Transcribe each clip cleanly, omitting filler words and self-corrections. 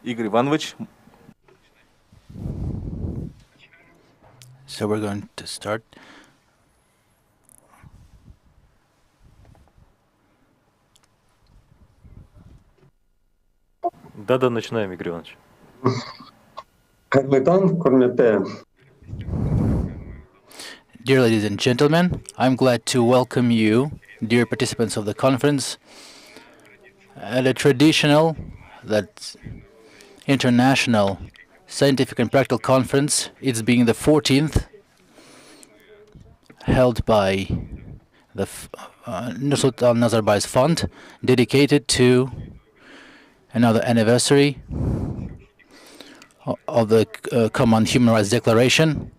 Игорь Иванович. So we're going to start. Да-да, начинаем, Игорь Иванович. Dear ladies and gentlemen, I'm glad to welcome you, dear participants of the conference, at a traditional, that international scientific and practical conference. It's being the 14th, held by the Nursultan Nazarbayev's Fund, dedicated to another anniversary of the Common Human Rights Declaration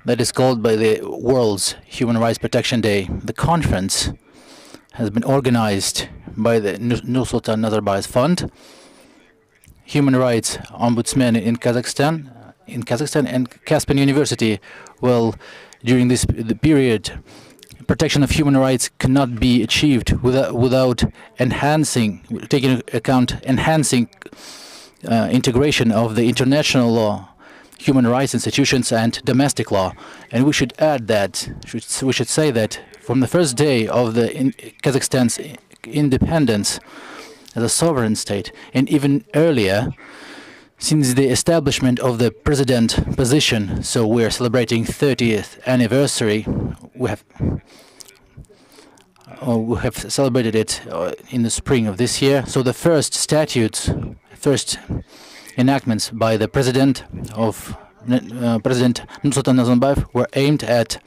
that is called by the World's Human Rights Protection Day. The conference has been organized by the Nursultan Nazarbayev's Fund, Human Rights Ombudsman in Kazakhstan, and Caspian University. Well, during the period, protection of human rights cannot be achieved without taking into account enhancing integration of the international law, human rights institutions, and domestic law. And we should add that, we should say that from the first day of Kazakhstan's independence as a sovereign state, and even earlier, since the establishment of the president position, so we're celebrating 30th anniversary, we have celebrated it in the spring of this year. So the first statutes, first enactments by the President Nursultan Nazarbayev were aimed at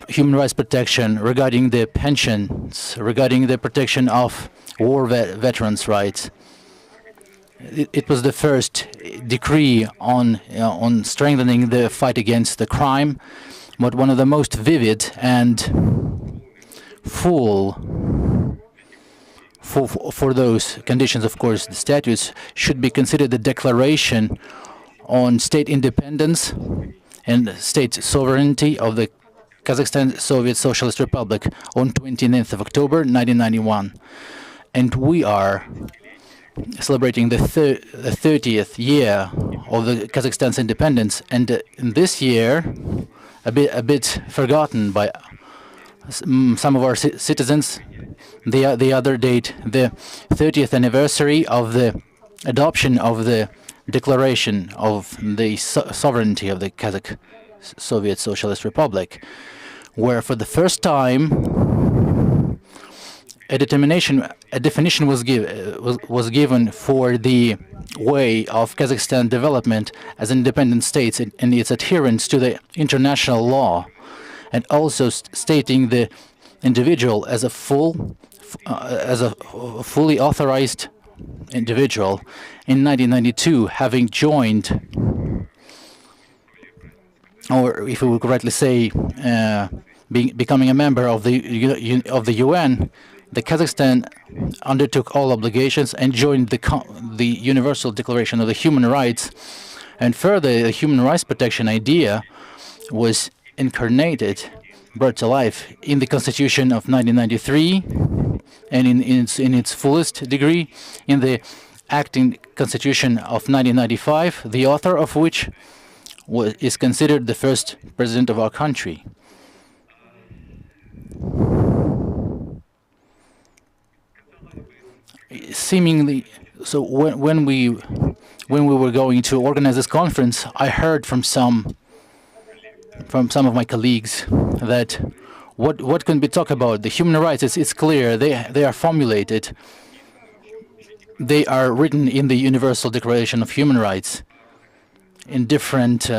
human rights protection regarding the pensions, regarding the protection of war veterans' rights. It was the first decree on strengthening the fight against the crime, but one of the most vivid and full for those conditions, of course, the statutes should be considered the declaration on state independence and state sovereignty of the Kazakhstan Soviet Socialist Republic on 29th of October 1991. And we are celebrating the 30th year of the Kazakhstan's independence. And in this year, a bit forgotten by some of our citizens, the other date, the 30th anniversary of the adoption of the declaration of the sovereignty of the Kazakh Soviet Socialist Republic, where for the first time a definition was given for the way of Kazakhstan development as an independent state and its adherence to the international law, and also stating the individual as a fully authorized individual in 1992, having joined, or if we would correctly say, becoming a member of the UN. The Kazakhstan undertook all obligations and joined the Universal Declaration of the Human Rights, and further, the human rights protection idea was incarnated, brought to life in the Constitution of 1993, and in its fullest degree in the acting Constitution of 1995, the author of which is considered the first president of our country. Seemingly, so when we were going to organize this conference, I heard from some of my colleagues that what can be talked about? The human rights, it's clear, they are formulated. They are written in the Universal Declaration of Human Rights in different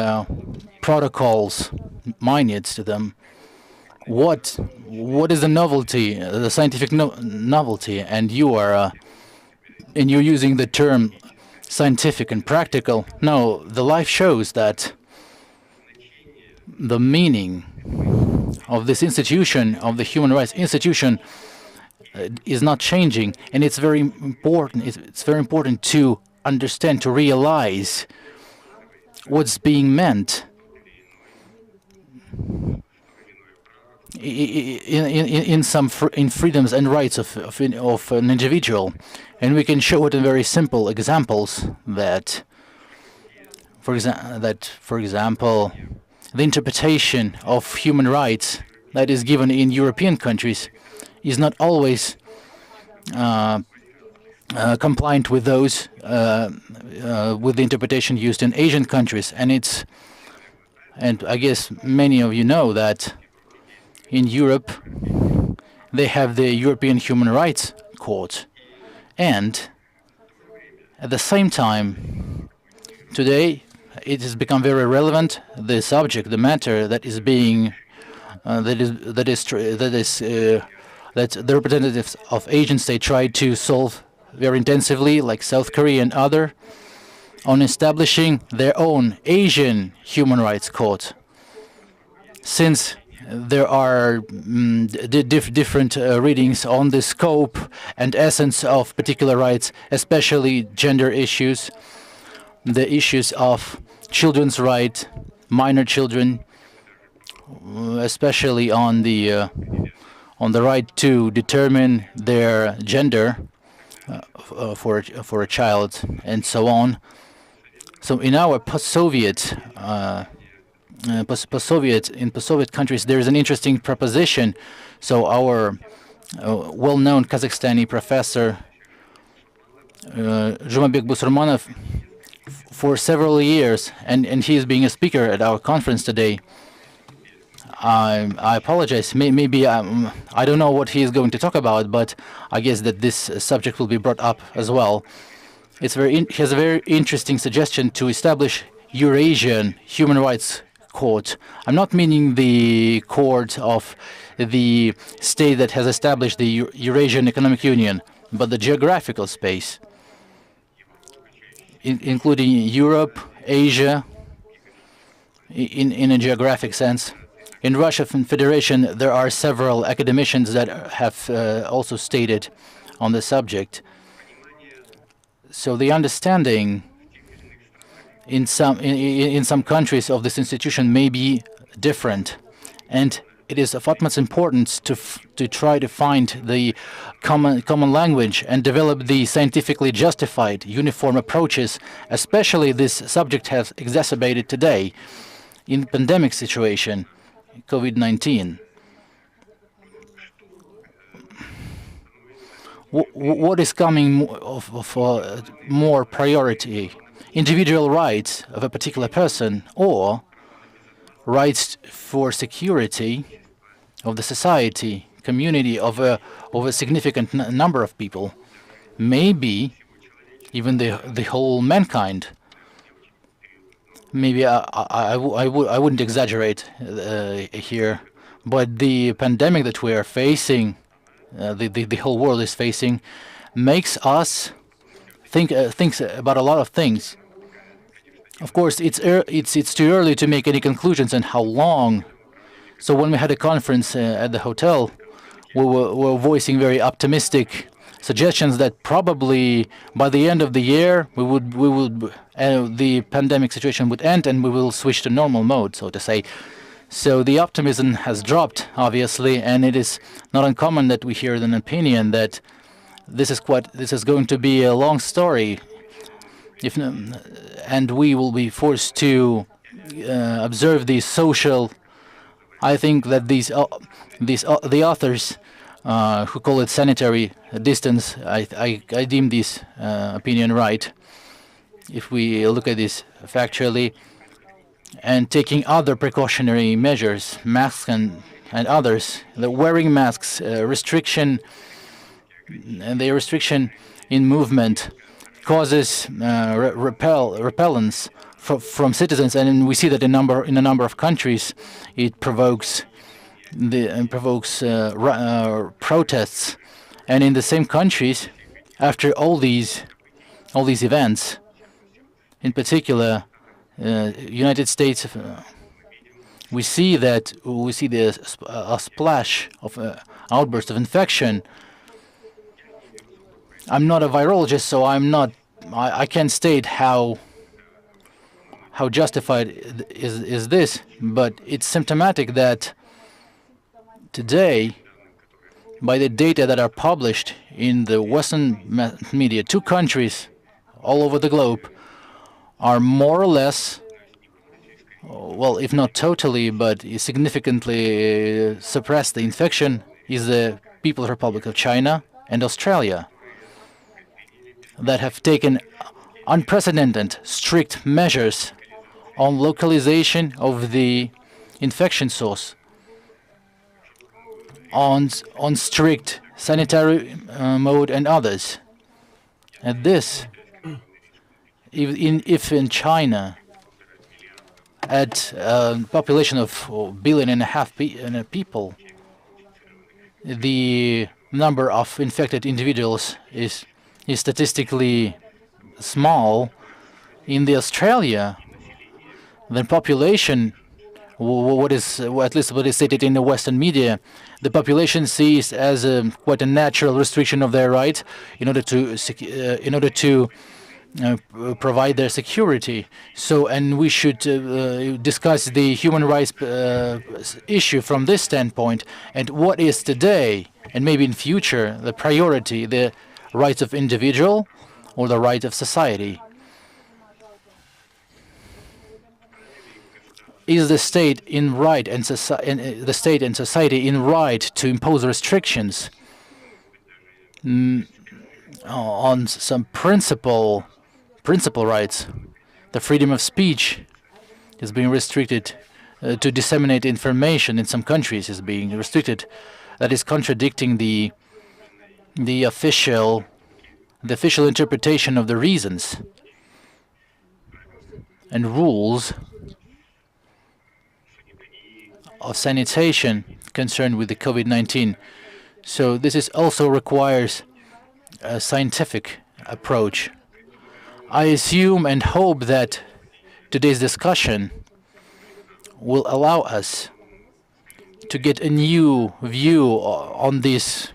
protocols, minutes to them. What is the novelty, the scientific novelty? And you're using the term scientific and practical. No, the life shows that the meaning of this institution, of the human rights institution, is not changing, and it's very important. It's very important to understand, to realize what's being meant. in freedoms and rights of an individual, and we can show it in very simple examples that, for example, the interpretation of human rights that is given in European countries is not always compliant with those with the interpretation used in Asian countries, and I guess many of you know that in Europe they have the European Human Rights Court, and at the same time today it has become very relevant, the subject, the matter that is being that the representatives of Asian states try to solve very intensively, like South Korea and other, on establishing their own Asian human rights court. Since there are different readings on the scope and essence of particular rights, especially gender issues, the issues of children's right, minor children, especially on the right to determine their gender for a child, and so on. So in our post-Soviet post-Soviet countries, there is an interesting proposition. So our well-known Kazakhstani professor Jumabek Busurmanov, for several years, and he is being a speaker at our conference today. I apologize. Maybe I don't know what he is going to talk about, but I guess that this subject will be brought up as well. He has a very interesting suggestion to establish Eurasian Human Rights Court. I'm not meaning the court of the state that has established the Eurasian Economic Union, but the geographical space, including Europe, Asia, in a geographic sense. In Russian Federation, there are several academicians that have also stated on the subject. So the understanding in some countries of this institution may be different, and it is of utmost importance to try to find the common language and develop the scientifically justified uniform approaches. Especially this subject has exacerbated today in pandemic situation, COVID-19. What is coming of more priority? Individual rights of a particular person, or rights for security of the society, community of a significant number of people, maybe even the whole mankind. Maybe I wouldn't exaggerate here, but the pandemic that we are facing, the whole world is facing, makes us think about a lot of things. Of course, it's too early to make any conclusions on how long. So when we had a conference at the hotel, we were voicing very optimistic suggestions that probably by the end of the year the pandemic situation would end and we will switch to normal mode, so to say. So the optimism has dropped, obviously, and it is not uncommon that we hear an opinion that this is going to be a long story, and we will be forced to observe these social. I think that the authors who call it sanitary distance, I deem this opinion right. If we look at this factually, and taking other precautionary measures, masks and others, the wearing masks, restriction, and the restriction in movement causes repellence from citizens, and we see that in a number of countries it provokes protests, and in the same countries, after all these events, in particular, United States, we see a splash of outburst of infection. I'm not a virologist, so I can't state how justified is this, but it's symptomatic that today, by the data that are published in the Western media, two countries all over the globe are more or less, well, if not totally, but significantly suppress the infection, is the People's Republic of China and Australia, that have taken unprecedented strict measures on localization of the infection source, on strict sanitary mode and others. And this, if in China, at a population of 1.5 billion people, the number of infected individuals is statistically small. In the Australia, the population, at least what is stated in the Western media, the population sees as quite a natural restriction of their rights in order to provide their security. So, and we should discuss the human rights issue from this standpoint, and what is today, and maybe in future, the priority, the rights of individual or the right of society. Is the state in right and the state and society in right to impose restrictions on some principal rights? The freedom of speech is being restricted. To disseminate information in some countries is being restricted. That is contradicting the official interpretation of the reasons and rules of sanitation concerned with the COVID-19. So this also requires a scientific approach. I assume and hope that today's discussion will allow us to get a new view on this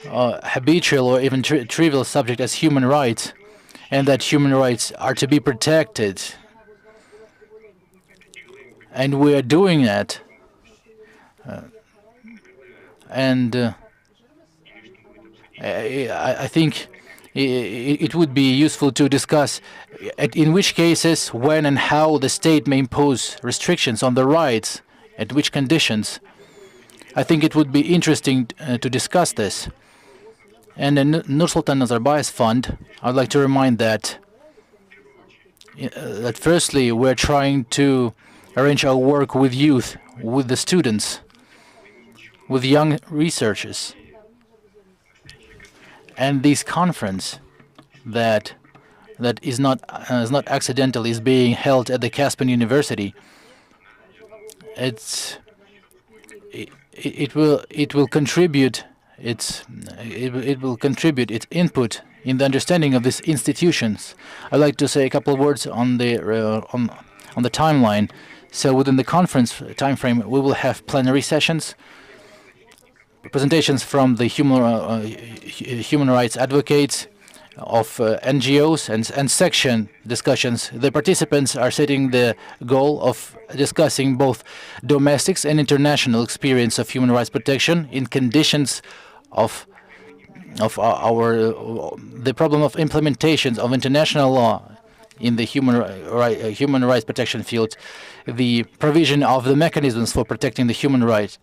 habitual or even trivial subject as human rights, and that human rights are to be protected. And we are doing that. I think it would be useful to discuss in which cases, when and how the state may impose restrictions on the rights, at which conditions. I think it would be interesting to discuss this. And the Nursultan Nazarbayev Fund, I'd like to remind that firstly, we're trying to arrange our work with youth, with the students, with young researchers. And this conference that is not accidental is being held at the Caspian University. It will contribute its input in the understanding of these institutions. I'd like to say a couple of words on the timeline. So within the conference time frame, we will have plenary sessions, presentations from the human rights advocates of NGOs, and section discussions. The participants are setting the goal of discussing both domestic and international experience of human rights protection in conditions of the problem of implementations of international law in the human rights protection field, the provision of the mechanisms for protecting the human rights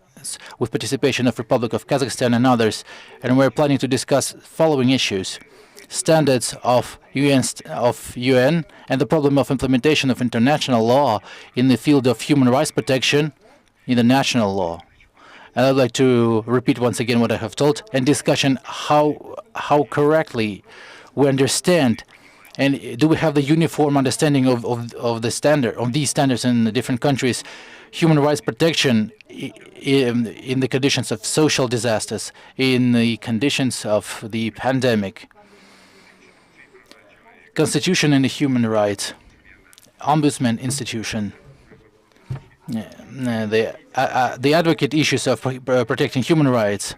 with participation of Republic of Kazakhstan and others. And we're planning to discuss following issues: standards of UN and the problem of implementation of international law in the field of human rights protection in the national law. And I'd like to repeat once again what I have told, and discussion how correctly we understand, and do we have the uniform understanding of these standards in the different countries, human rights protection in the conditions of social disasters, in the conditions of the pandemic, Constitution and the human rights, Ombudsman institution, the advocate issues of protecting human rights,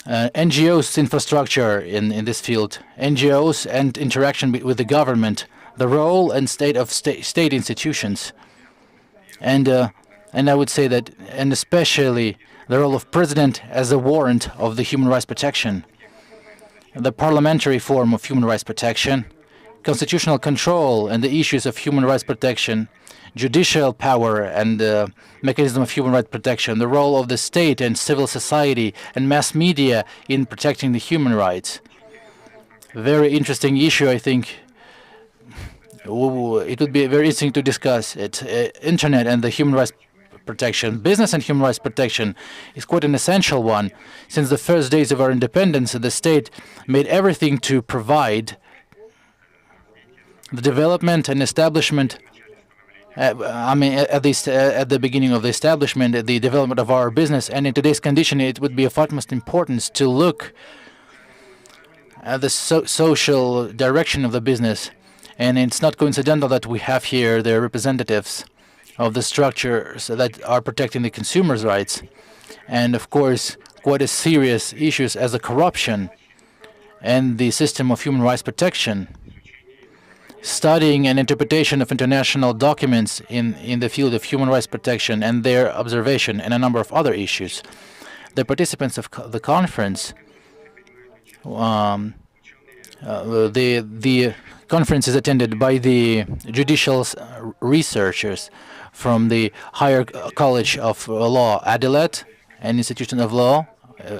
NGOs infrastructure in this field, NGOs and interaction with the government, the role and state of state institutions, and I would say that, and especially the role of president as a warrant of the human rights protection, the parliamentary form of human rights protection, constitutional control and the issues of human rights protection, judicial power and the mechanism of human rights protection, the role of the state and civil society and mass media in protecting the human rights. Very interesting issue, I think. It would be very interesting to discuss it. Internet and the human rights protection. Business and human rights protection is quite an essential one. Since the first days of our independence, the state made everything to provide the development and establishment. At least at the beginning of the establishment, the development of our business. And in today's condition, it would be of utmost importance to look at the social direction of the business. And it's not coincidental that we have here the representatives of the structures that are protecting the consumers' rights. And of course, quite a serious issues as the corruption and the system of human rights protection. Studying and interpretation of international documents in the field of human rights protection and their observation and a number of other issues. The participants of the conference, the conference is attended by the judicial researchers from the Higher College of Law, Adilet, an institution of law,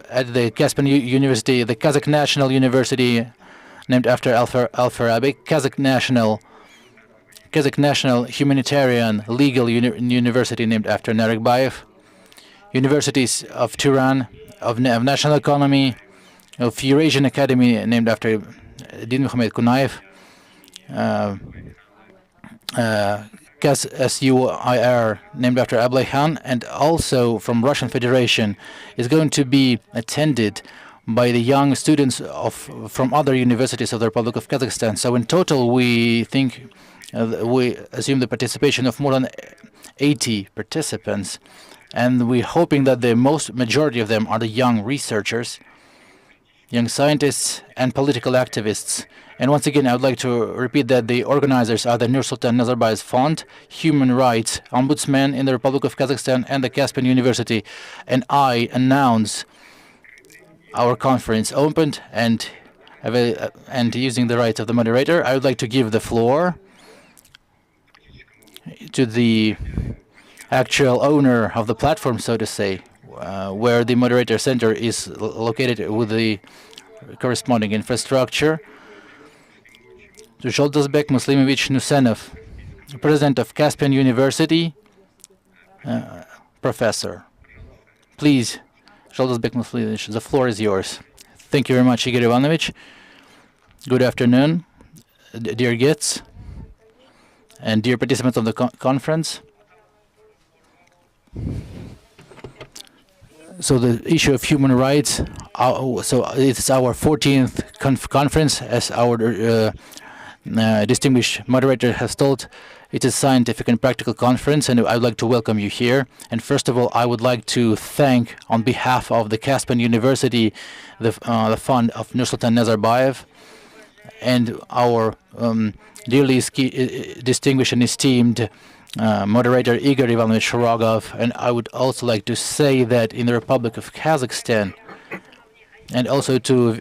at the Caspian University, the Kazakh National University, named after Al-Farabi, Kazakh National Humanitarian Legal University, named after Narikbayev, Universities of Turan, of National Economy, of Eurasian Academy, named after Din Muhammad Kunaev, KAS-SUIR, named after Ablay Khan, and also from Russian Federation, is going to be attended by the young students from other universities of the Republic of Kazakhstan. So in total, we think, we assume the participation of more than 80 participants, and we're hoping that the majority of them are the young researchers, young scientists, and political activists. And once again, I would like to repeat that the organizers are the Nursultan Nazarbayev Fund, Human Rights Ombudsman in the Republic of Kazakhstan, and the Caspian University. And I announce our conference opened, and using the rights of the moderator, I would like to give the floor to the actual owner of the platform, so to say, where the moderator center is located with the corresponding infrastructure, to Zholdazbek Muslimovich Nusenov, president of Caspian University, professor. Please, Zholdazbek Muslimovich, the floor is yours. Thank you very much, Igor Ivanovich. Good afternoon, dear guests and dear participants of the conference. So the issue of human rights, so it's our 14th conference, as our distinguished moderator has told. It is a scientific and practical conference, and I would like to welcome you here. And first of all, I would like to thank, on behalf of the Caspian University, the fund of Nursultan Nazarbayev, and our dearly distinguished and esteemed moderator Igor Ivanovich Rogov. And I would also like to say that in the Republic of Kazakhstan, and also to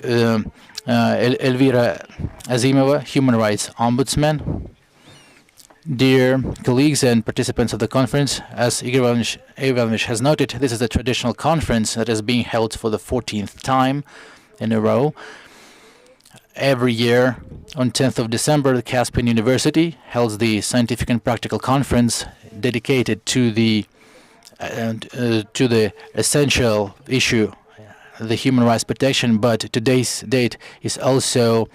Elvira Azimova, Human Rights Ombudsman. Dear colleagues and participants of the conference, as Igor Ivanovich has noted, this is a traditional conference that is being held for the 14th time in a row. Every year, on 10th of December, the Caspian University holds the Scientific and Practical Conference dedicated to the essential issue, the human rights protection. But today's date is also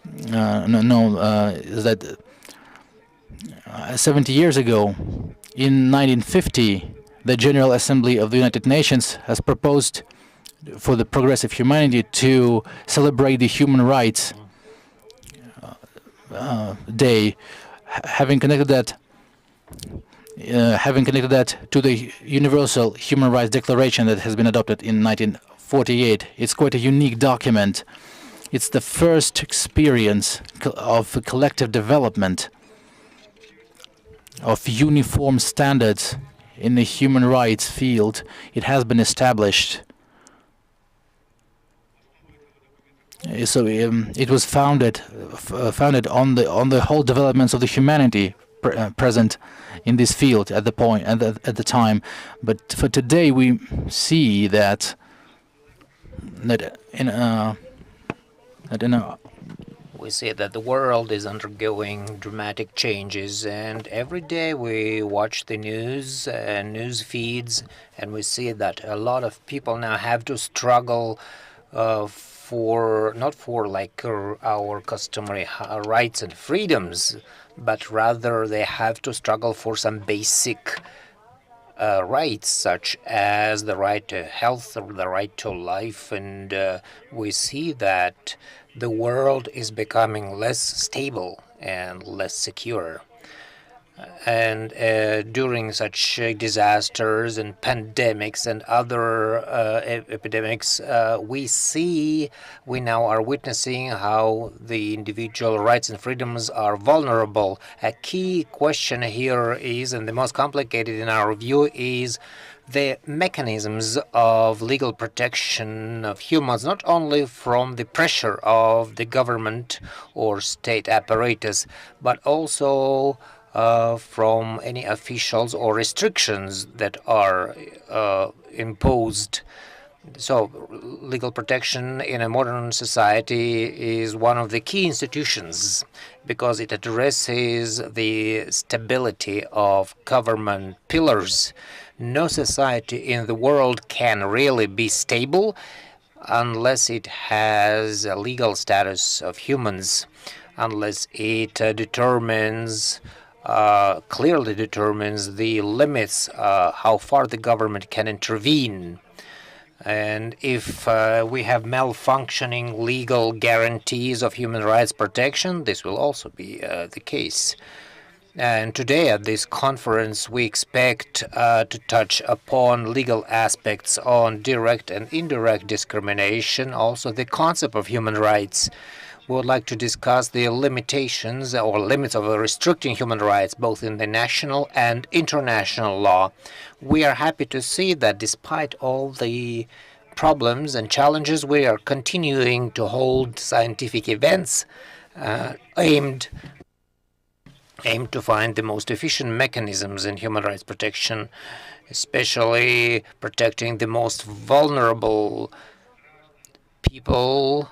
that 70 years ago, in 1950, the General Assembly of the United Nations has proposed for the progress of humanity to celebrate the Human Rights Day, having connected that to the Universal Human Rights Declaration that has been adopted in 1948. It's quite a unique document. It's the first experience of collective development, of uniform standards in the human rights field, it has been established. It was founded on the whole developments of the humanity present in this field at the point at the time. But for today, we see that that in a that in a We see that the world is undergoing dramatic changes, and every day we watch the news and news feeds, and we see that a lot of people now have to struggle for not for like our customary rights and freedoms, but rather they have to struggle for some basic rights, such as the right to health or the right to life. And we see that the world is becoming less stable and less secure. And during such disasters and pandemics and other epidemics, we now are witnessing how the individual rights and freedoms are vulnerable. A key question here is, and the most complicated in our view, is the mechanisms of legal protection of humans, not only from the pressure of the government or state apparatus, but also from any officials or restrictions that are imposed. So legal protection in a modern society is one of the key institutions because it addresses the stability of government pillars. No society in the world can really be stable unless it has a legal status of humans, unless it clearly determines the limits, how far the government can intervene. And if we have malfunctioning legal guarantees of human rights protection, this will also be the case. And today at this conference, we expect to touch upon legal aspects on direct and indirect discrimination, also the concept of human rights. We would like to discuss the limitations or limits of restricting human rights, both in the national and international law. We are happy to see that despite all the problems and challenges, we are continuing to hold scientific events aimed to find the most efficient mechanisms in human rights protection, especially protecting the most vulnerable people,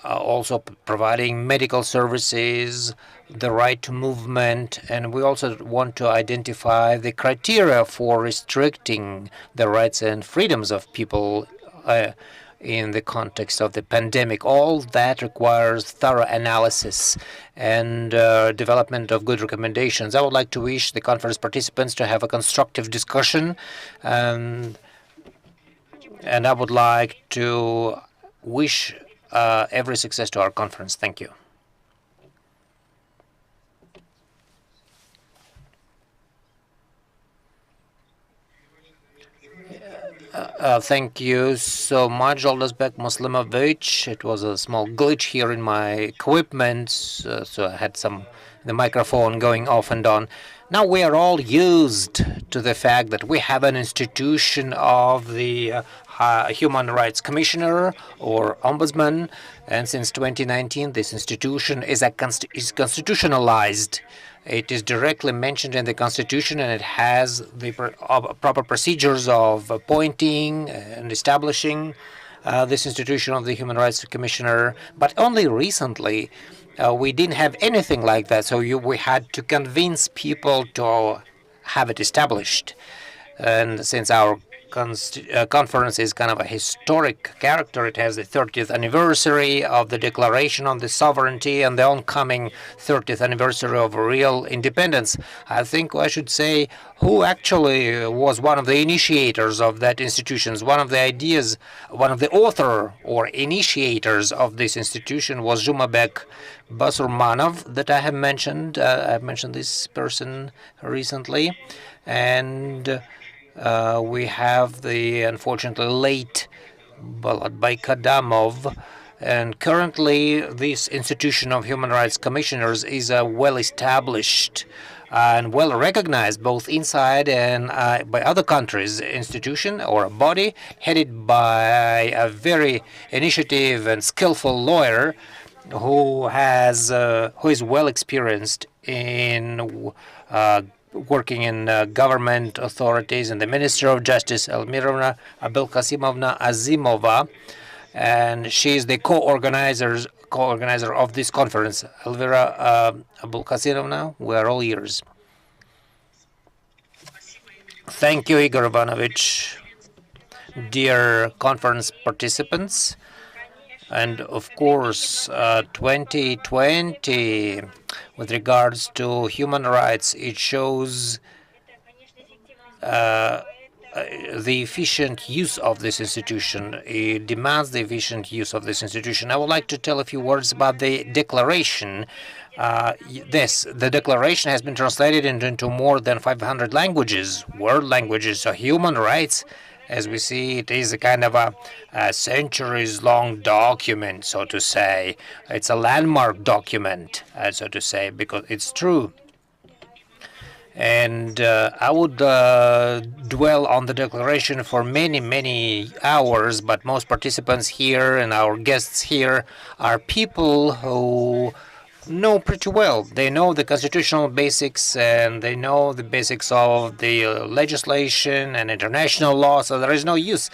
also providing medical services, the right to movement, and we also want to identify the criteria for restricting the rights and freedoms of people in the context of the pandemic. All that requires thorough analysis and development of good recommendations. I would like to wish the conference participants to have a constructive discussion, and I would like to wish every success to our conference. Thank you. Thank you so much, Oldesbek Muslimovich. It was a small glitch here in my equipment, so I had the microphone going off and on. Now we are all used to the fact that we have an institution of the Human Rights Commissioner or Ombudsman, and since 2019 this institution is constitutionalized. It is directly mentioned in the Constitution, and it has the proper procedures of appointing and establishing this institution of the Human Rights Commissioner. But only recently we didn't have anything like that, so we had to convince people to have it established. And since our conference is kind of a historic character, it has the 30th anniversary of the Declaration on the Sovereignty and the oncoming 30th anniversary of real independence. I think I should say who actually was one of the initiators of that institution. One of the author or initiators of this institution was Zhumabek Basurmanov that I have mentioned. I've mentioned this person recently. And we have the unfortunately late Baladbay Kadamov, And currently, this institution of human rights commissioners is a well-established and well recognized both inside and by other countries institution or a body headed by a very initiative and skillful lawyer who is well experienced in working in government authorities, and the Minister of Justice Elmira Abelkasimovna Azimova, and she is the co-organizer of this conference. Elvira Abulkasimovna, we are all ears. Thank you, Igor Ivanovich. Dear conference participants, and of course, 2020, with regards to human rights, it shows the efficient use of this institution. It demands the efficient use of this institution. I would like to tell a few words about the declaration. The declaration has been translated into more than 500 languages, world languages. So human rights, as we see, it is a kind of a centuries-long document, so to say. It's a landmark document, so to say, because it's true. And I would dwell on the declaration for many, many hours, but most participants here and our guests here are people who know pretty well. They know the constitutional basics and they know the basics of the legislation and international law, so there is no use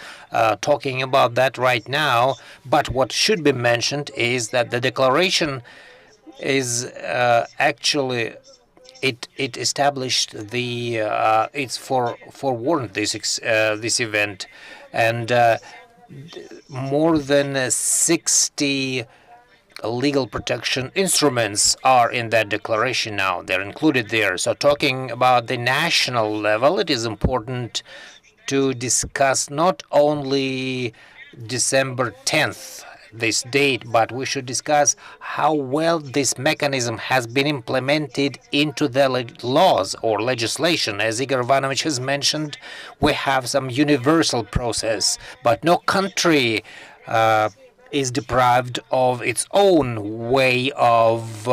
talking about that right now. But what should be mentioned is that the declaration is actually it established the it's forewarned this event, and more than 60 legal protection instruments are in that declaration now. They're included there. So talking about the national level, it is important to discuss not only December 10th, this date, but we should discuss how well this mechanism has been implemented into the laws or legislation. As Igor Ivanovich has mentioned, we have some universal process, but no country is deprived of its own way of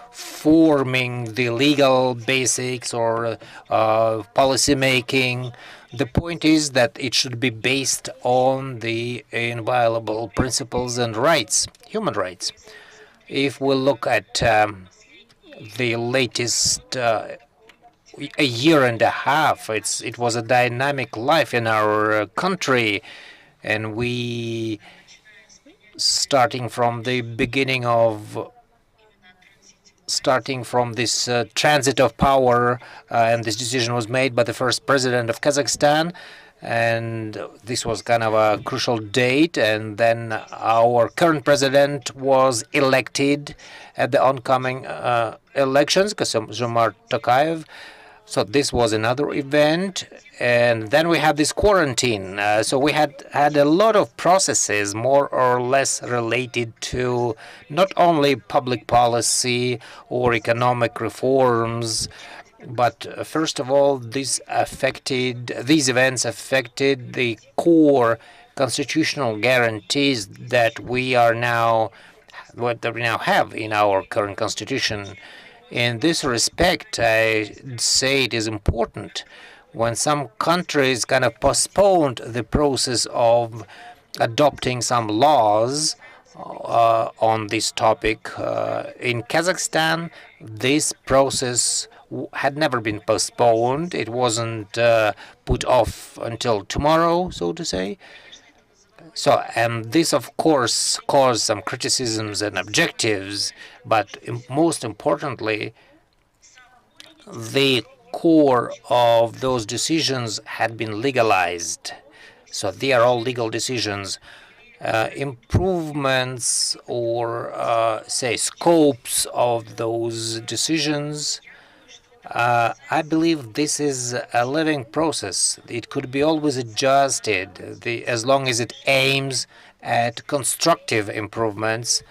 forming the legal basics or policy making. The point is that it should be based on the inviolable principles and rights, human rights. If we look at the latest a year and a half, it was a dynamic life in our country, and we, starting from the beginning of this transit of power, and this decision was made by the first president of Kazakhstan, and this was kind of a crucial date, and then our current president was elected at the oncoming elections, Kassym-Jomart Tokayev. So this was another event, and then we have this quarantine. So we had a lot of processes more or less related to not only public policy or economic reforms, but first of all, these events affected the core constitutional guarantees that we now have in our current constitution. In this respect, I say it is important when some countries kind of postponed the process of adopting some laws on this topic. In Kazakhstan, this process had never been postponed. It wasn't put off until tomorrow, so to say. So, and this, of course, caused some criticisms and objectives, but most importantly, the core of those decisions had been legalized. So they are all legal decisions. Improvements or, say, scopes of those decisions, I believe this is a living process. It could be always adjusted as long as it aims at constructive improvements.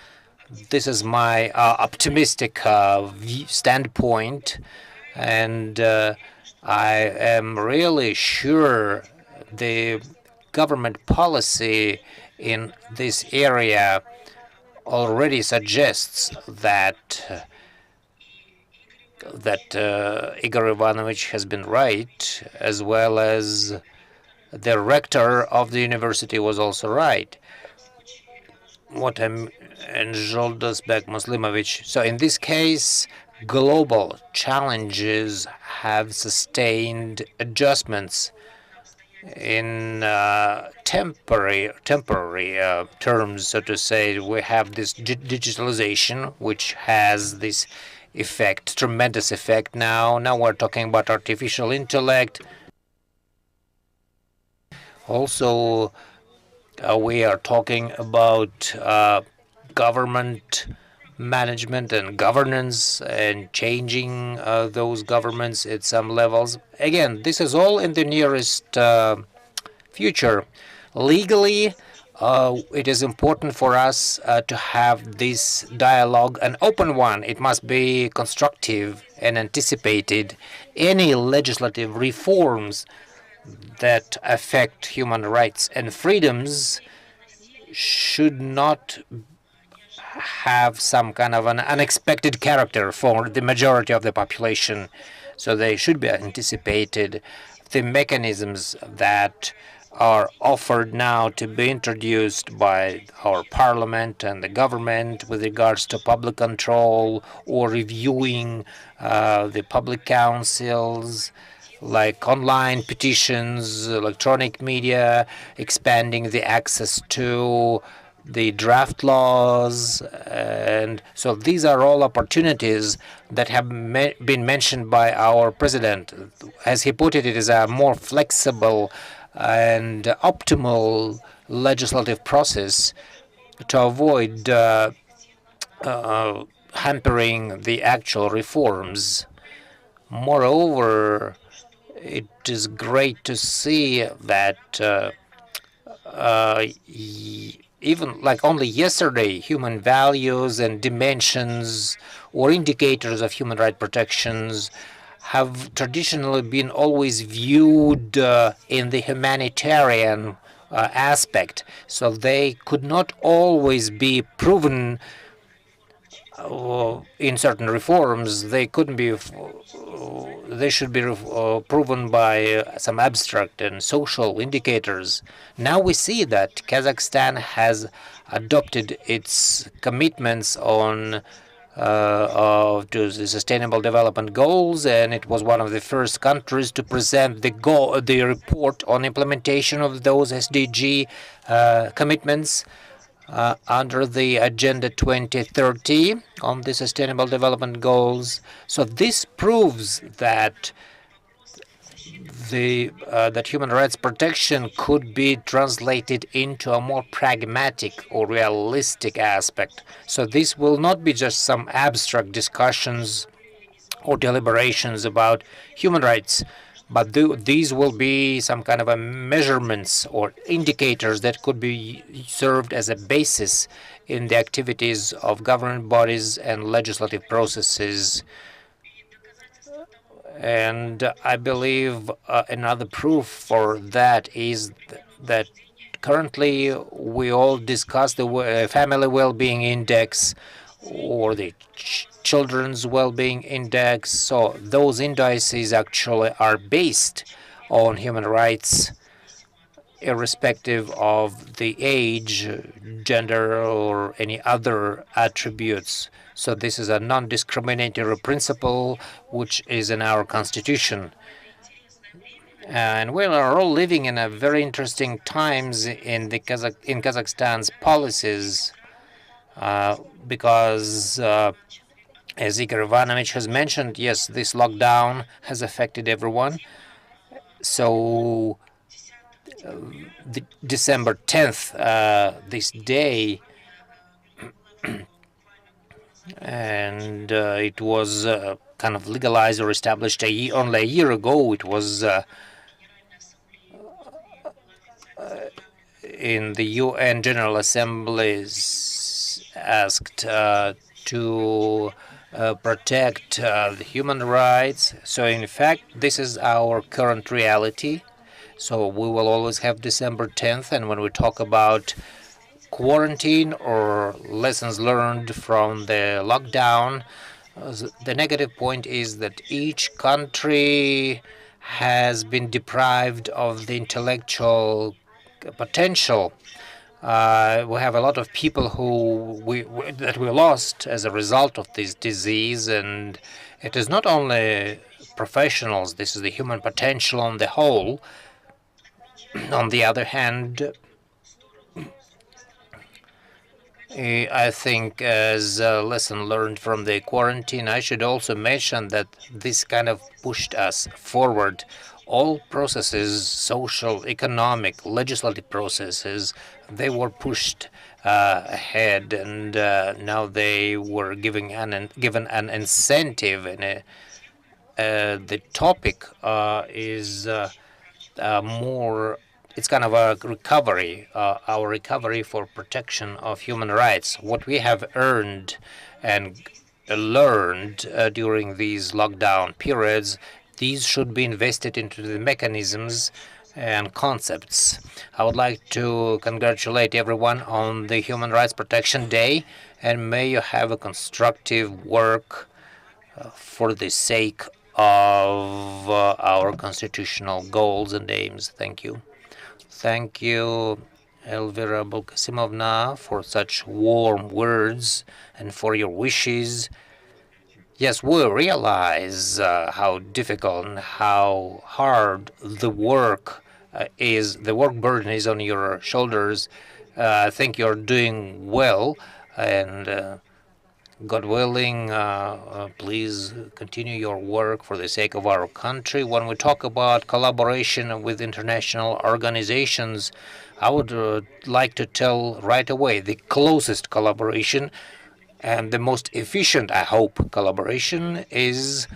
This is my optimistic standpoint, and I am really sure the government policy in this area already suggests that Igor Ivanovich has been right, as well as the rector of the university was also right. And Zholdosbek Muslimovich. So in this case, global challenges have sustained adjustments in temporary terms, so to say. We have this digitalization, which has this effect, tremendous effect now. Now we're talking about artificial intellect. Also, we are talking about government management and governance and changing those governments at some levels. Again, this is all in the nearest future. Legally, it is important for us to have this dialogue, an open one. It must be constructive and anticipated. Any legislative reforms that affect human rights and freedoms should not have some kind of an unexpected character for the majority of the population. So they should be anticipated. The mechanisms that are offered now to be introduced by our parliament and the government with regards to public control or reviewing the public councils, like online petitions, electronic media, expanding the access to the draft laws. And so these are all opportunities that have been mentioned by our president. As he put it, it is a more flexible and optimal legislative process to avoid hampering the actual reforms. Moreover, it is great to see that even like only yesterday, human values and dimensions or indicators of human rights protections have traditionally been always viewed in the humanitarian aspect. So they could not always be proven in certain reforms. They couldn't be. They should be proven by some abstract and social indicators. Now we see that Kazakhstan has adopted its commitments on to the Sustainable Development Goals, and it was one of the first countries to present the report on implementation of those SDG commitments under the Agenda 2030 on the Sustainable Development Goals. So this proves that that human rights protection could be translated into a more pragmatic or realistic aspect. So this will not be just some abstract discussions or deliberations about human rights, but these will be some kind of a measurements or indicators that could be served as a basis in the activities of government bodies and legislative processes. And I believe another proof for that is that currently we all discuss the family well-being index or the children's well-being index. So those indices actually are based on human rights, irrespective of the age, gender, or any other attributes. So this is a non-discriminatory principle which is in our constitution. And we are all living in a very interesting times in Kazakhstan's policies because as Igor Ivanovich has mentioned, yes, this lockdown has affected everyone. So December 10th, this day, and it was kind of legalized or established only a year ago. It was in the UN General Assembly asked to protect the human rights. So in fact, this is our current reality. So we will always have December 10th, and when we talk about quarantine or lessons learned from the lockdown. The negative point is that each country has been deprived of the intellectual potential. We have a lot of people who that we lost as a result of this disease, and it is not only professionals. This is the human potential on the whole. On the other hand, I think as a lesson learned from the quarantine, I should also mention that this kind of pushed us forward. All processes, social, economic, legislative processes, they were pushed ahead, and now they were given an incentive. And the topic is more, it's kind of a recovery, our recovery for protection of human rights. What we have earned and learned during these lockdown periods, these should be invested into the mechanisms and concepts. I would like to congratulate everyone on the Human Rights Protection Day, and may you have a constructive work for the sake of our constitutional goals and aims. Thank you. Thank you, Elvira Bulkasimovna, for such warm words and for your wishes. Yes, we realize how difficult and how hard the work is. The work burden is on your shoulders. I think you're doing well, and God willing, please continue your work for the sake of our country. When we talk about collaboration with international organizations, I would like to tell right away the closest collaboration and the most efficient, I hope, collaboration is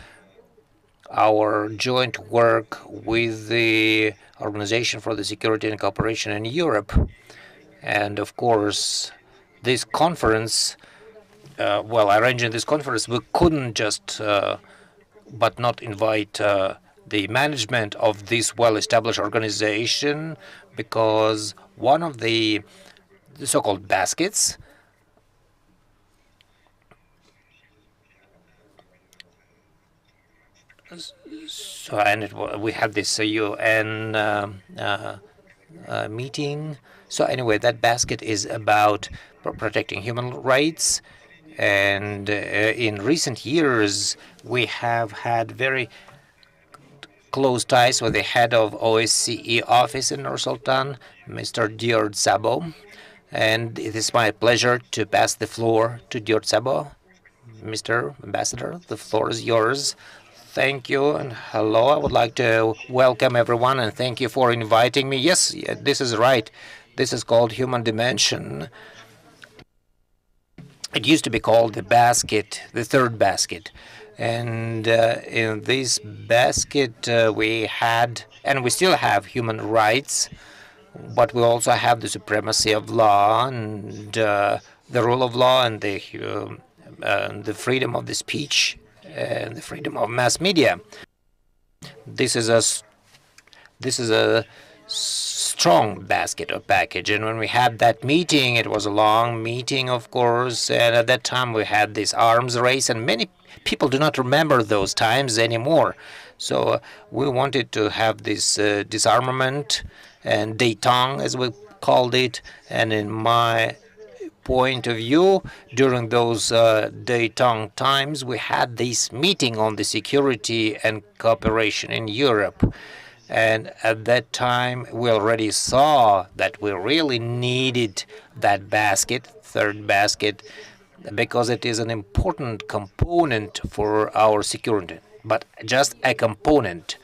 our joint work with the Organization for the Security and Cooperation in Europe. And of course, this conference, arranging this conference, we couldn't just but not invite the management of this well-established organization, because one of the so-called baskets we had this UN meeting. So anyway, that basket is about protecting human rights. And in recent years, we have had very close ties with the head of OSCE office in Nur-Sultan, Mr. Dior Szabo. And it is my pleasure to pass the floor to Dior Szabo. Mr. Ambassador, the floor is yours. Thank you and hello. I would like to welcome everyone and thank you for inviting me. Yes, this is right. This is called Human Dimension. It used to be called the basket, the third basket. And in this basket, we had, and we still have, human rights, but we also have the supremacy of law and the rule of law and the freedom of the speech and the freedom of mass media. This is a strong basket or package. And when we had that meeting, it was a long meeting, of course. And at that time, we had this arms race, and many people do not remember those times anymore. So we wanted to have this disarmament and détente, as we called it. And in my point of view, during those détente times, we had this meeting on the security and cooperation in Europe. And at that time, we already saw that we really needed that basket, third basket, because it is an important component for our security, but just a component.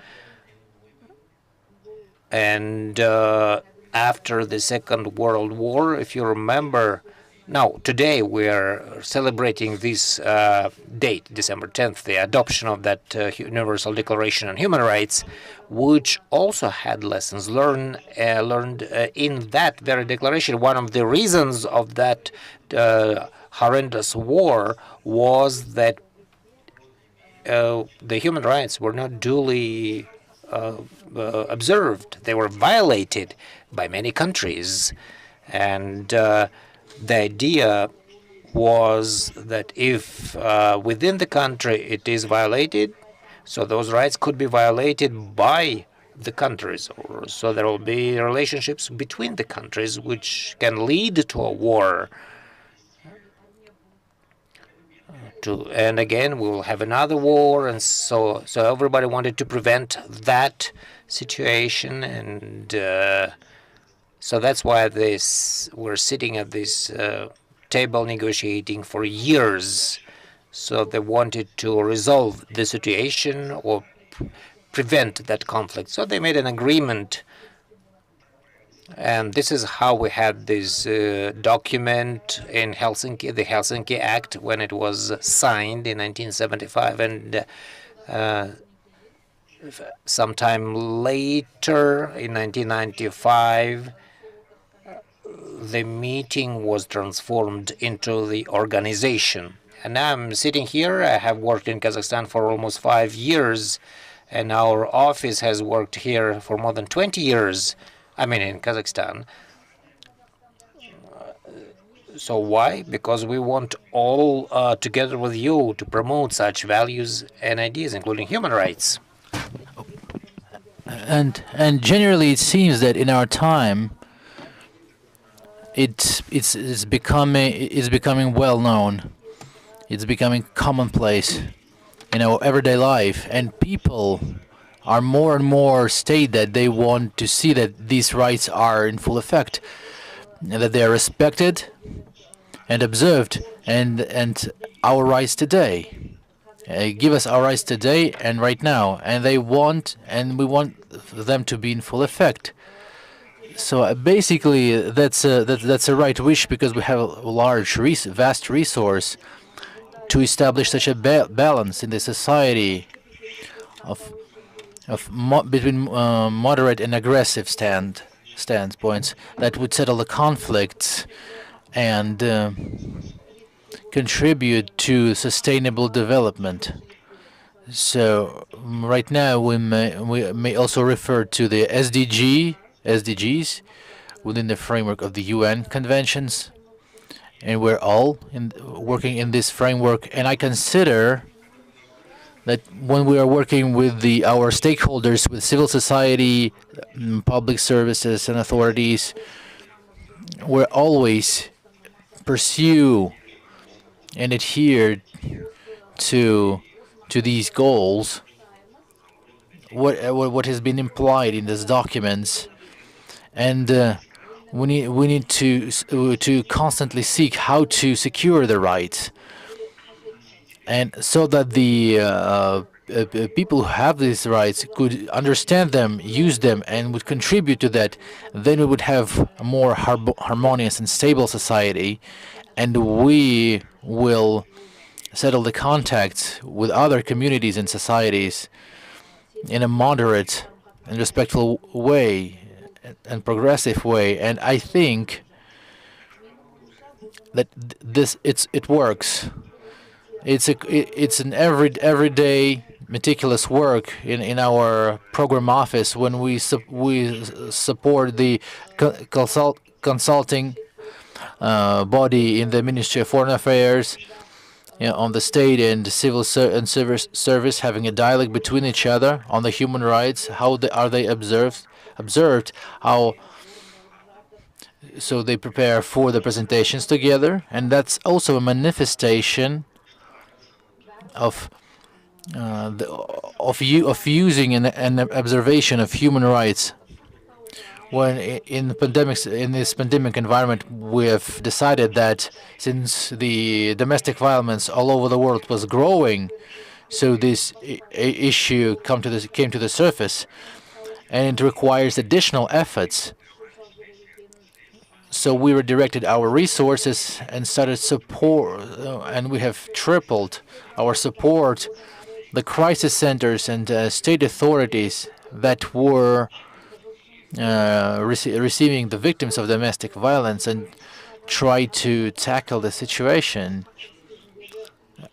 And after the Second World War, if you remember, now, today we are celebrating this date, December 10th, the adoption of that Universal Declaration on Human Rights, which also had lessons learned in that very declaration. One of the reasons of that horrendous war was that the human rights were not duly observed. They were violated by many countries. And the idea was that if within the country it is violated, so those rights could be violated by the countries, or so there will be relationships between the countries which can lead to a war. And again, we will have another war, and so everybody wanted to prevent that situation, and so that's why we're sitting at this table negotiating for years. So they wanted to resolve the situation or prevent that conflict. So they made an agreement, and this is how we had this document in Helsinki, the Helsinki Act, when it was signed in 1975, and sometime later in 1995 the meeting was transformed into the organization. And now I'm sitting here. I have worked in Kazakhstan for almost 5 years, and our office has worked here for more than 20 years. I mean, in Kazakhstan. So why? Because we want all together with you to promote such values and ideas, including human rights. And generally, it seems that in our time, it's becoming well known. It's becoming commonplace in our everyday life, and people are more and more state that they want to see that these rights are in full effect, and that they are respected and observed, and our rights today. Give us our rights today and right now, and we want them to be in full effect. So basically, that's a right wish, because we have a vast resource to establish such a balance in the society of between moderate and aggressive standpoints that would settle the conflicts and contribute to sustainable development. So right now we may also refer to the SDGs within the framework of the UN conventions, and we're all working in this framework. And I consider that when we are working with our stakeholders, with civil society, public services, and authorities, we're always pursue and adhere to these goals. What has been implied in these documents, and we need to constantly seek how to secure the rights, and so that the people who have these rights could understand them, use them, and would contribute to that. Then we would have a more harmonious and stable society, and we will settle the contacts with other communities and societies in a moderate and respectful way and progressive way. And I think that it works. It's an everyday meticulous work in our program office when we support the consulting body in the Ministry of Foreign Affairs, on the state and civil and service, having a dialogue between each other on the human rights. How are they observed? How so they prepare for the presentations together, and that's also a manifestation of using an observation of human rights. When in this pandemic environment, we have decided that since the domestic violence all over the world was growing, so this issue came to the surface, and it requires additional efforts. So we redirected our resources and started support, and we have tripled our support, the crisis centers and state authorities that were receiving the victims of domestic violence, and try to tackle the situation.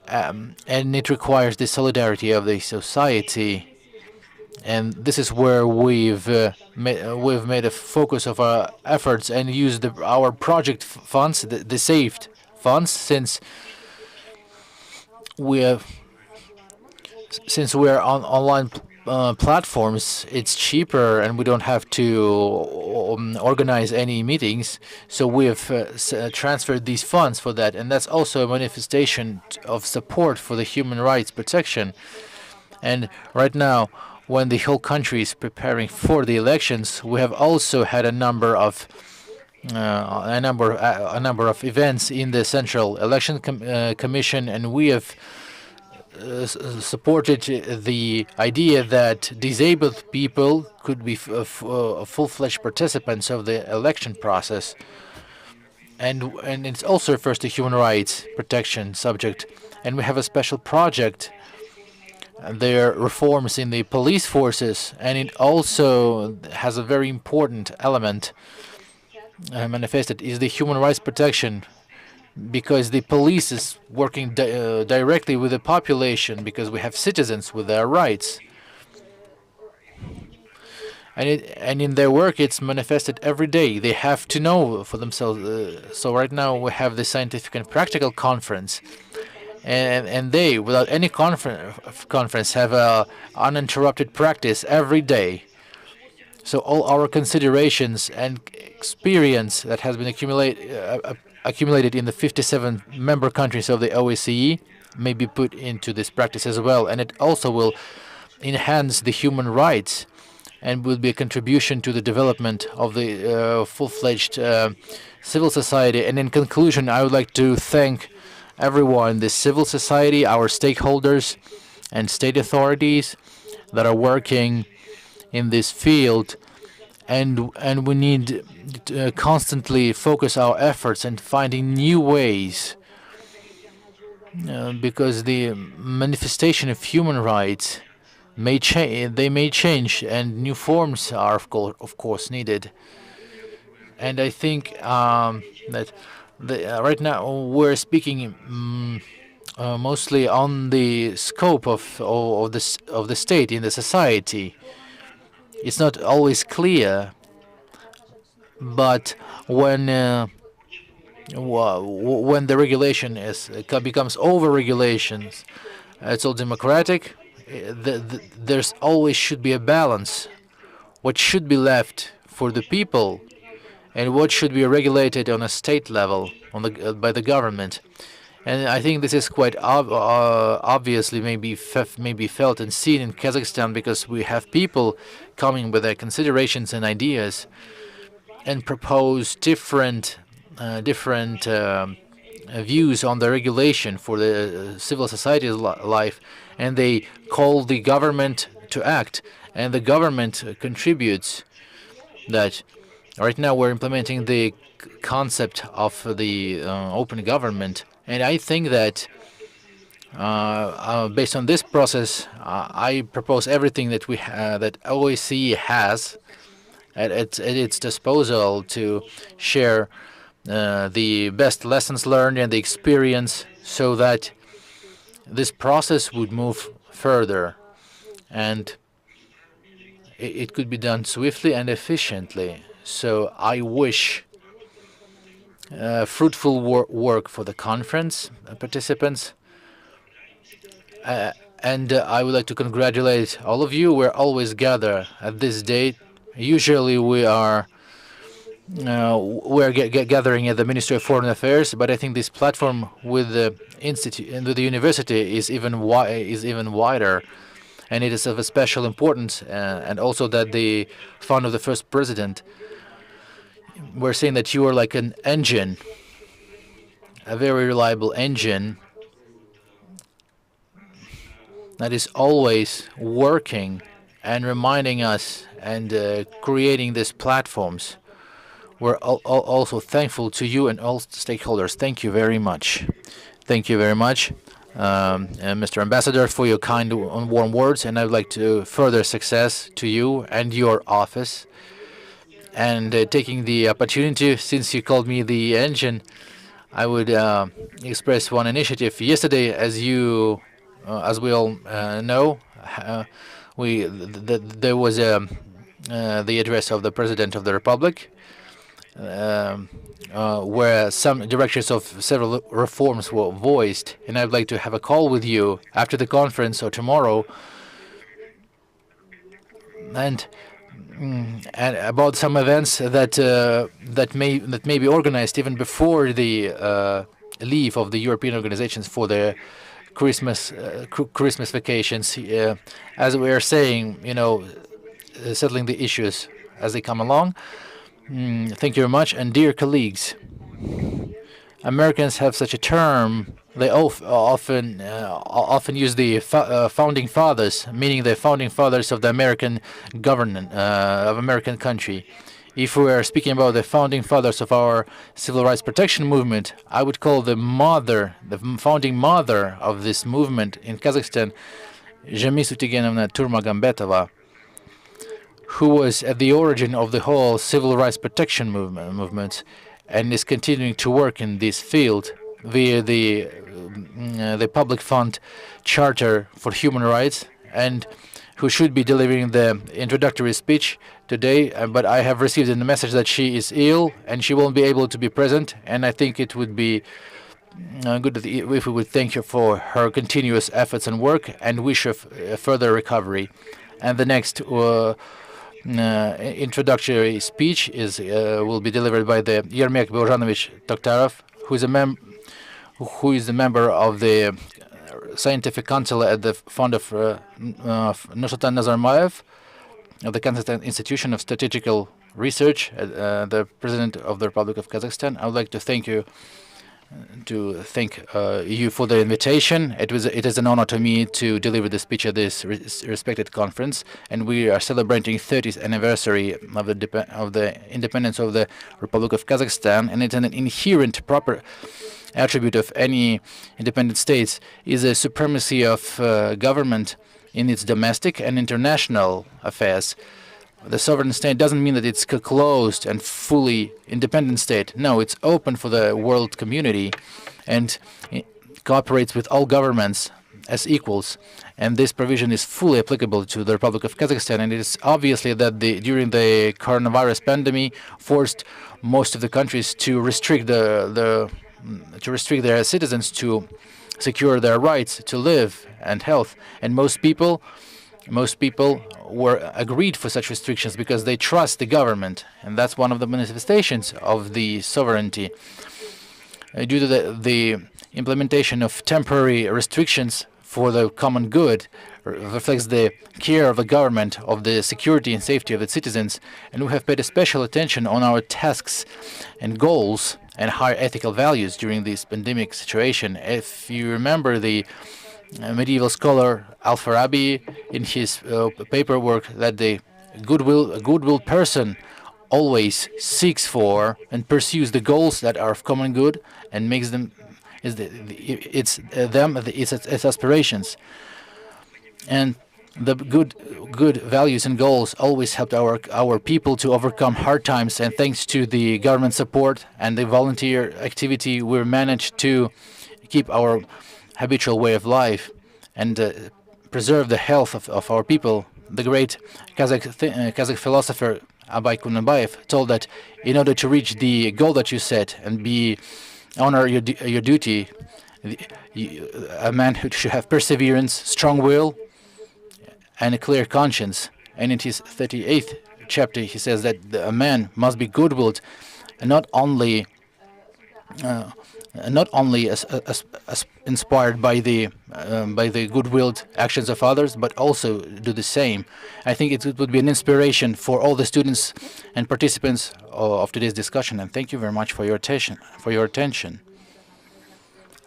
And it requires the solidarity of the society. And this is where we've made a focus of our efforts and used our project funds, the saved funds, we have since we are on online platforms. It's cheaper and we don't have to organize any meetings. So we have transferred these funds for that, and that's also a manifestation of support for the human rights protection. And right now, when the whole country is preparing for the elections, we have also had a number of events in the Central Election Commission, and we have supported the idea that disabled people could be full-fledged participants of the election process. And it also refers to human rights protection subject. And we have a special project. There are reforms in the police forces, and it also has a very important element manifested is the human rights protection, because the police is working directly with the population, because we have citizens with their rights, and in their work it's manifested every day. They have to know for themselves. So right now we have the scientific and practical conference, and they, without any conference, have a uninterrupted practice every day. So all our considerations and experience that has been accumulated in the 57 member countries of the OSCE may be put into this practice as well, and it also will enhance the human rights and will be a contribution to the development of the full-fledged civil society. And in conclusion, I would like to thank everyone, the civil society, our stakeholders, and state authorities that are working in this field, and we need to constantly focus our efforts and finding new ways, because the manifestation of human rights may change. They may change, and new forms are of course needed. And I think that right now we're speaking mostly on the scope of the state in the society. It's not always clear, but when the regulation becomes over regulations, it's all democratic. There's always should be a balance. What should be left for the people, and what should be regulated on a state level by the government. And I think this is quite obviously maybe felt and seen in Kazakhstan, because we have people coming with their considerations and ideas and propose different views on the regulation for the civil society's life, and they call the government to act, and the government contributes that. Right now we're implementing the concept of the open government, and I think that based on this process, I propose everything that that OSCE has at its disposal to share the best lessons learned and the experience, so that this process would move further, and it could be done swiftly and efficiently. So I wish fruitful work for the conference participants. And I would like to congratulate all of you. We're always gather at this date. Usually we're gathering at the Ministry of Foreign Affairs, but I think this platform with the institute and with the university is even wider, and it is of a special importance. And also that the fund of the first president, we're saying that you are like an engine, a very reliable engine that is always working and reminding us and creating these platforms. We're also thankful to you and all stakeholders. Thank you very much. Thank you very much, Mr. Ambassador, for your kind and warm words, and I'd like to further success to you and your office. And taking the opportunity, since you called me the engine, I would express one initiative. Yesterday, as we all know, There was the address of the President of the Republic, where some directions of several reforms were voiced, and I'd like to have a call with you after the conference or tomorrow, and and about some events that may be organized even before the leave of the European organizations for the Christmas vacations. As we are saying, settling the issues as they come along. Thank you very much. And dear colleagues, Americans have such a term. They often use the founding fathers, meaning the founding fathers of the American government, of American country. If we are speaking about the founding fathers of our civil rights protection movement, I would call the founding mother of this movement in Kazakhstan, Jami Sutigenovna Turmagambetova, who was at the origin of the whole civil rights protection movement and is continuing to work in this field via the Public Fund Charter for Human Rights, and who should be delivering the introductory speech today. But I have received a message that she is ill and she won't be able to be present, and I think it would be good if we would thank her for her continuous efforts and work and wish her further recovery. And the next introductory speech will be delivered by the Yermek Božanovich Toktarov, who is the member of the Scientific Council at the Fund of Nursultan Nazarbayev, of the Kazakhstan Institution of Strategical Research, the President of the Republic of Kazakhstan. I would like to thank you for the invitation. It is an honor to me to deliver the speech at this respected conference, and we are celebrating 30th anniversary of the independence of the Republic of Kazakhstan, and it's an inherent proper attribute of any independent states is a supremacy of government in its domestic and international affairs. The sovereign state doesn't mean that it's a closed and fully independent state. No, it's open for the world community and cooperates with all governments as equals. And this provision is fully applicable to the Republic of Kazakhstan. And it is obviously that during the coronavirus pandemic forced most of the countries to restrict their citizens to secure their rights to live and health. And most people were agreed for such restrictions because they trust the government, and that's one of the manifestations of the sovereignty. Due to the implementation of temporary restrictions for the common good reflects the care of the government of the security and safety of its citizens, and we have paid a special attention on our tasks and goals and higher ethical values during this pandemic situation. If you remember the medieval scholar Al-Farabi in his paperwork that the goodwill person always seeks for and pursues the goals that are of common good and makes them its aspirations. And the good values and goals always helped our people to overcome hard times, and thanks to the government support and the volunteer activity, we managed to keep our habitual way of life and preserve the health of our people. The great Kazakh philosopher Abay Kunabayev told that in order to reach the goal that you set and honor your duty, a man who should have perseverance, strong will, and a clear conscience. And in his 38th chapter, he says that a man must be good-willed, and not only as inspired by the good-willed actions of others, but also do the same. I think it would be an inspiration for all the students and participants of today's discussion. And thank you very much for your attention.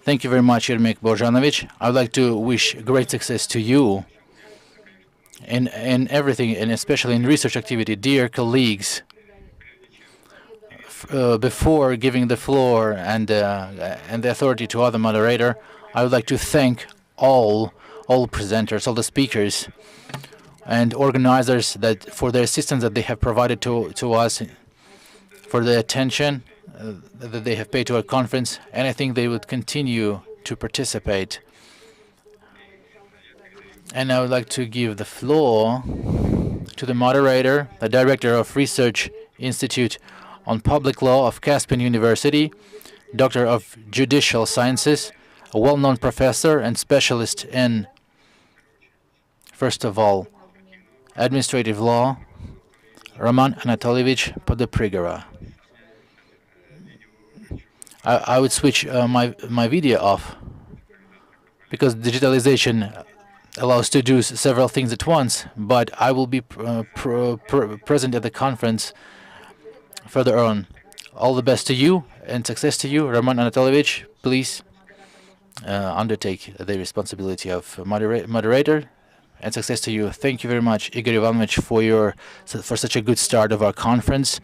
Thank you very much, Yermek Božanovich. I would like to wish great success to you in everything, and especially in research activity. Dear colleagues, before giving the floor and the authority to other moderator, I would like to thank all presenters, all the speakers and organizers for the assistance that they have provided to us, for the attention that they have paid to our conference, and I think they would continue to participate. And I would like to give the floor to the moderator, the Director of Research Institute on Public Law of Caspian University, Doctor of Judicial Sciences, a well-known professor and specialist in, first of all, administrative law, Roman Anatolievich Podoprigora. I would switch my video off because digitalization allows to do several things at once, but I will be present at the conference further on. All the best to you and success to you, Roman Anatolievich. Please undertake the responsibility of moderator, and success to you. Thank you very much, Igor Ivanovich, for such a good start of our conference.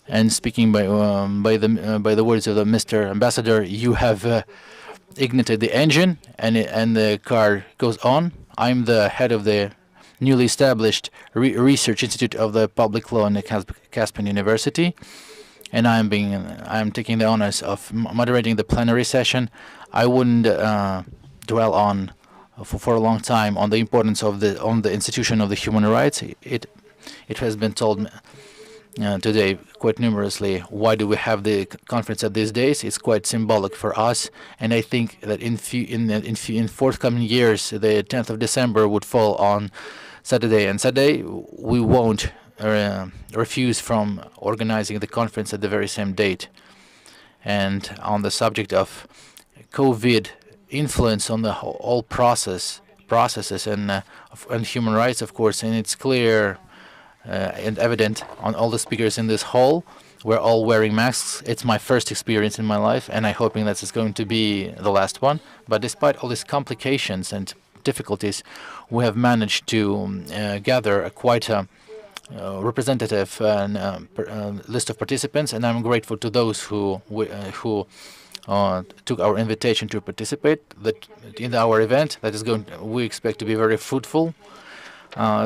And speaking by the words of the Mr. Ambassador, you have ignited the engine, and the car goes on. I'm the head of the newly established Research Institute of the Public Law in the Caspian University, and I'm taking the honors of moderating the plenary session. I wouldn't dwell on for a long time on the importance of the institution of the human rights. It has been told today quite numerously, why do we have the conference at these days? It's quite symbolic for us, and I think that in forthcoming years, the 10th of December would fall on Saturday, and Saturday we won't refuse from organizing the conference at the very same date. And on the subject of COVID influence on the whole processes and human rights, of course, and it's clear and evident on all the speakers in this hall. We're all wearing masks. It's my first experience in my life, and I'm hoping that it's going to be the last one. But despite all these complications and difficulties, we have managed to gather quite a representative list of participants, and I'm grateful to those who took our invitation to participate in our event. That is we expect to be very fruitful.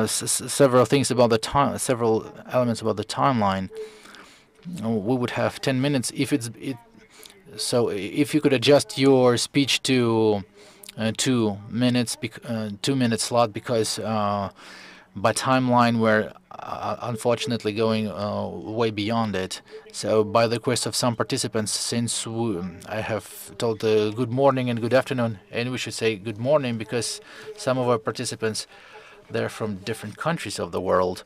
Several things about the several elements about the timeline. We would have 10 minutes so if you could adjust your speech to 2 minutes, 2 minute slot, because by timeline we're unfortunately going way beyond it. So by the request of some participants, since I have told good morning and good afternoon, and we should say good morning because some of our participants, they're from different countries of the world.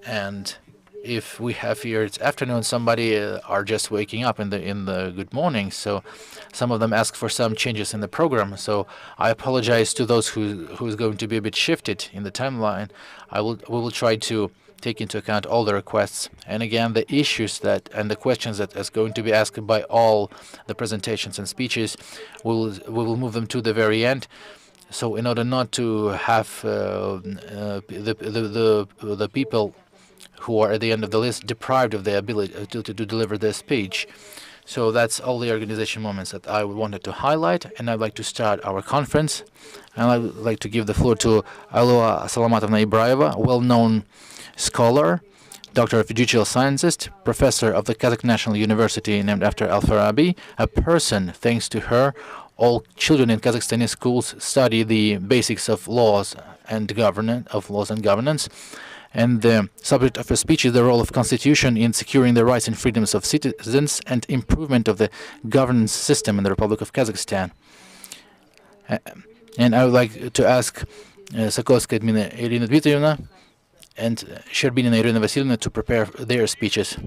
And if we have here it's afternoon, somebody are just waking up in the good morning. So some of them ask for some changes in the program. So I apologize to those who's going to be a bit shifted in the timeline. We will try to take into account all the requests. And again, the issues and the questions that is going to be asked by all the presentations and speeches, we will move them to the very end. So in order not to have the people who are at the end of the list deprived of the ability to deliver their speech. So that's all the organization moments that I wanted to highlight, and I'd like to start our conference. And I would like to give the floor to Aloa Salamatovna Ibrayeva, a well-known scholar, Doctor of Judicial Sciences, Professor of the Kazakh National University named after Al-Farabi, a person, thanks to her, all children in Kazakhstani schools study the basics of laws and governance. And the subject of her speech is the role of Constitution in securing the rights and freedoms of citizens and improvement of the governance system in the Republic of Kazakhstan. And I would like to ask Sokolskaya Edmina Irina Dmitrievna and Sherbinina Irina Vasilyevna to prepare their speeches.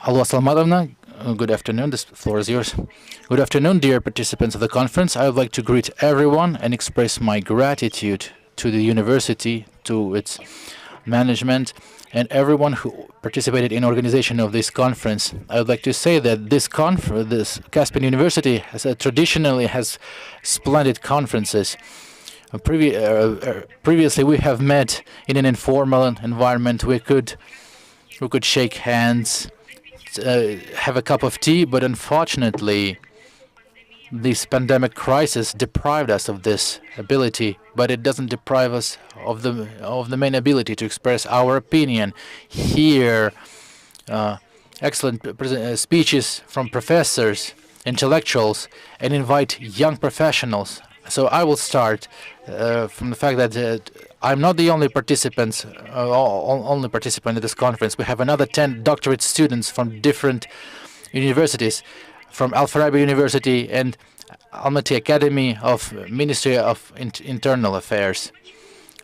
Aloha Salamatovna, good afternoon. This floor is yours. Good afternoon, dear participants of the conference. I would like to greet everyone and express my gratitude to the university, to its management, and everyone who participated in organization of this conference. I would like to say that this Caspian University traditionally has splendid conferences. Previously, we have met in an informal environment. We could shake hands, have a cup of tea, but unfortunately, this pandemic crisis deprived us of this ability, but it doesn't deprive us of the main ability to express our opinion. Here, excellent speeches from professors intellectuals and invite young professionals. So I will start from the fact that I'm not the only participant in this conference. We have another 10 doctorate students from different universities, from Al Farabi University and Almaty Academy of Ministry of Internal Affairs.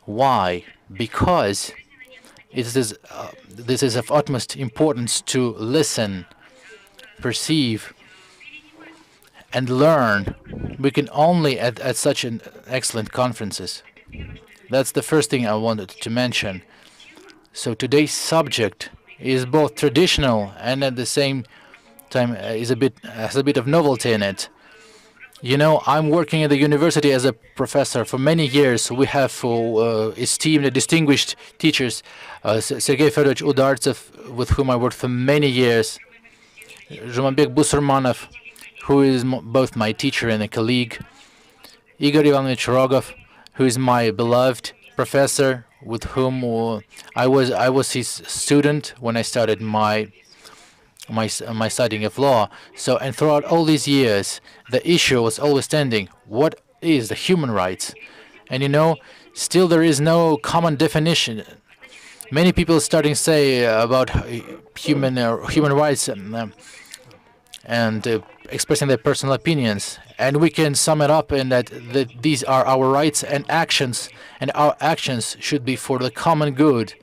Why? Because this is of utmost importance to listen, perceive, and learn. We can only at such an excellent conferences. That's the first thing I wanted to mention. So today's subject is both traditional and at the same time has a bit of novelty in it. You know, I'm working at the university as a professor for many years. We have esteemed and distinguished teachers, Sergei Fedorovich Udartsev, with whom I worked for many years, Zhumabek Busurmanov, who is both my teacher and a colleague, Igor Ivanovich Rogov, who is my beloved professor, with whom I was his student when I started my studying of law. So, and throughout all these years, the issue was always standing: what is the human rights? And you know, still there is no common definition. Many people starting to say about human rights and expressing their personal opinions, and we can sum it up in that these are our rights and our actions should be for the common good,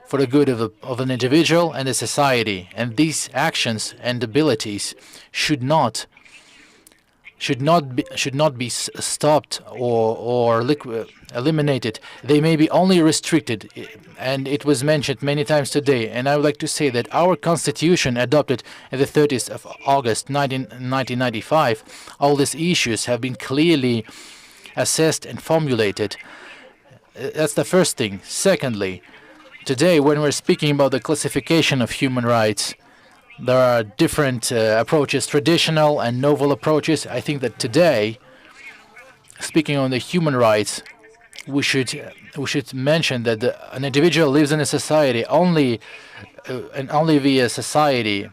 for the good of an individual and a society. And these actions and abilities should not be stopped or eliminated. They may be only restricted, and it was mentioned many times today. And I would like to say that our constitution, adopted on the 30th of August 1995, all these issues have been clearly assessed and formulated. That's the first thing. Secondly, today, when we're speaking about the classification of human rights, there are different approaches, traditional and novel approaches. I think that today, speaking on the human rights, we should mention that an individual lives in a society only via society,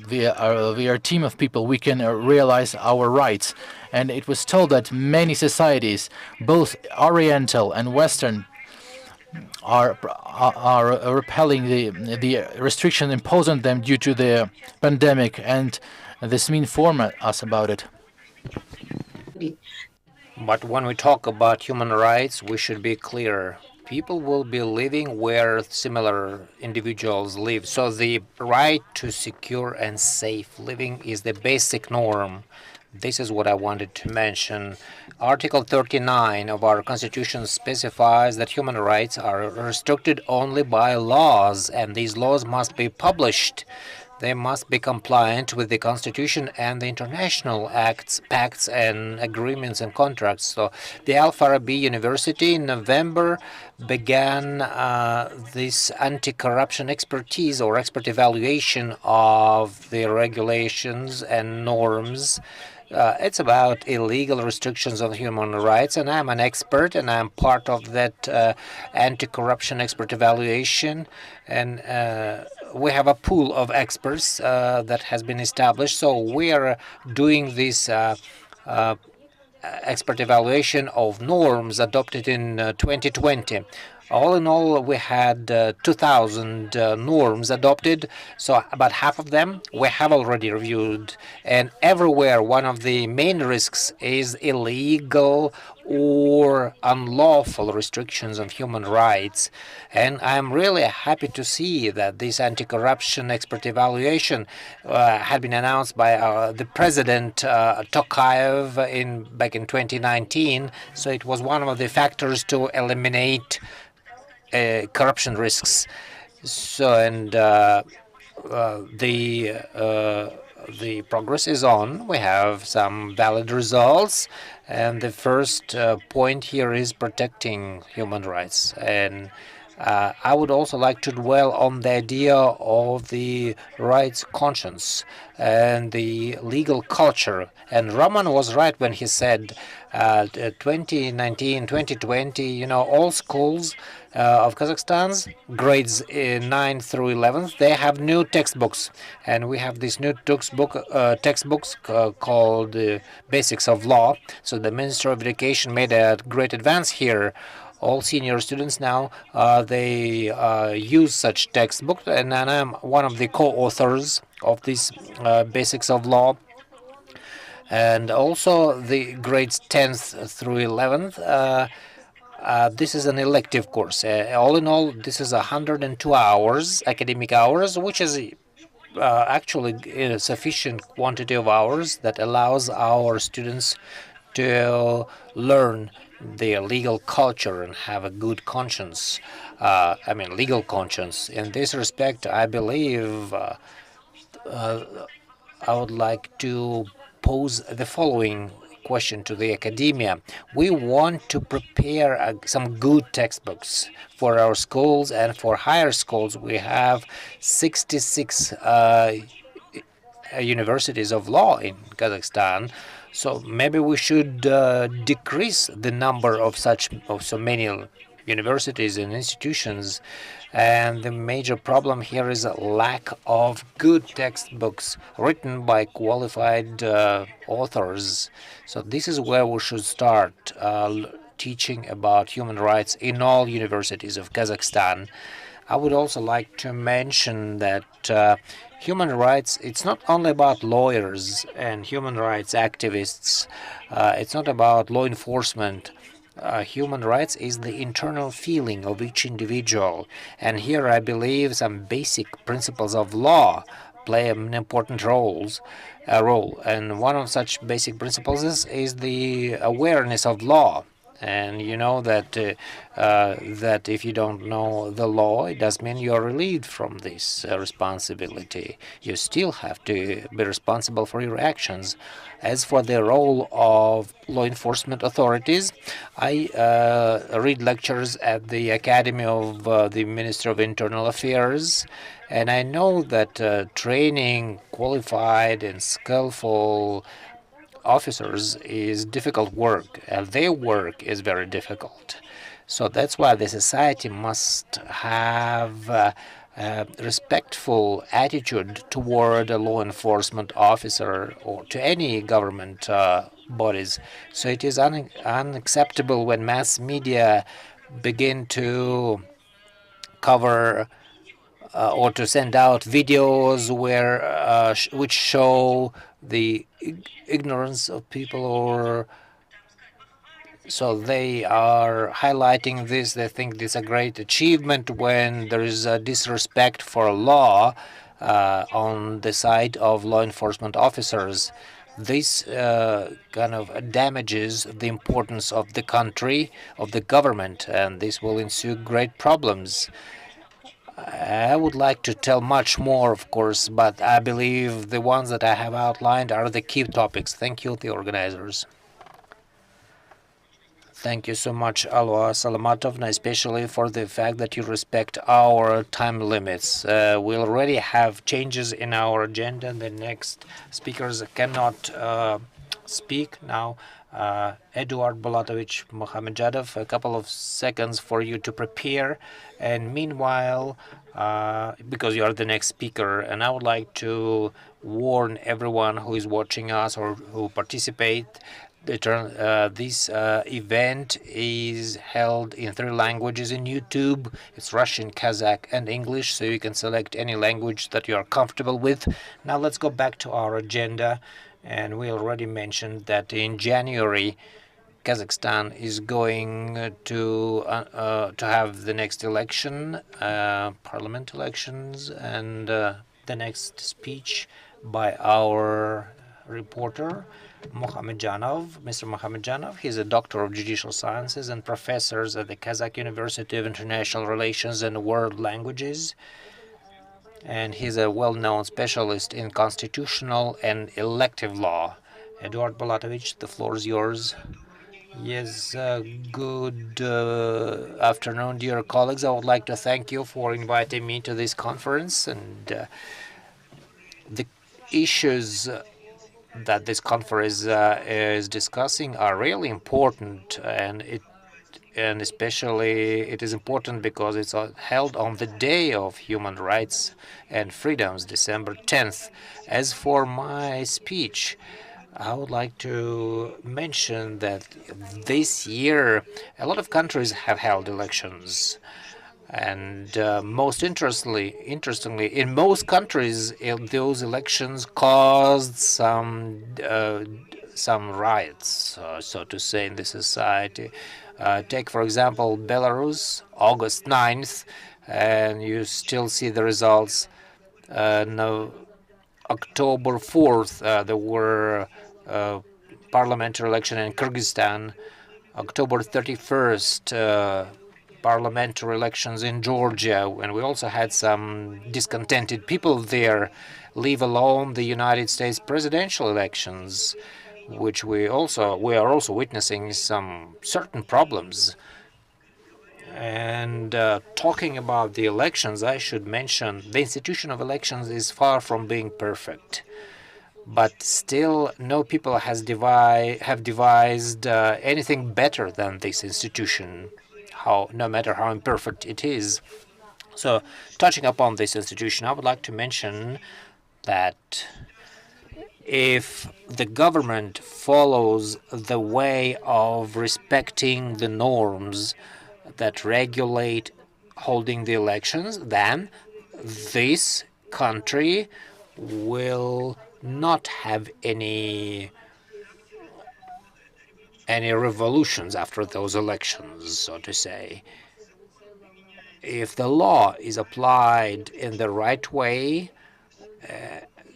via a team of people, we can realize our rights. And it was told that many societies, both Oriental and Western, are repelling the restriction imposed on them due to the pandemic, and this mean inform us about it. But when we talk about human rights, we should be clear. People will be living where similar individuals live. So the right to secure and safe living is the basic norm. This is what I wanted to mention. Article 39 of our Constitution specifies that human rights are restricted only by laws, and these laws must be published. They must be compliant with the Constitution and the international acts, pacts, and agreements and contracts. So the Al Farabi University in November began this anti-corruption expertise or expert evaluation of the regulations and norms. It's about illegal restrictions on human rights, and I'm an expert, and I'm part of that anti-corruption expert evaluation. And we have a pool of experts that has been established. So we are doing this expert evaluation of norms adopted in 2020. All in all, we had 2,000 norms adopted, so about half of them we have already reviewed. And everywhere, one of the main risks is illegal or unlawful restrictions of human rights. And I'm really happy to see that this anti-corruption expert evaluation had been announced by the President Tokayev back in 2019. So it was one of the factors to eliminate corruption risks. So, and the progress is on. We have some valid results, and the first point here is protecting human rights. And I would also like to dwell on the idea of the rights conscience and the legal culture. And Roman was right when he said 2019, 2020, all schools of Kazakhstan's grades 9 through 11th, they have new textbooks. And we have these new textbooks called Basics of Law. So the Minister of Education made a great advance here. All senior students now they use such textbooks, and I'm one of the co-authors of these Basics of Law. And also the grades 10th through 11th. This is an elective course. All in all, this is 102 hours, academic hours, which is actually a sufficient quantity of hours that allows our students to learn the legal culture and have a good conscience. Legal conscience. In this respect, I believe I would like to pose the following question to the academia. We want to prepare some good textbooks for our schools, and for higher schools we have 66 universities of law in Kazakhstan. So maybe we should decrease the number of so many universities and institutions. And the major problem here is a lack of good textbooks written by qualified authors. So this is where we should start teaching about human rights in all universities of Kazakhstan. I would also like to mention that human rights, it's not only about lawyers and human rights activists. It's not about law enforcement. Human rights is the internal feeling of each individual. And here I believe some basic principles of law play an important role. And one of such basic principles is the awareness of law. And you know that if you don't know the law, it does mean you're relieved from this responsibility. You still have to be responsible for your actions. As for the role of law enforcement authorities, I read lectures at the Academy of the Minister of Internal Affairs, and I know that training qualified and skillful officers is difficult work, and their work is very difficult. So that's why the society must have a respectful attitude toward a law enforcement officer or to any government bodies. So it is unacceptable when mass media begin to cover or to send out videos which show the ignorance of people, or so they are highlighting this. They think this is a great achievement when there is a disrespect for law on the side of law enforcement officers. This kind of damages the importance of the country, of the government, and this will ensue great problems. I would like to tell much more, of course, but I believe the ones that I have outlined are the key topics. Thank you, the organizers. Thank you so much, Alwa Salamatovna, especially for the fact that you respect our time limits. We already have changes in our agenda. The next speakers cannot speak now. Eduard Bolatovich Mohamedjadov, a couple of seconds for you to prepare. And meanwhile, because you are the next speaker, and I would like to warn everyone who is watching us or who participate, this event is held in 3 languages in YouTube. It's Russian, Kazakh, and English, so you can select any language that you are comfortable with. Now let's go back to our agenda. And we already mentioned that in January, Kazakhstan is going to have the next election, parliament elections, and the next speech by our reporter, Mohamedjanov, Mr. Mohamedjanov. He's a doctor of judicial sciences and professor at the Kazakh University of International Relations and World Languages. And he's a well-known specialist in constitutional and elective law. Eduard Bolatovich, the floor is yours. Yes, good afternoon, dear colleagues. I would like to thank you for inviting me to this conference. And the issues that this conference is discussing are really important, and especially it is important because it's held on the Day of Human Rights and Freedoms, December 10th. As for my speech, I would like to mention that this year a lot of countries have held elections, and most interestingly, in most countries, those elections caused some riots, so to say, in the society. Take, for example, Belarus, August 9th, and you still see the results. No, October 4th, there were parliamentary election in Kyrgyzstan. October 31st, parliamentary elections in Georgia, and we also had some discontented people there, leave alone the United States presidential elections, which we are also witnessing some certain problems. And talking about the elections, I should mention the institution of elections is far from being perfect, but still no people have devised anything better than this institution, no matter how imperfect it is. So, touching upon this institution, I would like to mention that if the government follows the way of respecting the norms that regulate holding the elections, then this country will not have any revolutions after those elections, so to say. If the law is applied in the right way,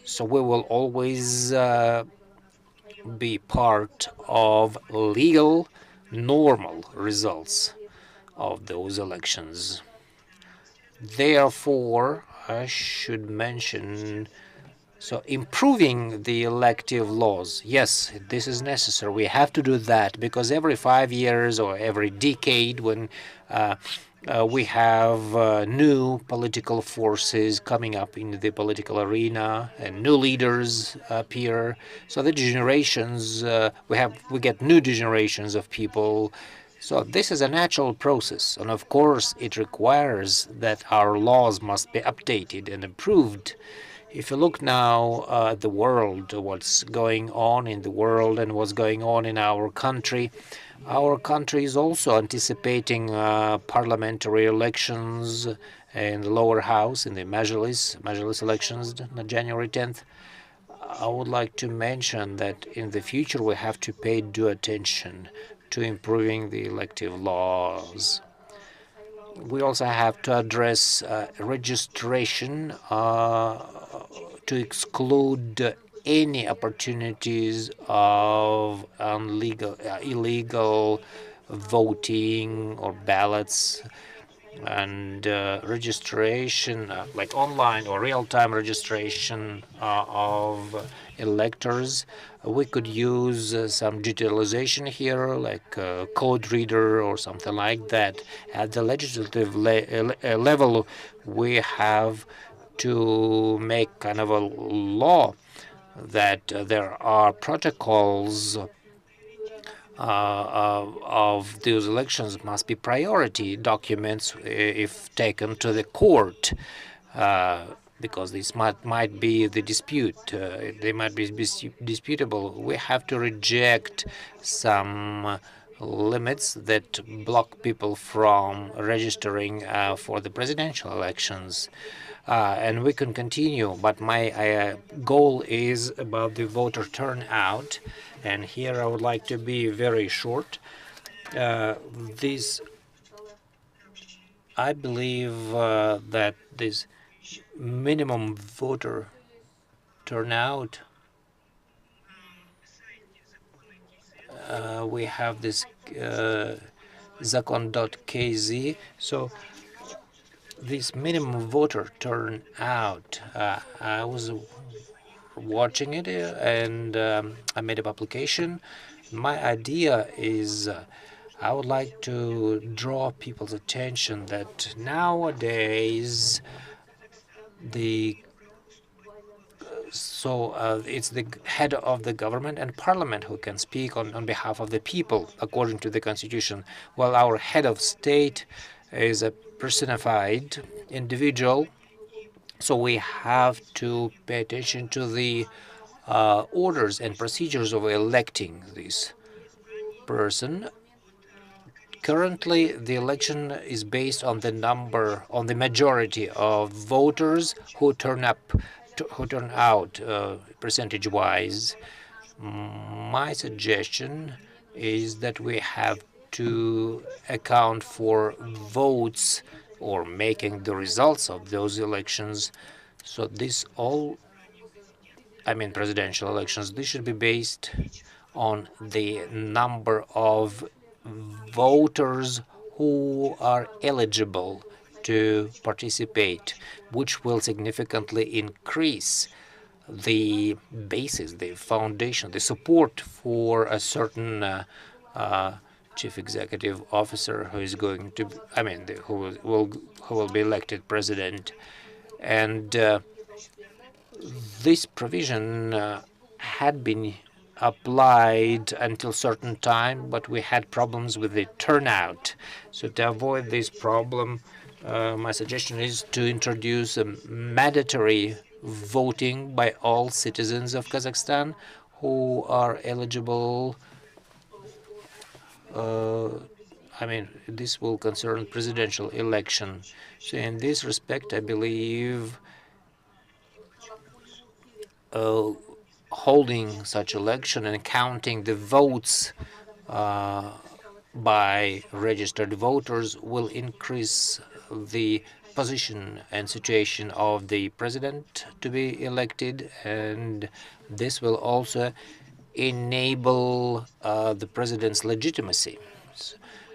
so we will always be part of legal, normal results of those elections. Therefore, I should mention, so improving the elective laws, yes, this is necessary. We have to do that because every 5 years or every decade, when we have new political forces coming up in the political arena and new leaders appear. So the generations we get new generations of people. So this is a natural process, and of course it requires that our laws must be updated and improved. If you look now at the world, what's going on in the world and what's going on in our country is also anticipating parliamentary elections in the lower house, in the Majlis elections on January 10th. I would like to mention that in the future we have to pay due attention to improving the elective laws. We also have to address registration to exclude any opportunities of illegal voting or ballots, and registration, like online or real-time registration of electors. We could use some digitalization here, like a code reader or something like that. At the legislative level, we have to make kind of a law that there are protocols of those elections must be priority documents if taken to the court, because this might be the dispute. They might be disputable. We have to reject some limits that block people from registering for the presidential elections. And we can continue, but my goal is about the voter turnout. And here I would like to be very short. This, I believe that this minimum voter turnout, we have this zakon.kz. So this minimum voter turnout, I was watching it, and I made a publication. My idea is I would like to draw people's attention that nowadays the it's the head of the government and parliament who can speak on behalf of the people according to the constitution, while our head of state is a personified individual. So we have to pay attention to the orders and procedures of electing this person. Currently, the election is based on the majority of voters who turn out percentage-wise. My suggestion is that we have to account for votes or making the results of those elections. So presidential elections, this should be based on the number of voters who are eligible to participate, which will significantly increase the basis, the foundation, the support for a certain chief executive officer who is going to, who will be elected president. And this provision had been applied until certain time, but we had problems with the turnout. So to avoid this problem, my suggestion is to introduce a mandatory voting by all citizens of Kazakhstan who are eligible. This will concern presidential election. So in this respect, I believe holding such election and counting the votes by registered voters will increase the position and situation of the president to be elected, and this will also enable the president's legitimacy.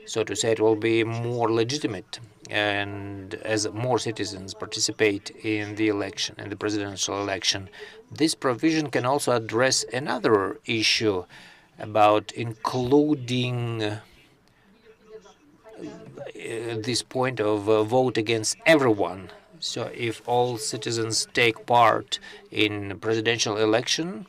So to say, it will be more legitimate, and as more citizens participate in the election, in the presidential election. This provision can also address another issue about including this point of vote against everyone. So if all citizens take part in presidential election,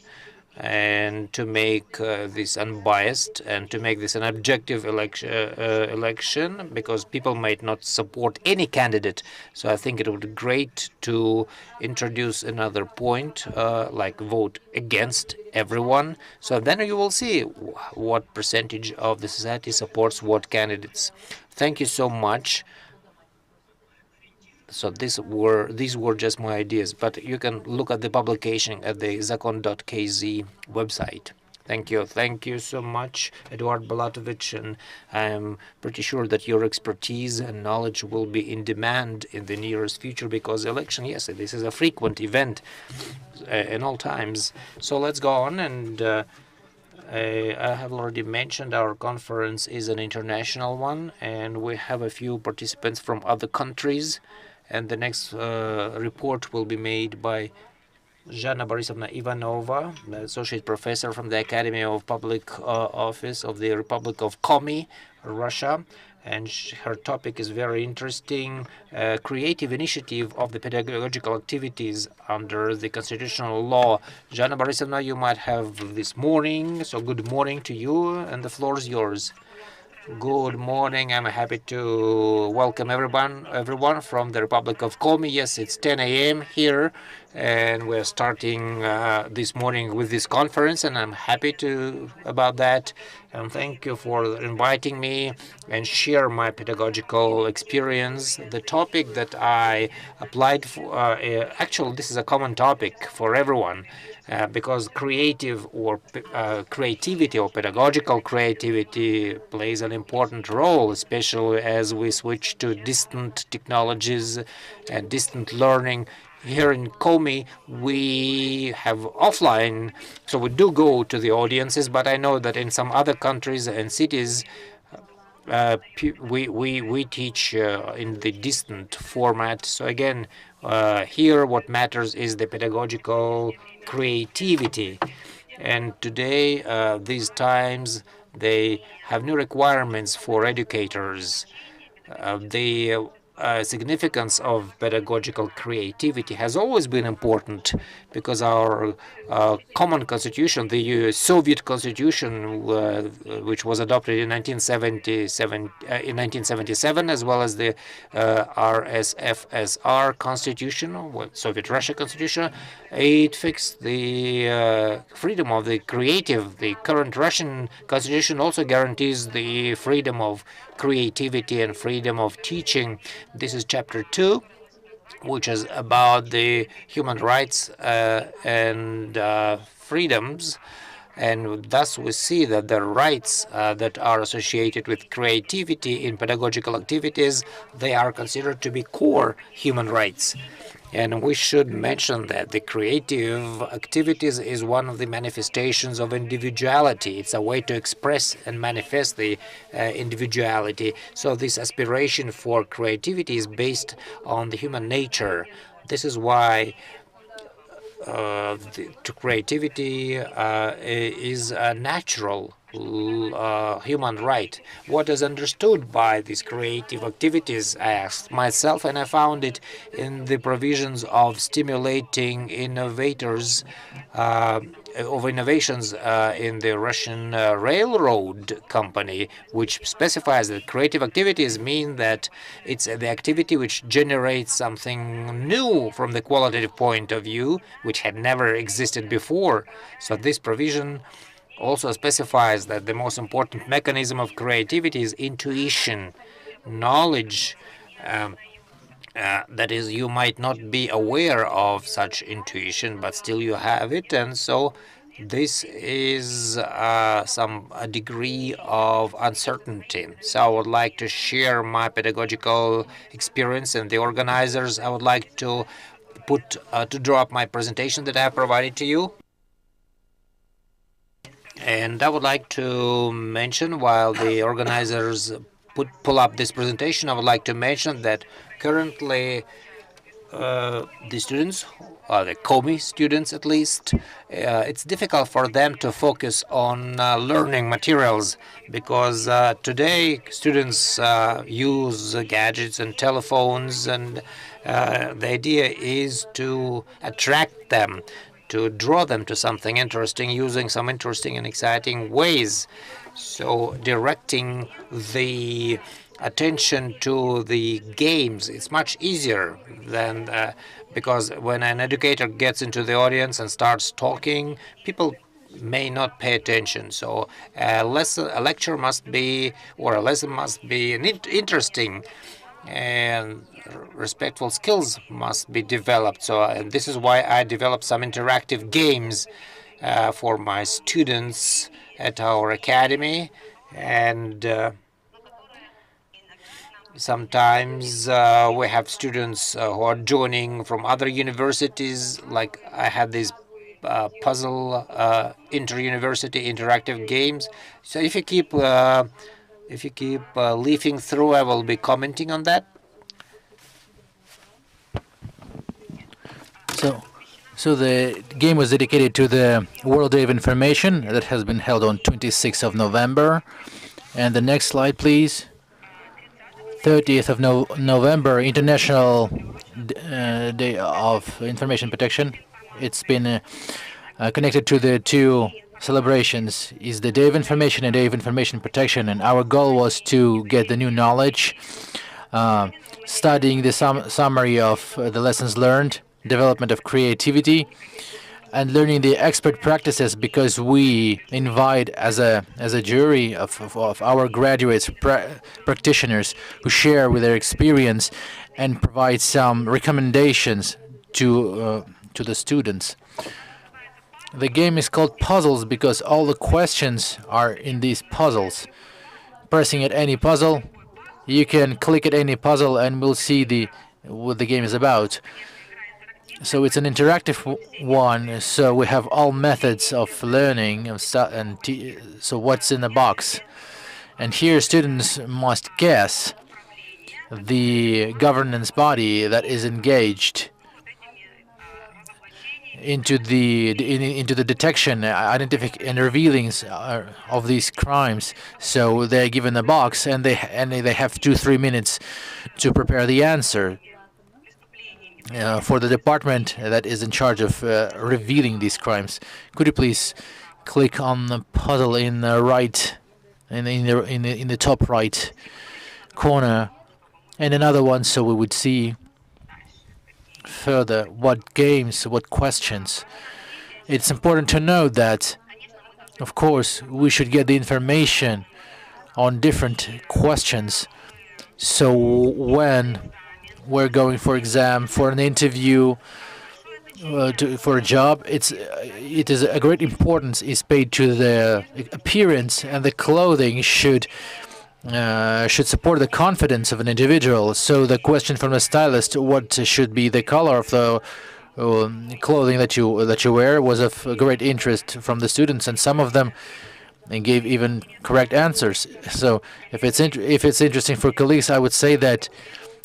and to make this unbiased and to make this an objective election, because people might not support any candidate. So I think it would be great to introduce another point, like vote against everyone. So then you will see what percentage of the society supports what candidates. Thank you so much. So these were just my ideas, but you can look at the publication at the zakon.kz website. Thank you so much, Eduard Balatovich, and I'm pretty sure that your expertise and knowledge will be in demand in the nearest future, because election, yes, this is a frequent event in all times. So let's go on, and I have already mentioned our conference is an international one, and we have a few participants from other countries. And the next report will be made by Zhana Borisovna Ivanova, associate professor from the Academy of Public Office of the Republic of Komi, Russia. And her topic is very interesting, creative initiative of the pedagogical activities under the constitutional law. Zhana Borisovna, you might have this morning, so good morning to you, and the floor is yours. Good morning. I'm happy to welcome everyone from the Republic of Komi. Yes, it's 10 a.m. here, and we're starting this morning with this conference, and I'm happy about that. And thank you for inviting me and share my pedagogical experience. The topic that I applied for, actually, this is a common topic for everyone. Because creativity or pedagogical creativity plays an important role, especially as we switch to distant technologies and distant learning. Here in Komi, we have offline, so we do go to the audiences, but I know that in some other countries and cities, we teach in the distant format. So again, Here, what matters is the pedagogical creativity. And today, these times, they have new requirements for educators. The significance of pedagogical creativity has always been important because our common constitution, the Soviet constitution, which was adopted in 1977, as well as the RSFSR constitution, Soviet Russia constitution, it fixed the freedom of the creative. The current Russian constitution also guarantees the freedom of creativity and freedom of teaching. This is chapter 2, which is about the human rights and freedoms. And thus we see that the rights that are associated with creativity in pedagogical activities, they are considered to be core human rights. And we should mention that the creative activities is one of the manifestations of individuality. It's a way to express and manifest the individuality. So this aspiration for creativity is based on the human nature. This is why to creativity is a natural human right. What is understood by these creative activities? I asked myself, and I found it in the provisions of stimulating innovators of innovations in the Russian railroad company, which specifies that creative activities mean that it's the activity which generates something new from the qualitative point of view, which had never existed before. So this provision also specifies that the most important mechanism of creativity is intuition, knowledge. That is, you might not be aware of such intuition, but still you have it, and so this is a degree of uncertainty. So I would like to share my pedagogical experience, and the organizers, I would like to draw up my presentation that I have provided to you. And I would like to mention, while the organizers pull up this presentation, I would like to mention that currently the students, the COMI students at least, it's difficult for them to focus on learning materials because today students use gadgets and telephones, and the idea is to attract them, to draw them to something interesting using some interesting and exciting ways. So directing the attention to the games, it's much easier than because when an educator gets into the audience and starts talking, people may not pay attention. So a lecture must be, or a lesson must be interesting, and respectful skills must be developed. So this is why I developed some interactive games for my students at our academy. And sometimes we have students who are joining from other universities. Like I had these puzzle inter-university interactive games. So if you keep leafing through, I will be commenting on that. So the game was dedicated to the World Day of Information that has been held on 26th of November. And the next slide, please. 30th of November, International Day of Information Protection. It's been connected to the two celebrations, is the Day of Information and Day of Information Protection. And our goal was to get the new knowledge, studying the summary of the lessons learned, development of creativity, and learning the expert practices, because we invite as a jury of our graduates, practitioners who share with their experience and provide some recommendations to the students. The game is called Puzzles because all the questions are in these puzzles. Pressing at any puzzle, you can click at any puzzle and we'll see what the game is about. So it's an interactive one. So we have all methods of learning so what's in the box, and here students must guess the governance body that is engaged into the detection, identification, and revealing of these crimes. So they're given a box, and they have 2-3 minutes to prepare the answer for the department that is in charge of revealing these crimes. Could you please click on the puzzle in the right, in the top right corner, and another one, so we would see further what games, what questions. It's important to note that, of course, we should get the information on different questions. So when we're going for exam, for an interview, for a job, it is a great importance is paid to the appearance, and the clothing should support the confidence of an individual. So the question from a stylist, what should be the color of the clothing that you wear, was of great interest from the students, and some of them gave even correct answers. So if it's interesting for colleagues, I would say that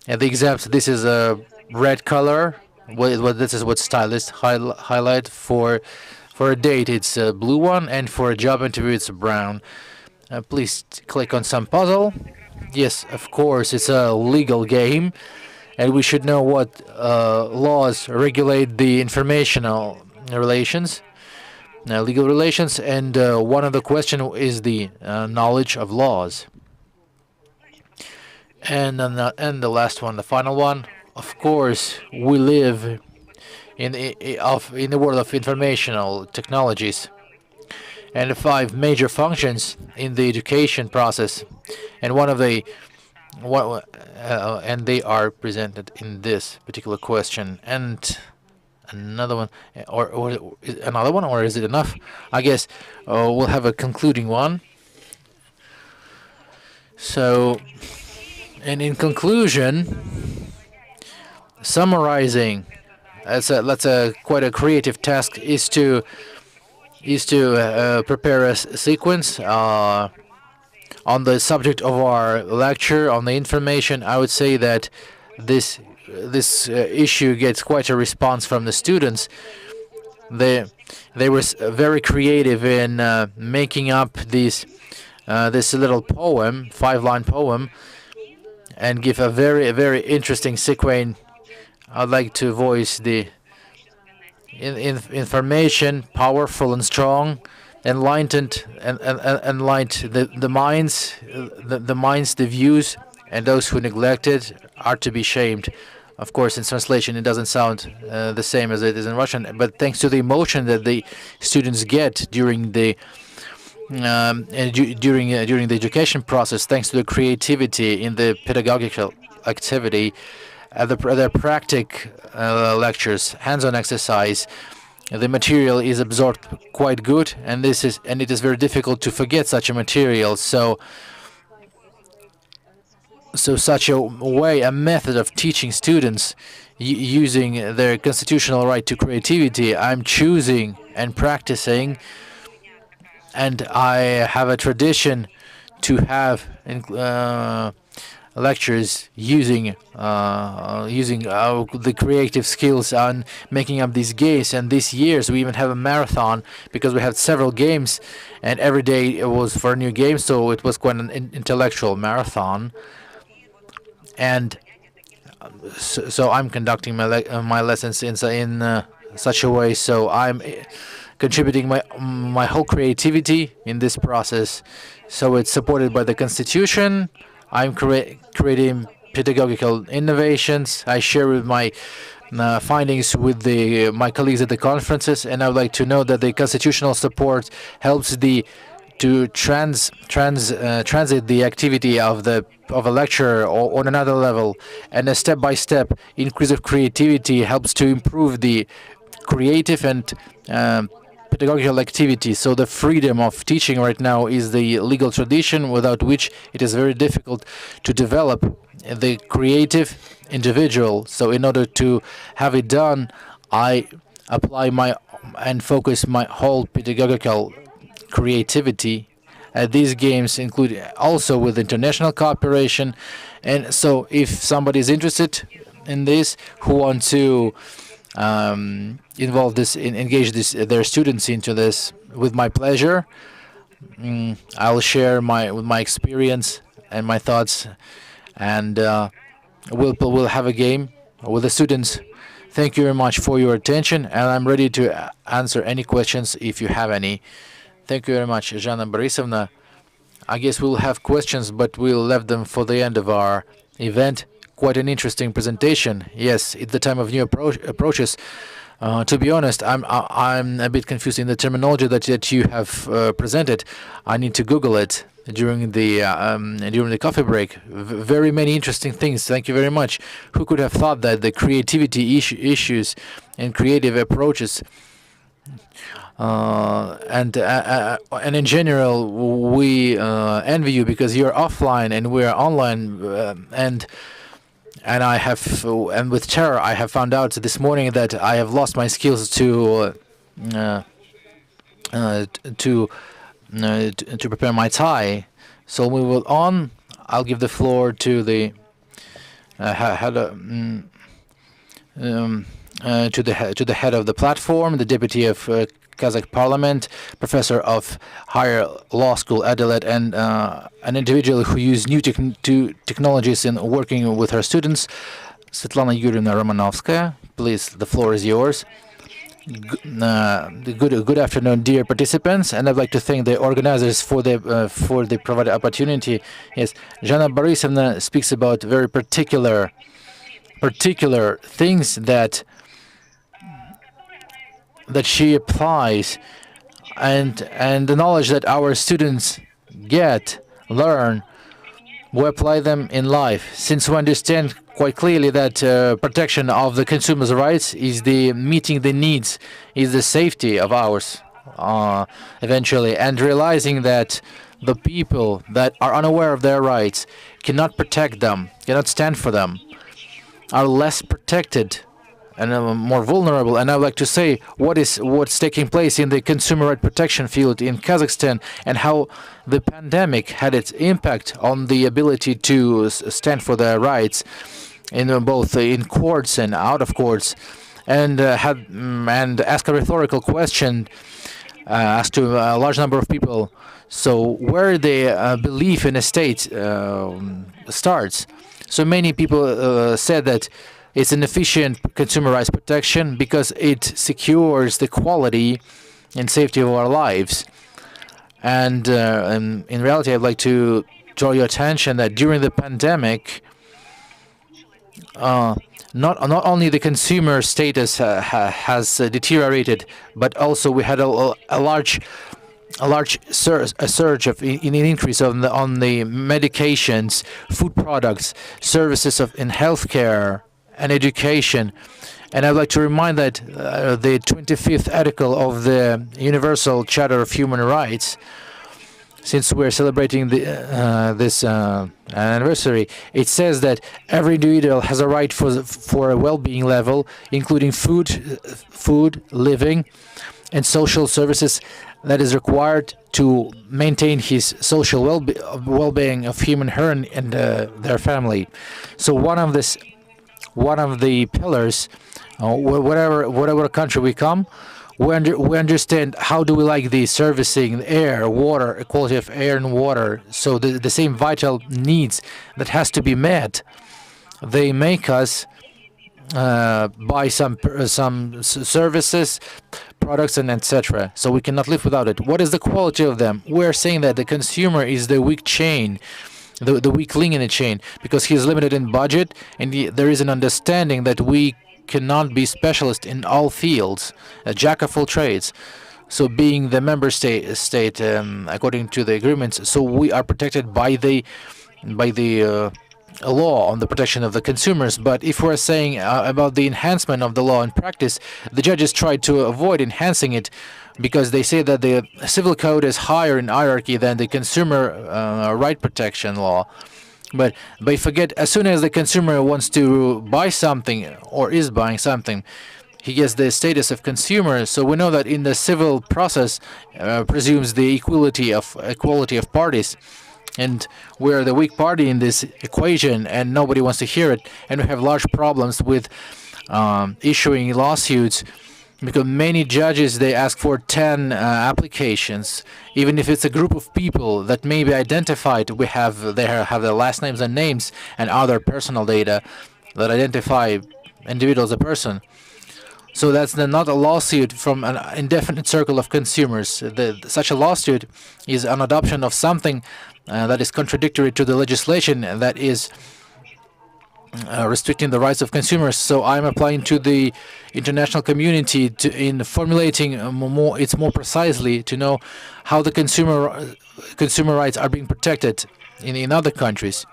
at the exams, this is a red color. This is what stylists highlight for a date. It's a blue one, and for a job interview, it's brown. Please click on some puzzle. Yes, of course, it's a legal game, and we should know what laws regulate the informational relations, legal relations, and one of the question is the knowledge of laws. And the last one, the final one, of course, we live in the world of informational technologies, and the 5 major functions in the education process, and and they are presented in this particular question. And another one, or another one, or is it enough? I guess we'll have a concluding one. So, and in conclusion, summarizing, that's a quite a creative task, is to prepare a sequence on the subject of our lecture, on the information. I would say that this issue gets quite a response from the students. They were very creative in making up this little poem, 5-line poem, and give a very interesting sequence. I'd like to voice the information, powerful and strong, enlightened and enlighten the minds, the views, and those who neglect it are to be shamed. Of course, in translation, it doesn't sound the same as it is in Russian, but thanks to the emotion that the students get during the during the education process, thanks to the creativity in the pedagogical activity, the practic lectures, hands-on exercise, the material is absorbed quite good, and it is very difficult to forget such a material. So such a way, a method of teaching students using their constitutional right to creativity, I'm choosing and practicing, and I have a tradition to have lectures using the creative skills on making up these games. And this years we even have a marathon, because we had several games, and every day it was for a new game, so it was quite an intellectual marathon. And so I'm conducting my lessons in such a way, so I'm contributing my whole creativity in this process. So it's supported by the Constitution. I'm creating pedagogical innovations. I share with my findings with my colleagues at the conferences, and I would like to note that the constitutional support helps to transit the activity of a lecturer on another level, and a step-by-step increase of creativity helps to improve the creative and pedagogical activity. So the freedom of teaching right now is the legal tradition without which it is very difficult to develop the creative individual. So in order to have it done, I apply and focus my whole pedagogical creativity These games include also with international cooperation. And so if somebody is interested in this, who want to involve this, engage their students into this, with my pleasure, I'll share my experience and my thoughts, and we'll have a game with the students. Thank you very much for your attention, and I'm ready to answer any questions if you have any. Thank you very much, Zhana Borisovna. I guess we'll have questions, but we'll leave them for the end of our event. Quite an interesting presentation. Yes, it's the time of new approaches. To be honest, I'm a bit confused in the terminology that you have presented. I need to Google it during the coffee break. Very many interesting things. Thank you very much. Who could have thought that the creativity issues and creative approaches and in general we envy you because you're offline and we're online, and I have, and with terror, I have found out this morning that I have lost my skills to prepare my tie. So we will on. I'll give the floor to the to the head of the platform, the deputy of Kazakh Parliament, professor of higher law school Adelaide, and an individual who used new technologies in working with her students, Svetlana Yurievna Romanovskaya. Please, the floor is yours. Good afternoon, dear participants, and I'd like to thank the organizers for the provided opportunity. Yes, Zhana Borisovna speaks about very particular things that she applies, and the knowledge that our students learn, we apply them in life. Since we understand quite clearly that protection of the consumer's rights is the meeting the needs, is the safety of ours, eventually, and realizing that the people that are unaware of their rights cannot protect them, cannot stand for them, are less protected and more vulnerable. And I would like to say what's taking place in the consumer right protection field in Kazakhstan, and how the pandemic had its impact on the ability to stand for their rights, in both in courts and out of courts, and ask a rhetorical question as to a large number of people. So where the belief in a state starts. So many people said that it's an efficient consumer rights protection because it secures the quality and safety of our lives. And in reality, I'd like to draw your attention that during the pandemic, not only the consumer status has deteriorated, but also we had a large surge of an increase on the medications, food products, services in healthcare and education. And I'd like to remind that the 25th article of the Universal Charter of Human Rights, since we're celebrating this anniversary, it says that every individual has a right for a well-being level, including food, living, and social services that is required to maintain his social well-being of him and her and their family. So one of the pillars, whatever country we come, we understand how do we like the servicing, air, water, quality of air and water. So the same vital needs that has to be met, they make us buy some services, products, and etc. So we cannot live without it. What is the quality of them? We're saying that the consumer is the weak chain, the weak link in the chain, because he is limited in budget, and there is an understanding that we cannot be specialist in all fields, a jack of all trades. So being the member state according to the agreements, so we are protected by the law on the protection of the consumers. But if we're saying about the enhancement of the law in practice, the judges try to avoid enhancing it because they say that the civil code is higher in hierarchy than the consumer right protection law. But they forget, as soon as the consumer wants to buy something or is buying something, he gets the status of consumer. So we know that in the civil process presumes the equality of parties, and we're the weak party in this equation, and nobody wants to hear it. And we have large problems with issuing lawsuits because many judges, they ask for 10 applications, even if it's a group of people that may be identified. They have their last names and names and other personal data that identify individual as a person. So that's not a lawsuit from an indefinite circle of consumers. Such a lawsuit is an adoption of something that is contradictory to the legislation that is restricting the rights of consumers. So I'm applying to the international community in formulating more precisely to know how the consumer rights are being protected in other countries.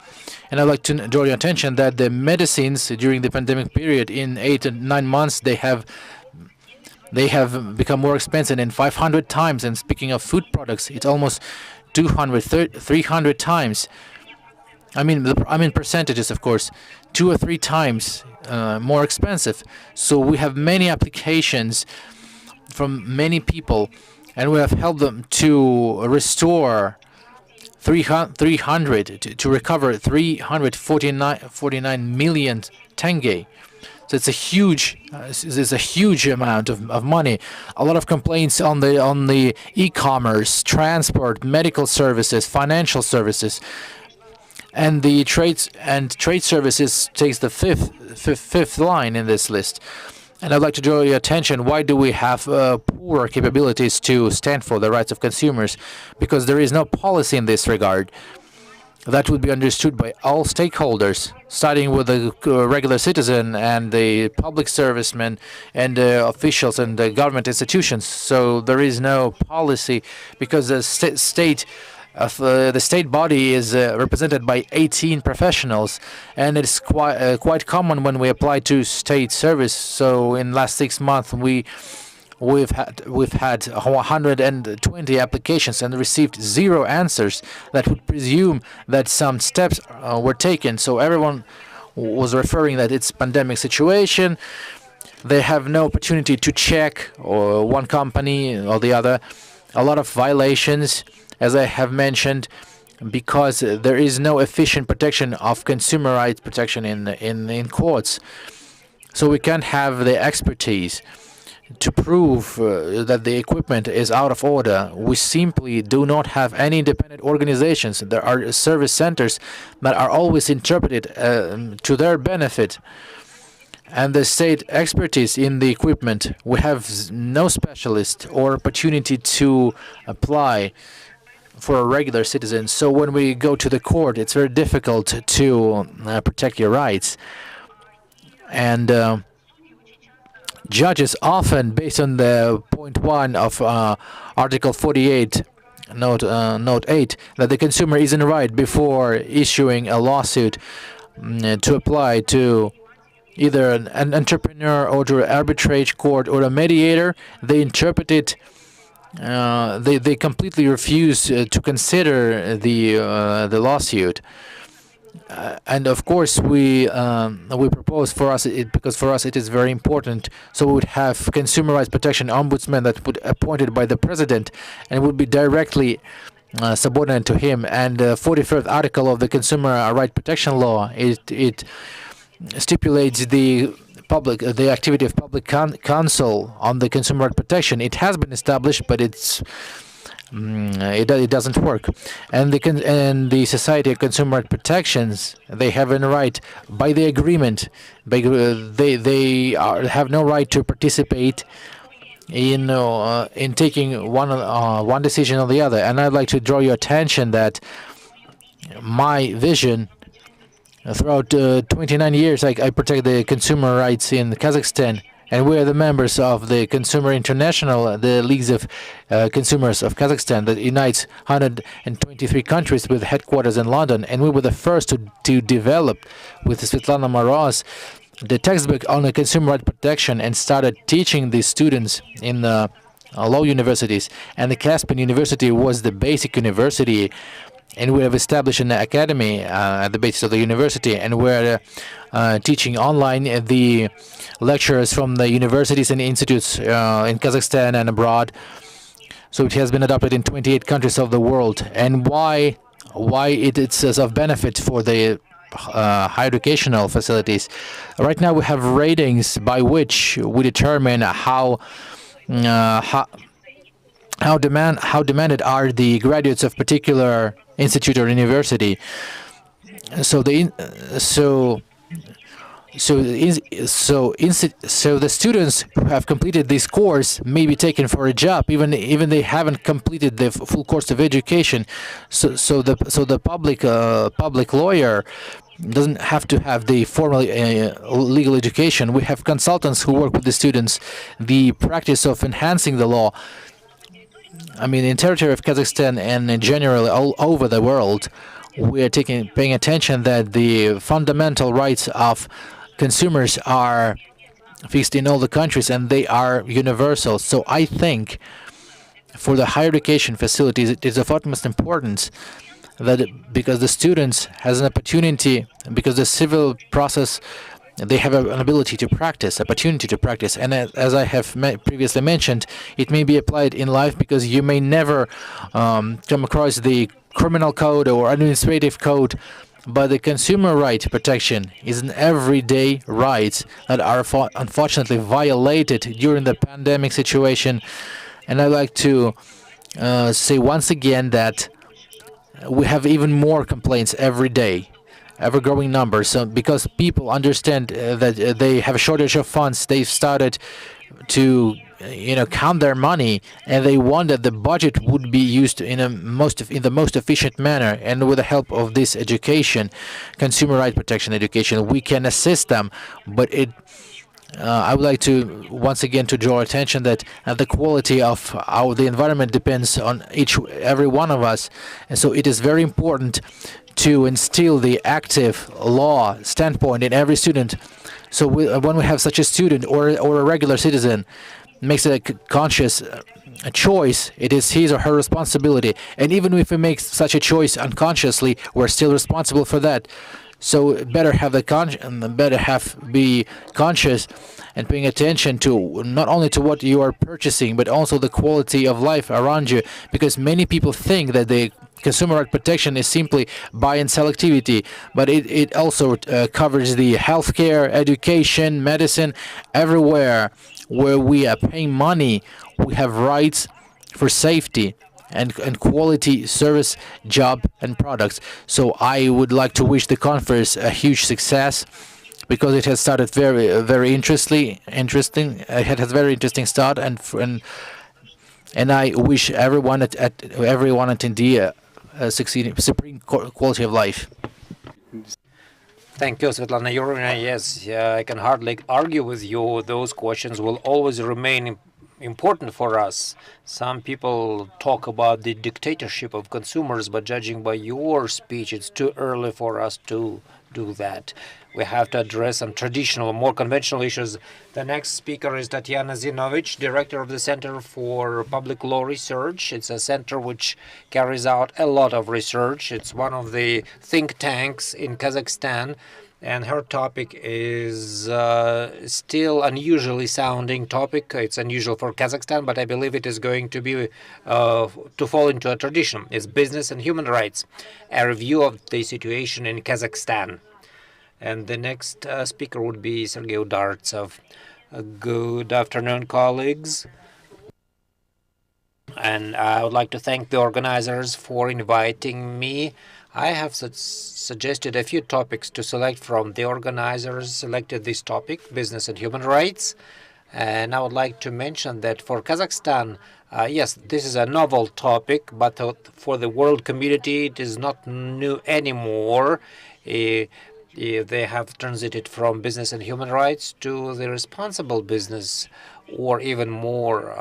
And I'd like to draw your attention that the medicines during the pandemic period, in 8 and 9 months, they have become more expensive in 500 times. And speaking of food products, it's almost 200, 300 times. I mean percentages, of course, 2 or 3 times more expensive. So we have many applications from many people, and we have helped them to restore 300 to recover 349 million tenge. So it's a huge amount of money. A lot of complaints on the e-commerce, transport, medical services, financial services, and the trade services takes the fifth line in this list. And I'd like to draw your attention, why do we have poor capabilities to stand for the rights of consumers? Because there is no policy in this regard that would be understood by all stakeholders, starting with the regular citizen and the public servicemen and officials and the government institutions. So there is no policy because the state body is represented by 18 professionals, and it's quite common when we apply to state service. So in last 6 months we've had 120 applications and received 0 answers. That would presume that some steps were taken. So everyone was referring that it's pandemic situation. They have no opportunity to check or one company or the other. A lot of violations, as I have mentioned, because there is no efficient protection of consumer rights protection in courts. So we can't have the expertise to prove that the equipment is out of order. We simply do not have any independent organizations. There are service centers that are always interpreted to their benefit. And the state expertise in the equipment, we have no specialist or opportunity to apply for a regular citizen. So when we go to the court, it's very difficult to protect your rights. And judges often, based on the point 1 of Article 48, Note 8, that the consumer isn't right before issuing a lawsuit to apply to either an entrepreneur or to an arbitrage court or a mediator. They interpret it. They completely refuse to consider the lawsuit. And of course we propose because for us it is very important. So we would have consumer rights protection ombudsman that would be appointed by the president and would be directly subordinate to him. And the 41st article of the Consumer Right Protection Law, it stipulates the activity of public counsel on the consumer right protection. It has been established, but it doesn't work. And the Society of Consumer Right Protections, they have a right by the agreement. They have no right to participate in taking one decision or the other. And I'd like to draw your attention that my vision. Throughout 29 years, I protect the consumer rights in Kazakhstan, and we are the members of the Consumer International, the Leagues of Consumers of Kazakhstan, that unites 123 countries with headquarters in London. And we were the first to develop, with Svetlana Moroz, the textbook on the consumer right protection and started teaching the students in the law universities. And the Caspian University was the basic university and we have established an academy at the basis of the university, and we're teaching online the lecturers from the universities and institutes in Kazakhstan and abroad. So it has been adopted in 28 countries of the world. And why it's of benefit for the higher educational facilities. Right now we have ratings by which we determine uh, how how demanded are the graduates of particular institute or university. So the in- so so the students who have completed this course may be taken for a job, even they haven't completed the full course of education. So the public lawyer doesn't have to have the formal legal education. We have consultants who work with the students. The practice of enhancing the law, I mean, in territory of Kazakhstan and in general all over the world, we are paying attention that the fundamental rights of consumers are fixed in all the countries and they are universal. So I think for the higher education facilities, it is of utmost importance that because the students has an opportunity, because the civil process, they have an ability to practice, opportunity to practice. And as I have previously mentioned, it may be applied in life because you may never come across the criminal code or administrative code, but the consumer right protection is an everyday right that are unfortunately violated during the pandemic situation. And I'd like to say once again that we have even more complaints every day, ever growing numbers. So because people understand that they have a shortage of funds, they've started to count their money, and they want that the budget would be used in the most efficient manner. And with the help of this education, consumer right protection education, we can assist them. But I would like to once again to draw attention that the quality of the environment depends on every one of us, and so it is very important to instill the active law standpoint in every student. So when we have such a student or a regular citizen makes a conscious choice, it is his or her responsibility. And even if we make such a choice unconsciously, we're still responsible for that. So better have be conscious and paying attention to not only to what you are purchasing, but also the quality of life around you. Because many people think that the consumer right protection is simply buy and sell activity, but it also covers the healthcare, education, medicine, everywhere where we are paying money, we have rights for safety and quality service, job, and products. So I would like to wish the conference a huge success because it has started very interesting. It has very interesting start, and I wish everyone everyone attendee succeeding supreme quality of life. Thank you, Svetlana Yurovna. Yes, I can hardly argue with you. Those questions will always remain important for us. Some people talk about the dictatorship of consumers, but judging by your speech, it's too early for us to do that. We have to address some traditional, more conventional issues. The next speaker is Tatiana Zinovich, director of the Center for Public Law Research. It's a center which carries out a lot of research. It's one of the think tanks in Kazakhstan. And her topic is still unusually sounding topic. It's unusual for Kazakhstan, but I believe it is going to be to fall into a tradition. It's business and human rights, a review of the situation in Kazakhstan. And the next speaker would be Sergei Udartsov. Good afternoon, colleagues. And I would like to thank the organizers for inviting me. I have suggested a few topics to select from. The organizers selected this topic, business and human rights. And I would like to mention that for Kazakhstan, yes, this is a novel topic, but for the world community, it is not new anymore. They have transited from business and human rights to the responsible business, or even more.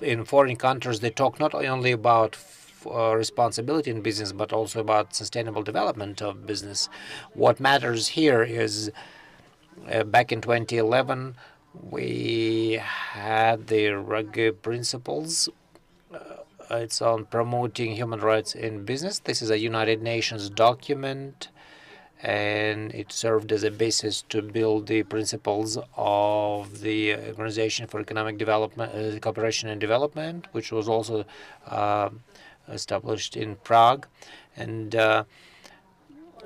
In foreign countries, they talk not only about responsibility in business, but also about sustainable development of business. What matters here is back in 2011, we had the Ruggie principles it's on promoting human rights in business. This is a United Nations document, and it served as a basis to build the principles of the Organization for Economic Development, Cooperation and Development, which was also established in Prague. And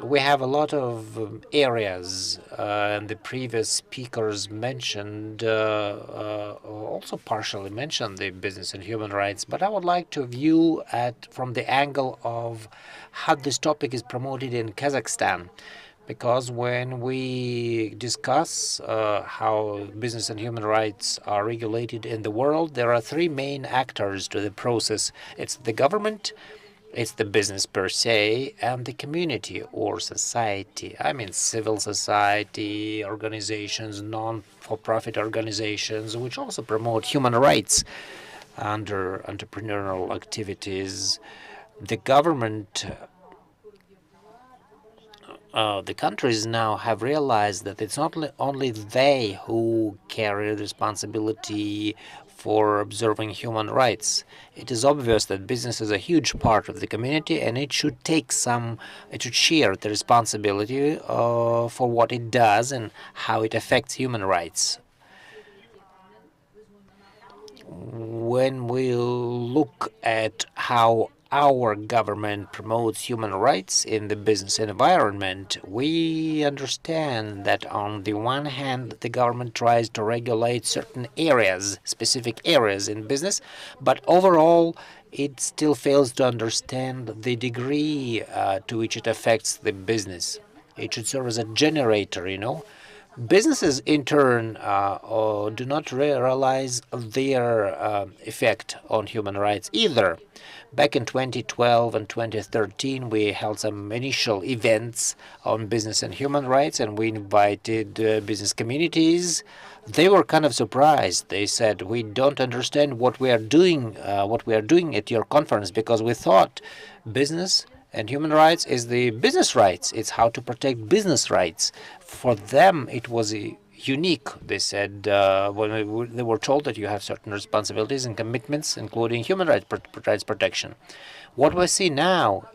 we have a lot of areas, and the previous speakers mentioned, also partially mentioned the business and human rights, but I would like to view at from the angle of how this topic is promoted in Kazakhstan. Because when we discuss how business and human rights are regulated in the world, there are three main actors to the process. It's the government, it's the business per se, and the community or society. I mean, civil society organizations, non-for-profit organizations, which also promote human rights under entrepreneurial activities. The government, the countries now have realized that it's not only they who carry the responsibility for observing human rights. It is obvious that business is a huge part of the community, and it should share the responsibility for what it does and how it affects human rights. When we look at how our government promotes human rights in the business environment, we understand that on the one hand, the government tries to regulate certain areas, specific areas in business, but overall, it still fails to understand the degree to which it affects the business. It should serve as a generator, Businesses, in turn, do not realize their effect on human rights either. Back in 2012 and 2013, we held some initial events on business and human rights, and we invited business communities. They were kind of surprised. They said, "We don't understand what we are doing at your conference, because we thought business and human rights is the business rights. It's how to protect business rights." For them, it was unique. They said when they were told that you have certain responsibilities and commitments, including human rights protection. What we see now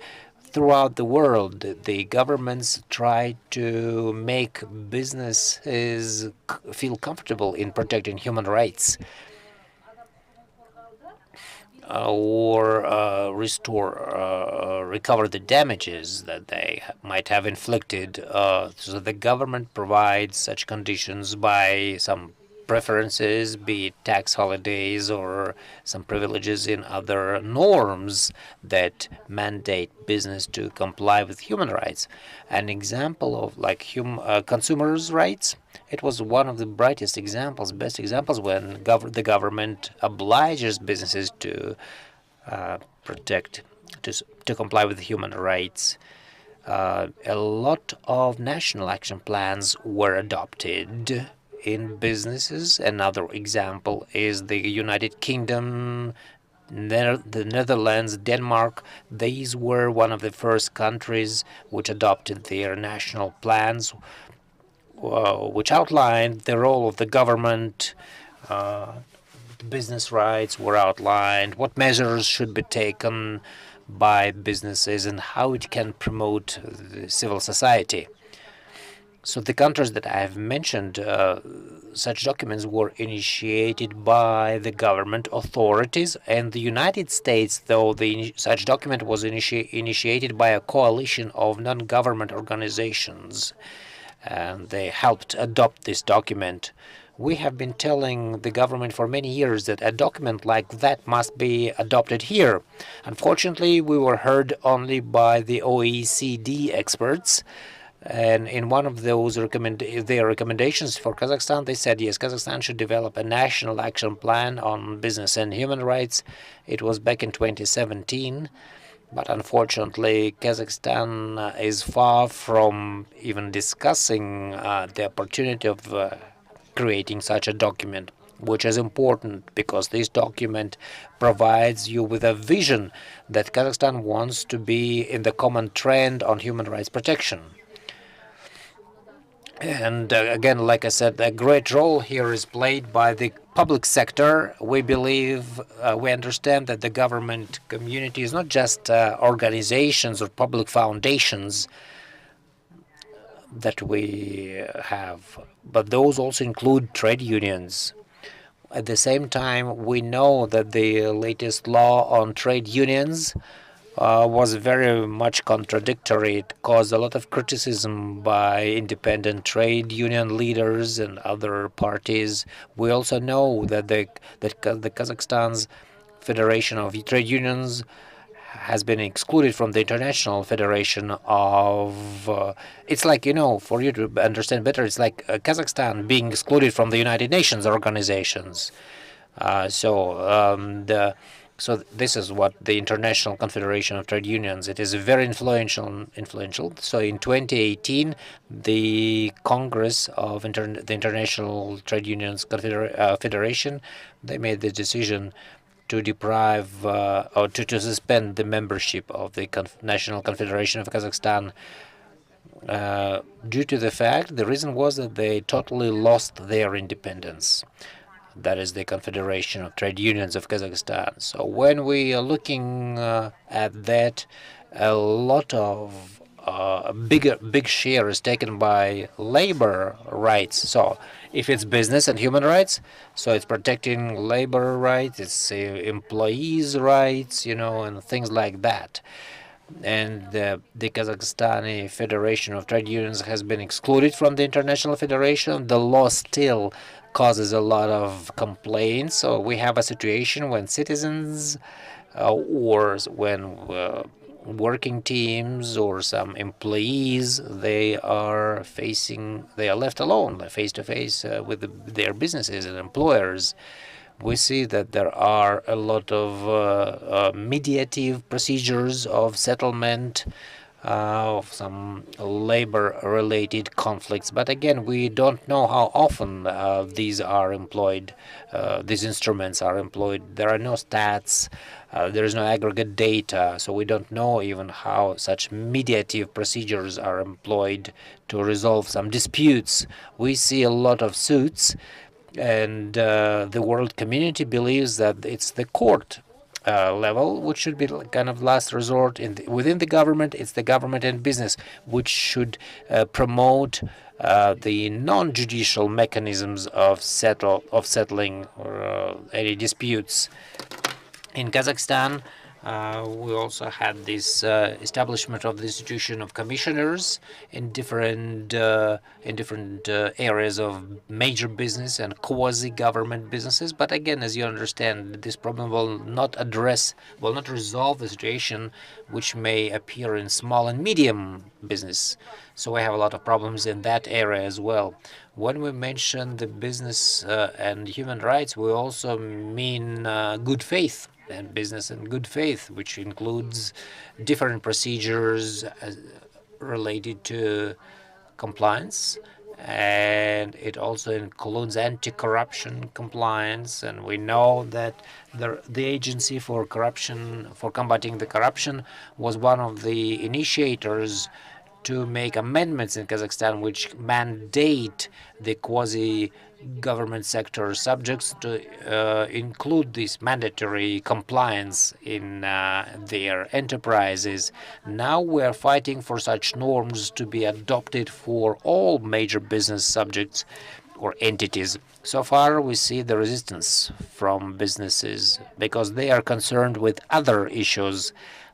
throughout the world, the governments try to make businesses feel comfortable in protecting human rights. Or recover the damages that they might have inflicted. So the government provides such conditions by some preferences, be it tax holidays or some privileges in other norms that mandate business to comply with human rights. An example of consumers' rights, it was one of the best examples when the government obliges businesses to to comply with human rights. A lot of national action plans were adopted in businesses. Another example is the United Kingdom, the Netherlands, Denmark. These were one of the first countries which adopted their national plans, which outlined the role of the government. Business rights were outlined, what measures should be taken by businesses, and how it can promote the civil society. So the countries that I have mentioned, such documents were initiated by the government authorities, and the United States, though such document was initiated by a coalition of non-government organizations, and they helped adopt this document. We have been telling the government for many years that a document like that must be adopted here. Unfortunately, we were heard only by the OECD experts. And in one of those their recommendations for Kazakhstan, they said, yes, Kazakhstan should develop a national action plan on business and human rights. It was back in 2017. But unfortunately, Kazakhstan is far from even discussing the opportunity of creating such a document, which is important because this document provides you with a vision that Kazakhstan wants to be in the common trend on human rights protection. And again, like I said, a great role here is played by the public sector, we believe, we understand that the government community is not just organizations or public foundations that we have, but those also include trade unions. At the same time, we know that the latest law on trade unions was very much contradictory. It caused a lot of criticism by independent trade union leaders and other parties. We also know that the Kazakhstan's Federation of Trade Unions has been excluded from the International Federation of. It's like, for you to understand better, it's like Kazakhstan being excluded from the United Nations organizations. So this is what the International Confederation of Trade Unions. It is very influential. So in 2018, the Congress of the International Trade Unions Federation, they made the decision to deprive or to suspend the membership of the National Confederation of Kazakhstan due to the reason was that they totally lost their independence. That is the Confederation of Trade Unions of Kazakhstan. So when we are looking at that, a lot of big share is taken by labor rights. So if it's business and human rights, so it's protecting labor rights, it's employees' rights, and things like that. And the Kazakhstani Federation of Trade Unions has been excluded from the International Federation. The law still causes a lot of complaints. So we have a situation when citizens or when working teams or some employees, they are left alone, face to face with their businesses and employers. We see that there are a lot of mediative procedures of settlement of some labor-related conflicts. But again, we don't know how often these are employed. These instruments are employed. There are no stats. There is no aggregate data, so we don't know even how such mediative procedures are employed to resolve some disputes. We see a lot of suits, and the world community believes that it's the court level, which should be kind of last resort. Within the government, it's the government and business, which should promote the non-judicial mechanisms of settling any disputes. In Kazakhstan, we also had this establishment of the institution of commissioners in different areas of major business and quasi-government businesses. But again, as you understand, this problem will not resolve the situation which may appear in small and medium business. So we have a lot of problems in that area as well. When we mention the business and human rights, we also mean good faith and business and good faith, which includes different procedures related to compliance, and it also includes anti-corruption compliance. And we know that the Agency for combating the corruption was one of the initiators to make amendments in Kazakhstan which mandate the quasi-government sector subjects to include this mandatory compliance in their enterprises. Now we are fighting for such norms to be adopted for all major business subjects or entities. So far, we see the resistance from businesses because they are concerned with other issues.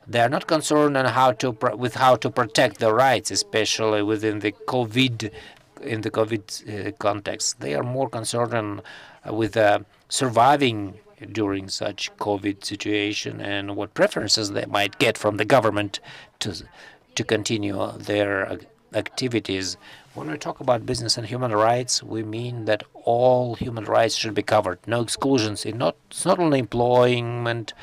They are not concerned on how to protect their rights, especially within the COVID context. They are more concerned with surviving during such COVID situation and what preferences they might get from the government to continue their activities. When we talk about business and human rights, we mean that all human rights should be covered, no exclusions. It's not only employment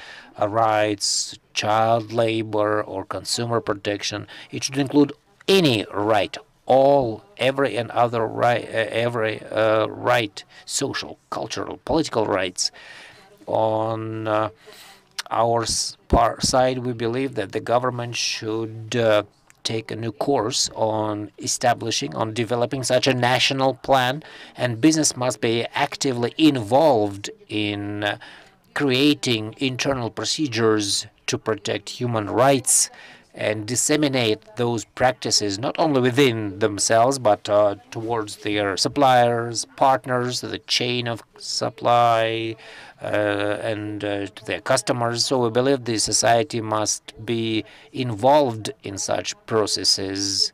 rights, child labor, or consumer protection. It should include any right, every right, social, cultural, political rights. On our side, we believe that the government should take a new course on establishing, on developing such a national plan, and business must be actively involved in creating internal procedures to protect human rights and disseminate those practices not only within themselves but towards their suppliers, partners, the chain of supply, and to their customers. So we believe the society must be involved in such processes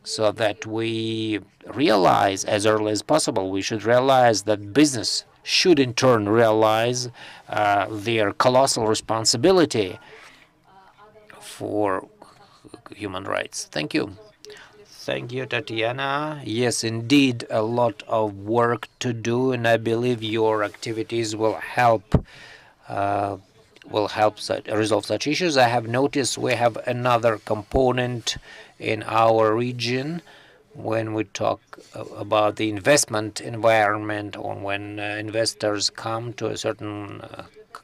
so that we realize as early as possible, we should realize that business should in turn realize their colossal responsibility for human rights. Thank you. Thank you, Tatiana. Yes, indeed, a lot of work to do, and I believe your activities will help resolve such issues. I have noticed we have another component in our region when we talk about the investment environment or when investors come to a certain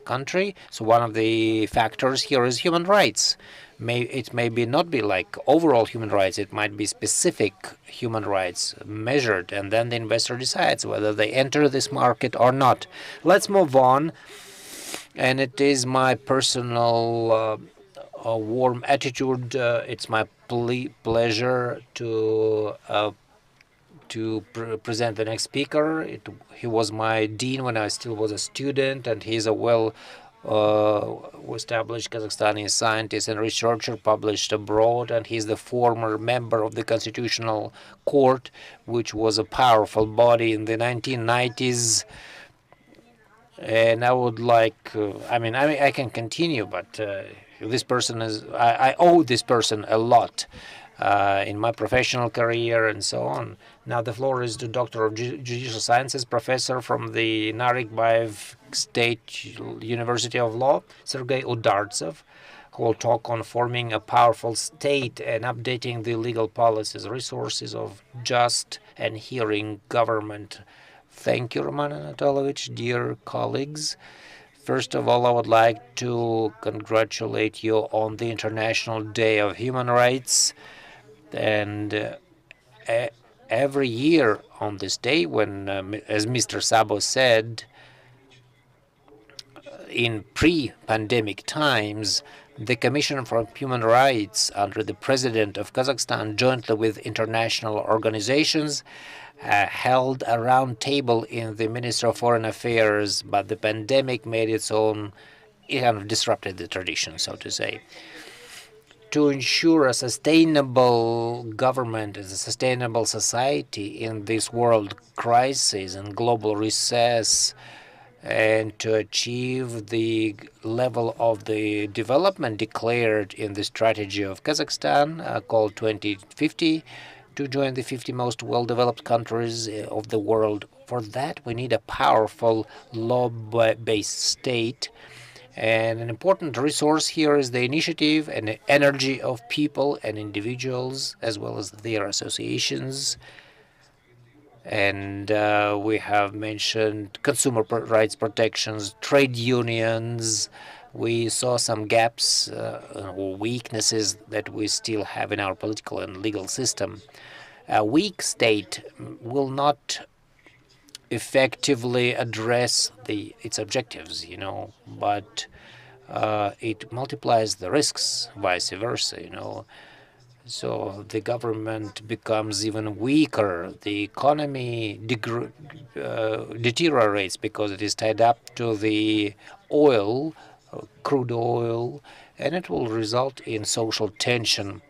country. So one of the factors here is human rights. It may not be like overall human rights. It might be specific human rights measured, and then the investor decides whether they enter this market or not. Let's move on. And it is my personal warm attitude. It's my pleasure to present the next speaker. He was my dean when I still was a student, and he's a well-established Kazakhstani scientist and researcher published abroad, and he's the former member of the Constitutional Court, which was a powerful body in the 1990s. And I would like, I can continue, but this person I owe this person a lot in my professional career and so on. Now the floor is to Doctor of Judicial Sciences, professor from the Narikbaev State University of Law, Sergei Udartsev, who will talk on forming a powerful state and updating the legal policies, resources of just and hearing government. Thank you, Roman Anatolovich, dear colleagues. First of all, I would like to congratulate you on the International Day of Human Rights. And every year on this day, when, as Mr. Sabo said, in pre-pandemic times, the Commission for Human Rights under the President of Kazakhstan, jointly with international organizations, held a round table in the Ministry of Foreign Affairs, but the pandemic made its own, it kind of disrupted the tradition, so to say. To ensure a sustainable government and a sustainable society in this world crisis and global recess, and to achieve the level of the development declared in the strategy of Kazakhstan, called 2050, to join the 50 most well-developed countries of the world. For that, we need a powerful law-based state. And an important resource here is the initiative and the energy of people and individuals, as well as their associations. And we have mentioned consumer rights protections, trade unions. We saw some gaps or weaknesses that we still have in our political and legal system. A weak state will not effectively address its objectives, but it multiplies the risks, vice versa, So the government becomes even weaker. The economy deteriorates because it is tied up to the oil, crude oil, and it will result in social tension.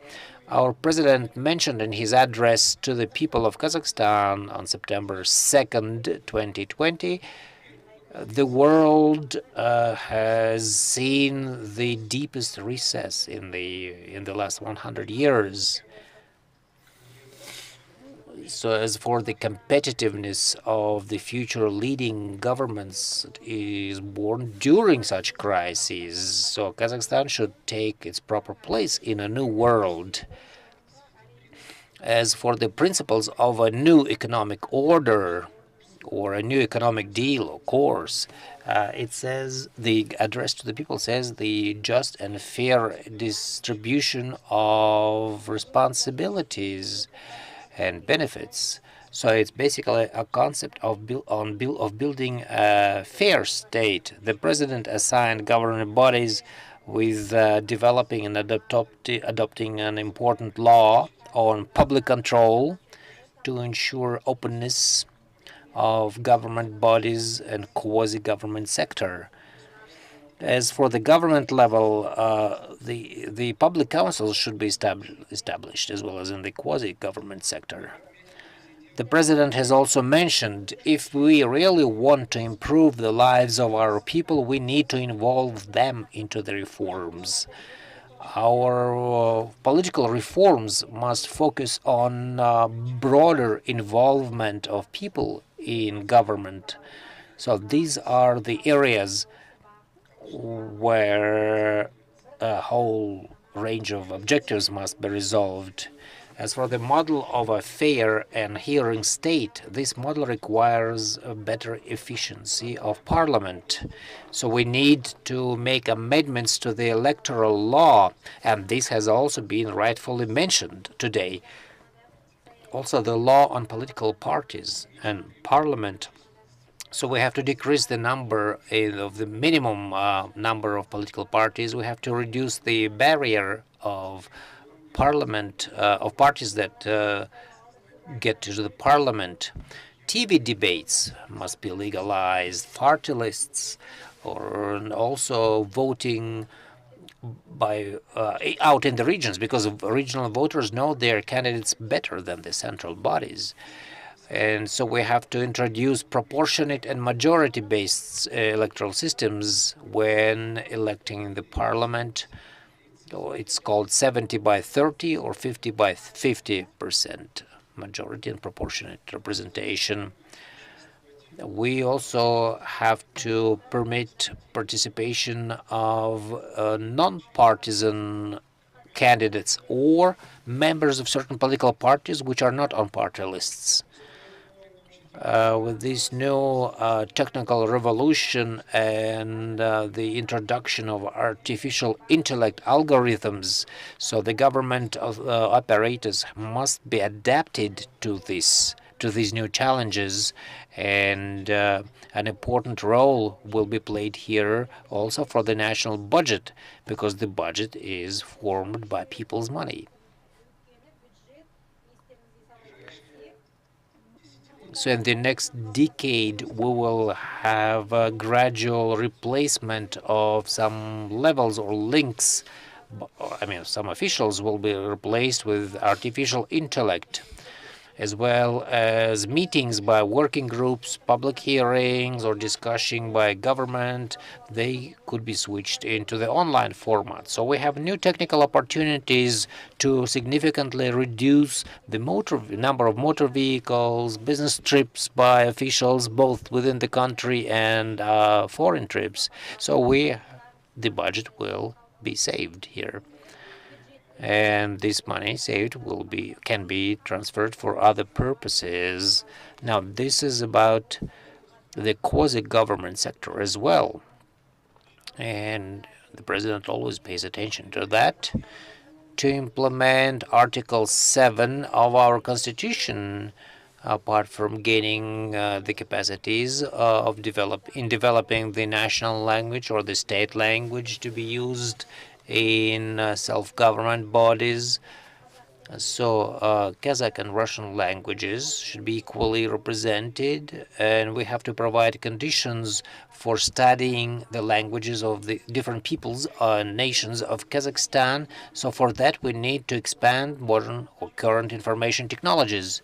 Our president mentioned in his address to the people of Kazakhstan on September 2nd, 2020, the world has seen the deepest recess in the last 100 years. So as for the competitiveness of the future leading governments is born during such crises. So Kazakhstan should take its proper place in a new world. As for the principles of a new economic order, or a new economic deal or course. It says the address to the people says the just and fair distribution of responsibilities and benefits. So it's basically a concept of building a fair state. The president assigned governing bodies with developing and adopting an important law on public control to ensure openness of government bodies and quasi-government sector. As for the government level, the public councils should be established as well as in the quasi-government sector. The president has also mentioned if we really want to improve the lives of our people, we need to involve them into the reforms. Our political reforms must focus on broader involvement of people in government. So these are the areas where a whole range of objectives must be resolved. As for the model of a fair and hearing state, this model requires a better efficiency of parliament. So we need to make amendments to the electoral law, and this has also been rightfully mentioned today. Also, the law on political parties and parliament. So we have to decrease the number of the minimum number of political parties. We have to reduce the barrier of parliament of parties that get to the parliament. TV debates must be legalized. Party lists, or also voting by out in the regions, because regional voters know their candidates better than the central bodies. And so we have to introduce proportionate and majority-based electoral systems when electing in the parliament. It's called 70 by 30 or 50 by 50% majority and proportionate representation. We also have to permit participation of non-partisan candidates or members of certain political parties which are not on party lists. With this new technical revolution and the introduction of artificial intellect algorithms, so the government apparatus must be adapted to these new challenges, and an important role will be played here also for the national budget, because the budget is formed by people's money. So in the next decade, we will have a gradual replacement of some levels or links. I mean, some officials will be replaced with artificial intellect, as well as meetings by working groups, public hearings, or discussion by government. They could be switched into the online format. So we have new technical opportunities to significantly reduce the number of motor vehicles, business trips by officials, both within the country and foreign trips. So the budget will be saved here, and this money saved can be transferred for other purposes. Now, this is about the quasi-government sector as well, and the president always pays attention to that. To implement Article 7 of our Constitution, apart from gaining the capacities of developing the national language or the state language to be used in self-government bodies. So Kazakh and Russian languages should be equally represented, and we have to provide conditions for studying the languages of the different peoples and nations of Kazakhstan. So for that, we need to expand modern or current information technologies,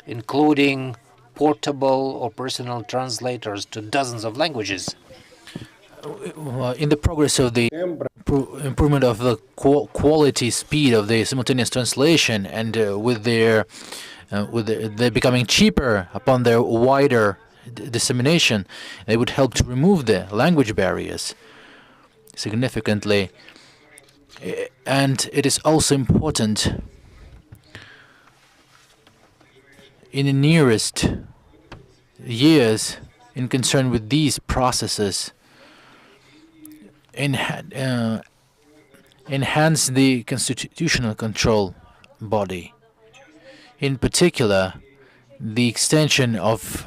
including portable or personal translators to dozens of languages. In the progress of the improvement of the quality speed of the simultaneous translation, and with their becoming cheaper upon their wider dissemination, they would help to remove the language barriers significantly. And it is also important in the nearest years in concern with these processes enhance the constitutional control body. In particular, the extension of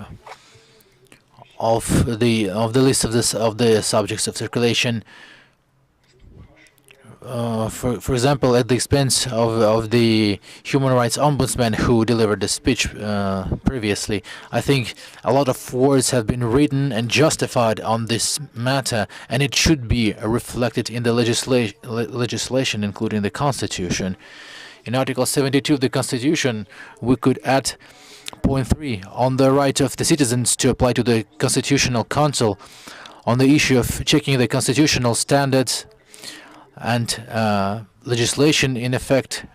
the list of the subjects of circulation, for example, at the expense of the human rights ombudsman who delivered the speech previously. I think a lot of words have been written and justified on this matter, and it should be reflected in the legislation, including the Constitution. In Article 72 of the Constitution, we could add point 3 on the right of the citizens to apply to the Constitutional Council on the issue of checking the constitutional standards and legislation in effect,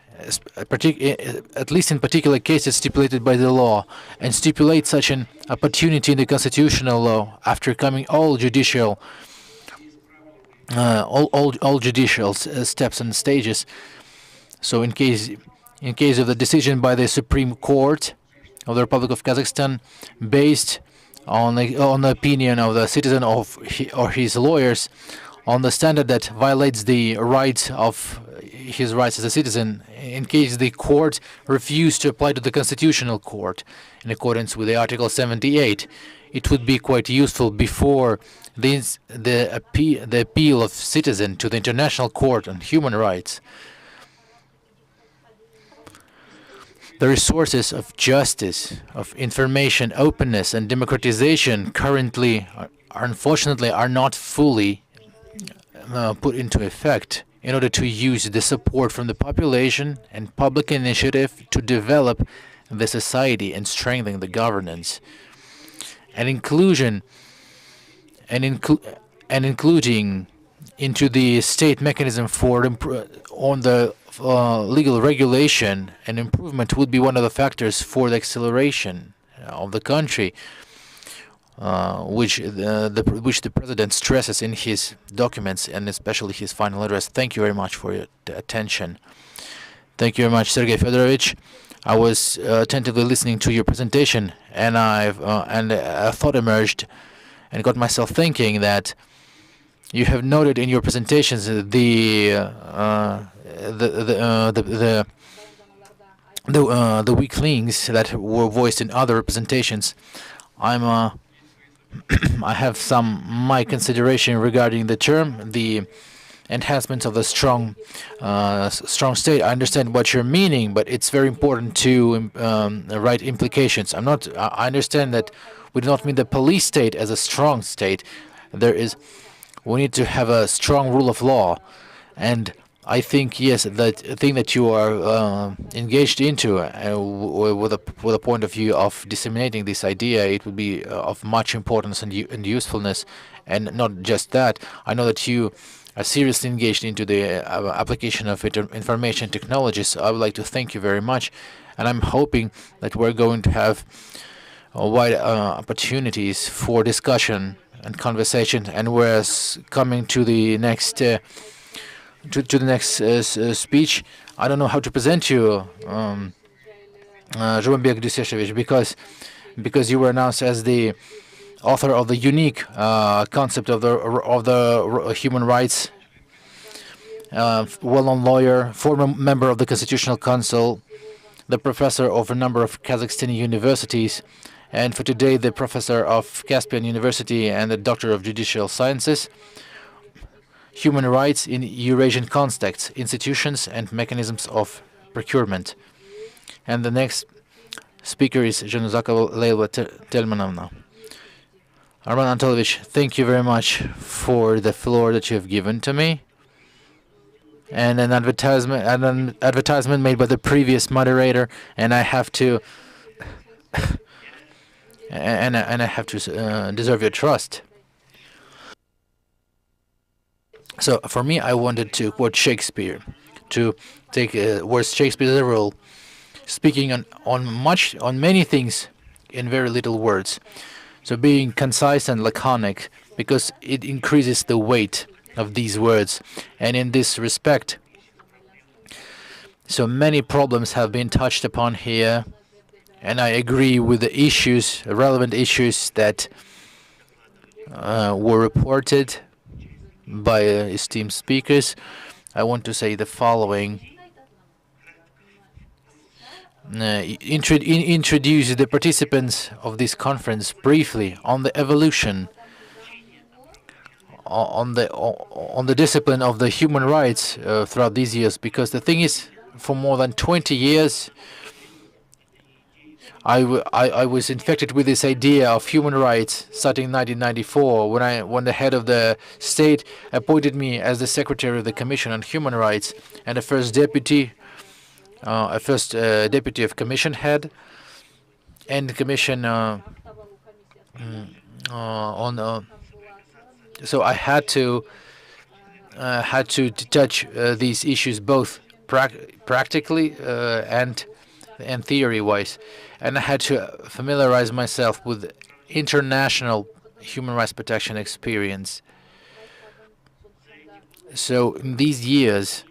at least in particular cases stipulated by the law, and stipulate such an opportunity in the constitutional law after coming all judicial steps and stages. So in case of the decision by the Supreme Court of the Republic of Kazakhstan, based on the opinion of the citizen or his lawyers, on the standard that violates the rights of his rights as a citizen, in case the court refused to apply to the Constitutional Court in accordance with the Article 78, it would be quite useful before the appeal of citizen to the International Court on Human Rights. The resources of justice, of information, openness, and democratization currently, unfortunately, are not fully put into effect in order to use the support from the population and public initiative to develop the society and strengthen the governance. And including into the state mechanism for on the legal regulation and improvement would be one of the factors for the acceleration of the country, which the president stresses in his documents and especially his final address. Thank you very much for your attention. Thank you very much, Sergei Fedorovich. I was attentively listening to your presentation, and a thought emerged, and got myself thinking that you have noted in your presentations the weak links that were voiced in other presentations. I have my consideration regarding the term, the enhancement of the strong state. I understand what you're meaning, but it's very important to write implications. I understand that we do not mean the police state as a strong state. We need to have a strong rule of law, and I think, yes, that thing that you are engaged into with a point of view of disseminating this idea, it would be of much importance and usefulness. And not just that, I know that you are seriously engaged into the application of information technologies. So I would like to thank you very much, and I'm hoping that we're going to have wide opportunities for discussion and conversation. And we're coming to the next speech. I don't know how to present you, Zhumabek Duseshevich, because you were announced as the author of the unique concept of the human rights, well-known lawyer, former member of the Constitutional Council, the professor of a number of Kazakhstani universities, and for today the professor of Caspian University and the doctor of judicial sciences. Human rights in Eurasian contexts, institutions and mechanisms of procurement. And the next speaker is Januzakova Leila Telmanovna. Arman Anatolovich, thank you very much for the floor that you have given to me. And an advertisement made by the previous moderator, and I have to deserve your trust. So for me, I wanted to quote Shakespeare, to take words Shakespeare's role, speaking on many things in very little words. So being concise and laconic, because it increases the weight of these words. And in this respect, so many problems have been touched upon here, and I agree with the issues, relevant issues that were reported by esteemed speakers. I want to say the following. Introduce the participants of this conference briefly on the evolution, on the discipline of the human rights throughout these years. Because the thing is, for more than 20 years, I was infected with this idea of human rights starting in 1994 when the head of the state appointed me as the secretary of the Commission on Human Rights and the first deputy of commission head, and the commission on. So I had to touch these issues both practically and theory-wise, and I had to familiarize myself with international human rights protection experience. So in these years,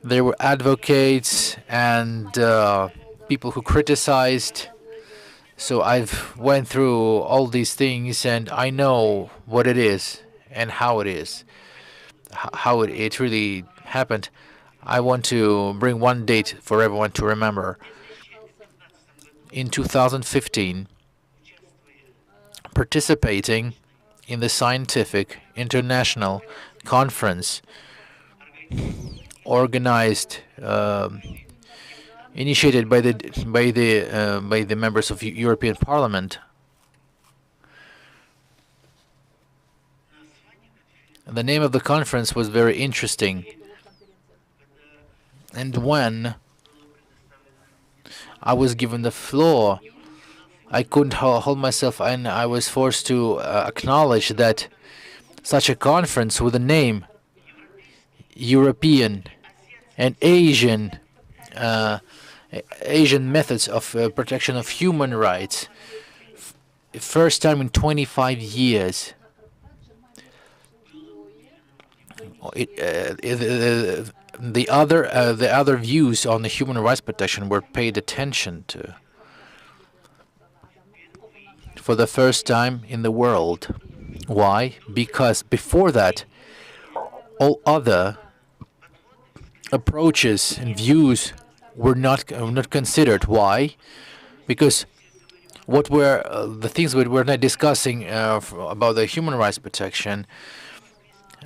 there were advocates and people who criticized. So I've went through all these things, and I know what it is and how it is, how it really happened. I want to bring one date for everyone to remember. In 2015, participating in the scientific international conference organized, initiated by the members of European Parliament. The name of the conference was very interesting. And when I was given the floor, I couldn't hold myself, and I was forced to acknowledge that such a conference with a name European and Asian methods of protection of human rights, first time in 25 years. The other views on the human rights protection were paid attention to for the first time in the world. Why? Because before that, all other approaches and views were not considered. Why? Because what were the things we were not discussing about the human rights protection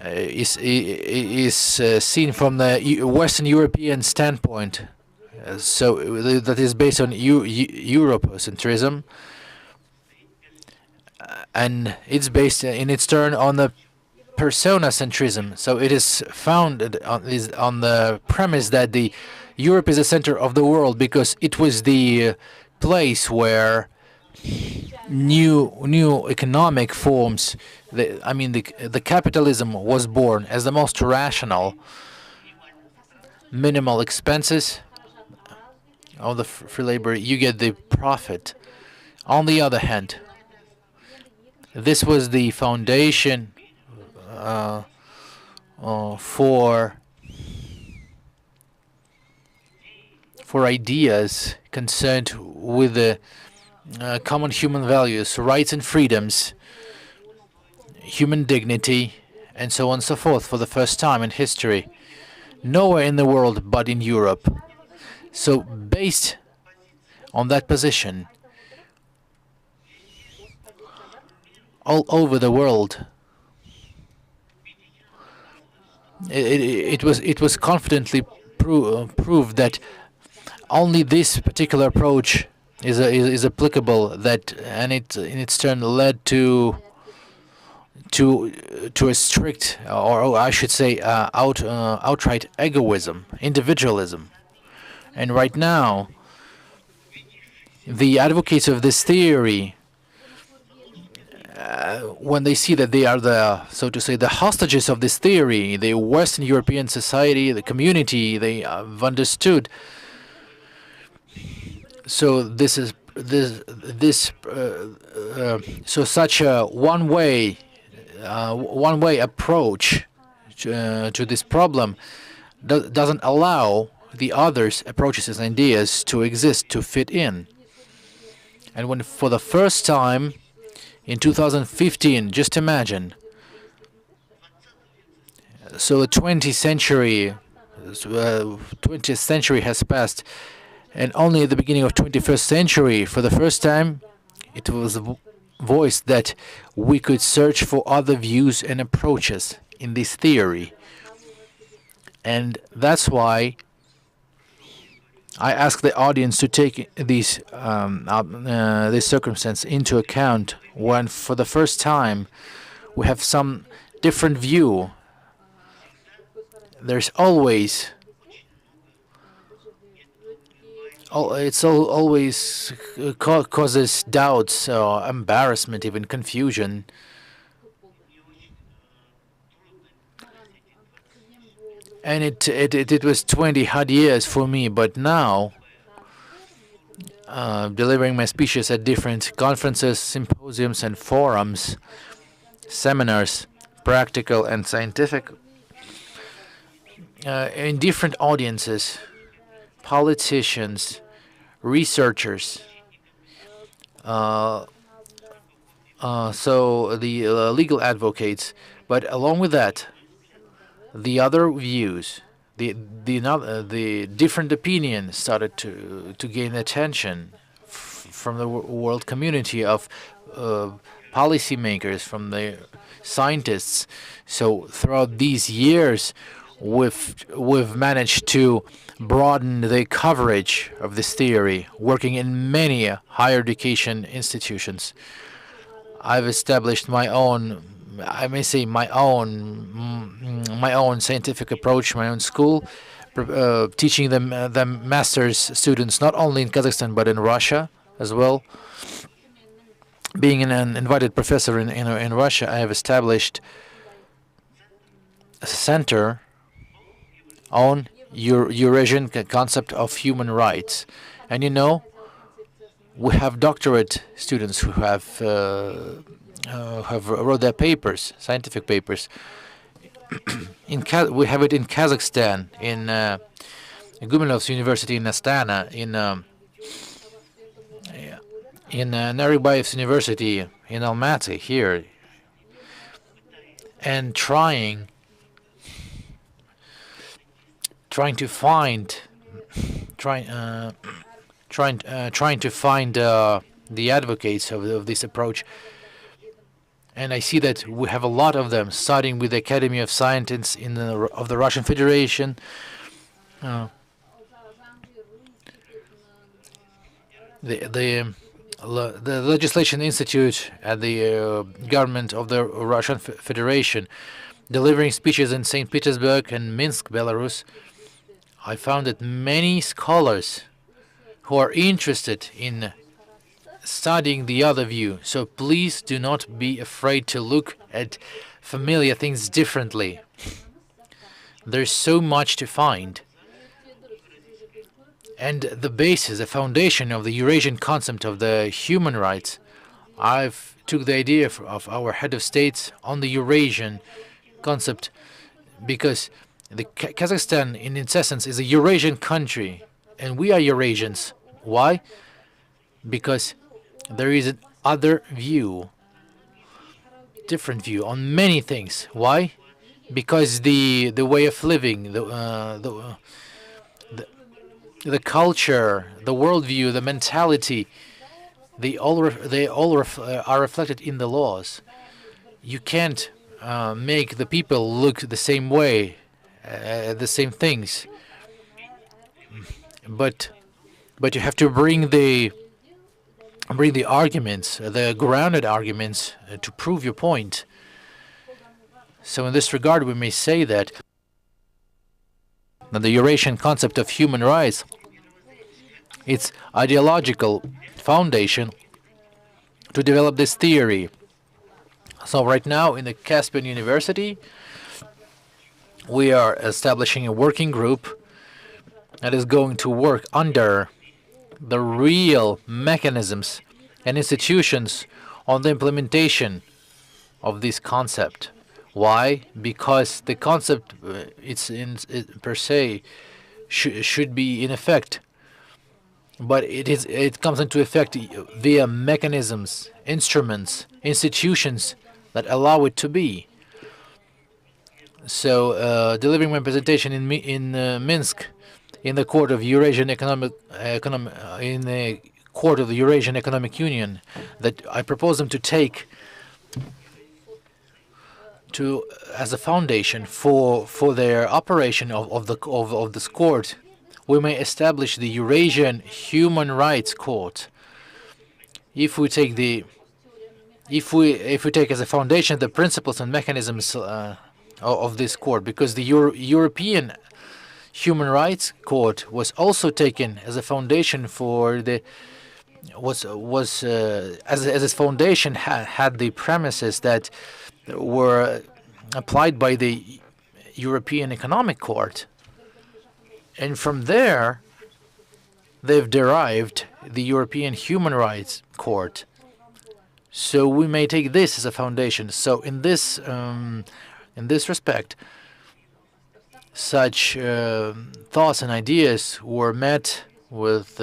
is seen from the Western European standpoint. So that is based on Eurocentrism, and it's based in its turn on the persona-centrism. So it is founded on the premise that the Europe is the center of the world because it was the place where new economic forms, the capitalism was born as the most rational, minimal expenses of the free labor, you get the profit. On the other hand, this was the foundation for ideas concerned with the common human values, rights and freedoms, human dignity, and so on and so forth for the first time in history. Nowhere in the world but in Europe. So based on that position, all over the world, it was confidently proved that only this particular approach is applicable. And it in its turn led to a strict, or I should say, outright egoism, individualism. And right now, the advocates of this theory, when they see that they are the hostages of this theory, the Western European society, the community, they have understood. So such a one-way approach to this problem doesn't allow the others' approaches and ideas to exist, to fit in. And when for the first time in 2015, just imagine, so the 20th century has passed, and only at the beginning of 21st century, for the first time, it was voiced that we could search for other views and approaches in this theory. And that's why I ask the audience to take this circumstance into account when, for the first time, we have some different view. There's always, always causes doubts, embarrassment, even confusion. And it was 20 hard years for me, but now, delivering my speeches at different conferences, symposiums, and forums, seminars, practical and scientific, in different audiences, politicians, researchers, so the legal advocates, but along with that, the other views, the different opinions started to gain attention from the world community of policymakers, from the scientists. So throughout these years, we've managed to broaden the coverage of this theory, working in many higher education institutions. I've established my own, I may say my own scientific approach, my own school, teaching them master's students not only in Kazakhstan but in Russia as well. Being an invited professor in Russia, I have established a center on Eurasian concept of human rights, and we have doctorate students who have wrote their papers, scientific papers. We have it in Kazakhstan, in Gumilov's University in Astana, in Nazarbayev's University in Almaty here, and trying to find the advocates of this approach. And I see that we have a lot of them, starting with the Academy of Scientists of the Russian Federation, the Legislation Institute at the government of the Russian Federation, delivering speeches in St. Petersburg and Minsk, Belarus. I found that many scholars who are interested in studying the other view. So please do not be afraid to look at familiar things differently. There's so much to find. And the basis, the foundation of the Eurasian concept of the human rights, I've took the idea of our head of states on the Eurasian concept, because the Kazakhstan, in its essence, is a Eurasian country, and we are Eurasians. Why? Because there is an other view, different view on many things. Why? Because the way of living, the culture, the worldview, the mentality, they all are reflected in the laws. You can't make the people look the same way, the same things, but you have to bring the arguments, the grounded arguments, to prove your point. So in this regard, we may say that the Eurasian concept of human rights, its ideological foundation to develop this theory. So right now in the Caspian University, we are establishing a working group that is going to work under the real mechanisms and institutions on the implementation of this concept. Why? Because the concept, per se, should be in effect but it comes into effect via mechanisms, instruments, institutions that allow it to be. So, delivering my presentation in Minsk, in the court of Eurasian in the court of the Eurasian Economic Union, that I propose them to take to as a foundation for their operation of this court. We may establish the Eurasian Human Rights Court. If we take as a foundation the principles and mechanisms of this court, because the European Human Rights Court was also taken as a foundation for the as its foundation had the premises that were applied by the European Economic Court, and from there they've derived the European Human Rights Court. So we may take this as a foundation. So in this respect, such thoughts and ideas were met with.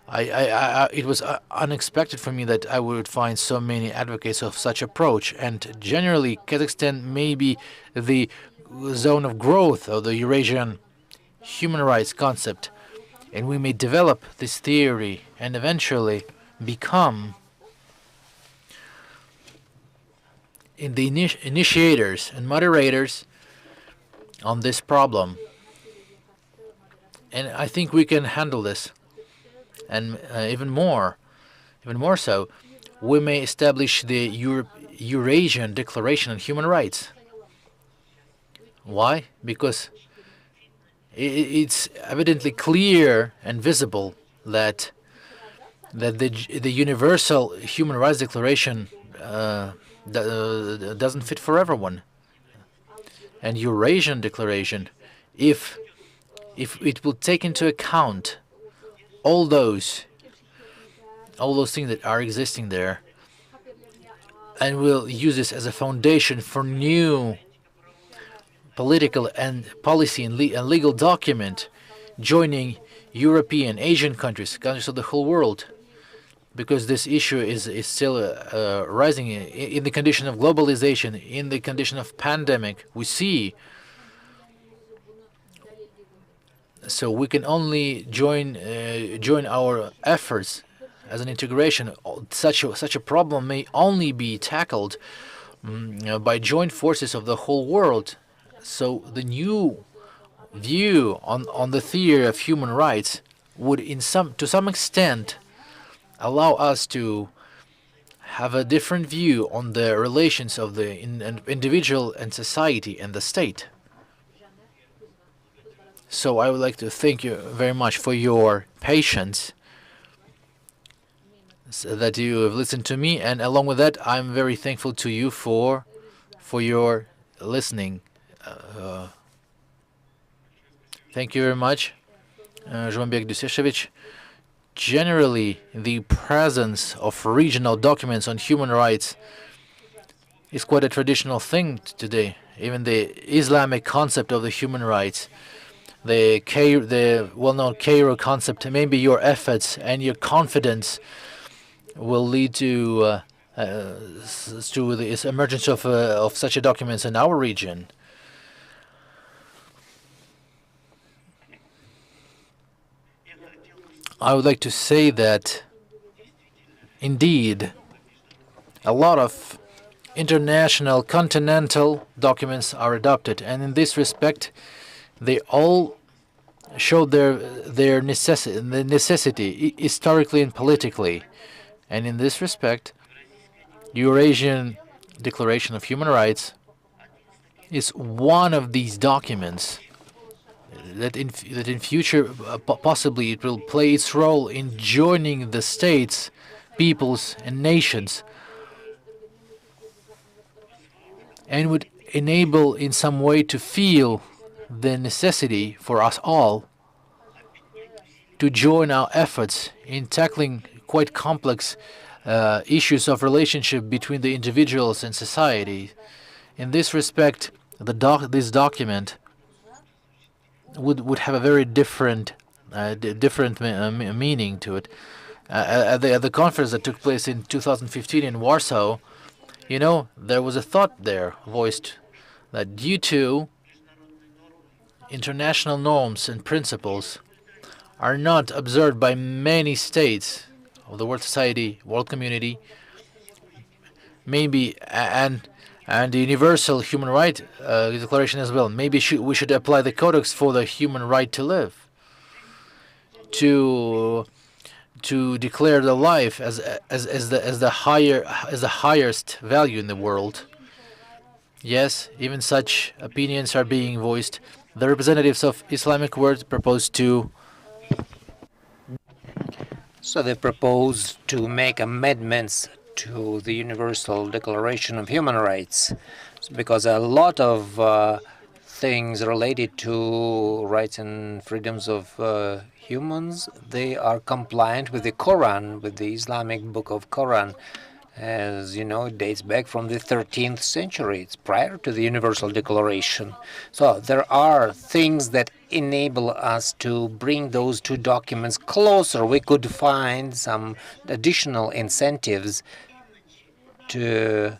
It was unexpected for me that I would find so many advocates of such approach. And generally, Kazakhstan may be the zone of growth of the Eurasian human rights concept, and we may develop this theory and eventually become in the initiators and moderators on this problem. And I think we can handle this. And even more so, we may establish the Eurasian Declaration on Human Rights. Why? Because it's evidently clear and visible that the Universal Human Rights Declaration doesn't fit for everyone. And Eurasian Declaration, if it will take into account all those things that are existing there, and will use this as a foundation for new political and policy and legal document joining European, Asian countries of the whole world, because this issue is still rising in the condition of globalization, in the condition of pandemic. We see. So we can only join our efforts as an integration. Such a problem may only be tackled by joint forces of the whole world. So the new view on the theory of human rights would, to some extent, allow us to have a different view on the relations of the individual and society and the state. So I would like to thank you very much for your patience, so that you have listened to me, and along with that, I'm very thankful to you for your listening. Thank you very much, Zhumabek Duseshevich. Generally, the presence of regional documents on human rights is quite a traditional thing today. Even the Islamic concept of the human rights, the well-known Cairo concept, maybe your efforts and your confidence will lead to the emergence of such a documents in our region. I would like to say that, indeed, a lot of international, continental documents are adopted, and in this respect, they all show their necessity historically and politically. And in this respect, Eurasian Declaration of Human Rights is one of these documents that in future possibly it will play its role in joining the states, peoples, and nations, and would enable in some way to feel the necessity for us all to join our efforts in tackling quite complex issues of relationship between the individuals and society. In this respect, this document would have a very different different meaning to it. At the conference that took place in 2015 in Warsaw, there was a thought there voiced that due to international norms and principles are not observed by many states of the world society, world community, maybe and the Universal Human Right Declaration as well. Maybe we should apply the Codex for the human right to live, to declare the life as the highest value in the world. Yes, even such opinions are being voiced. The representatives of Islamic world propose to. So they propose to make amendments to the Universal Declaration of Human Rights, because a lot of things related to rights and freedoms of humans, they are compliant with the Quran, with the Islamic book of Quran. As you know, it dates back from the 13th century. It's prior to the Universal Declaration. So there are things that enable us to bring those two documents closer. We could find some additional incentives to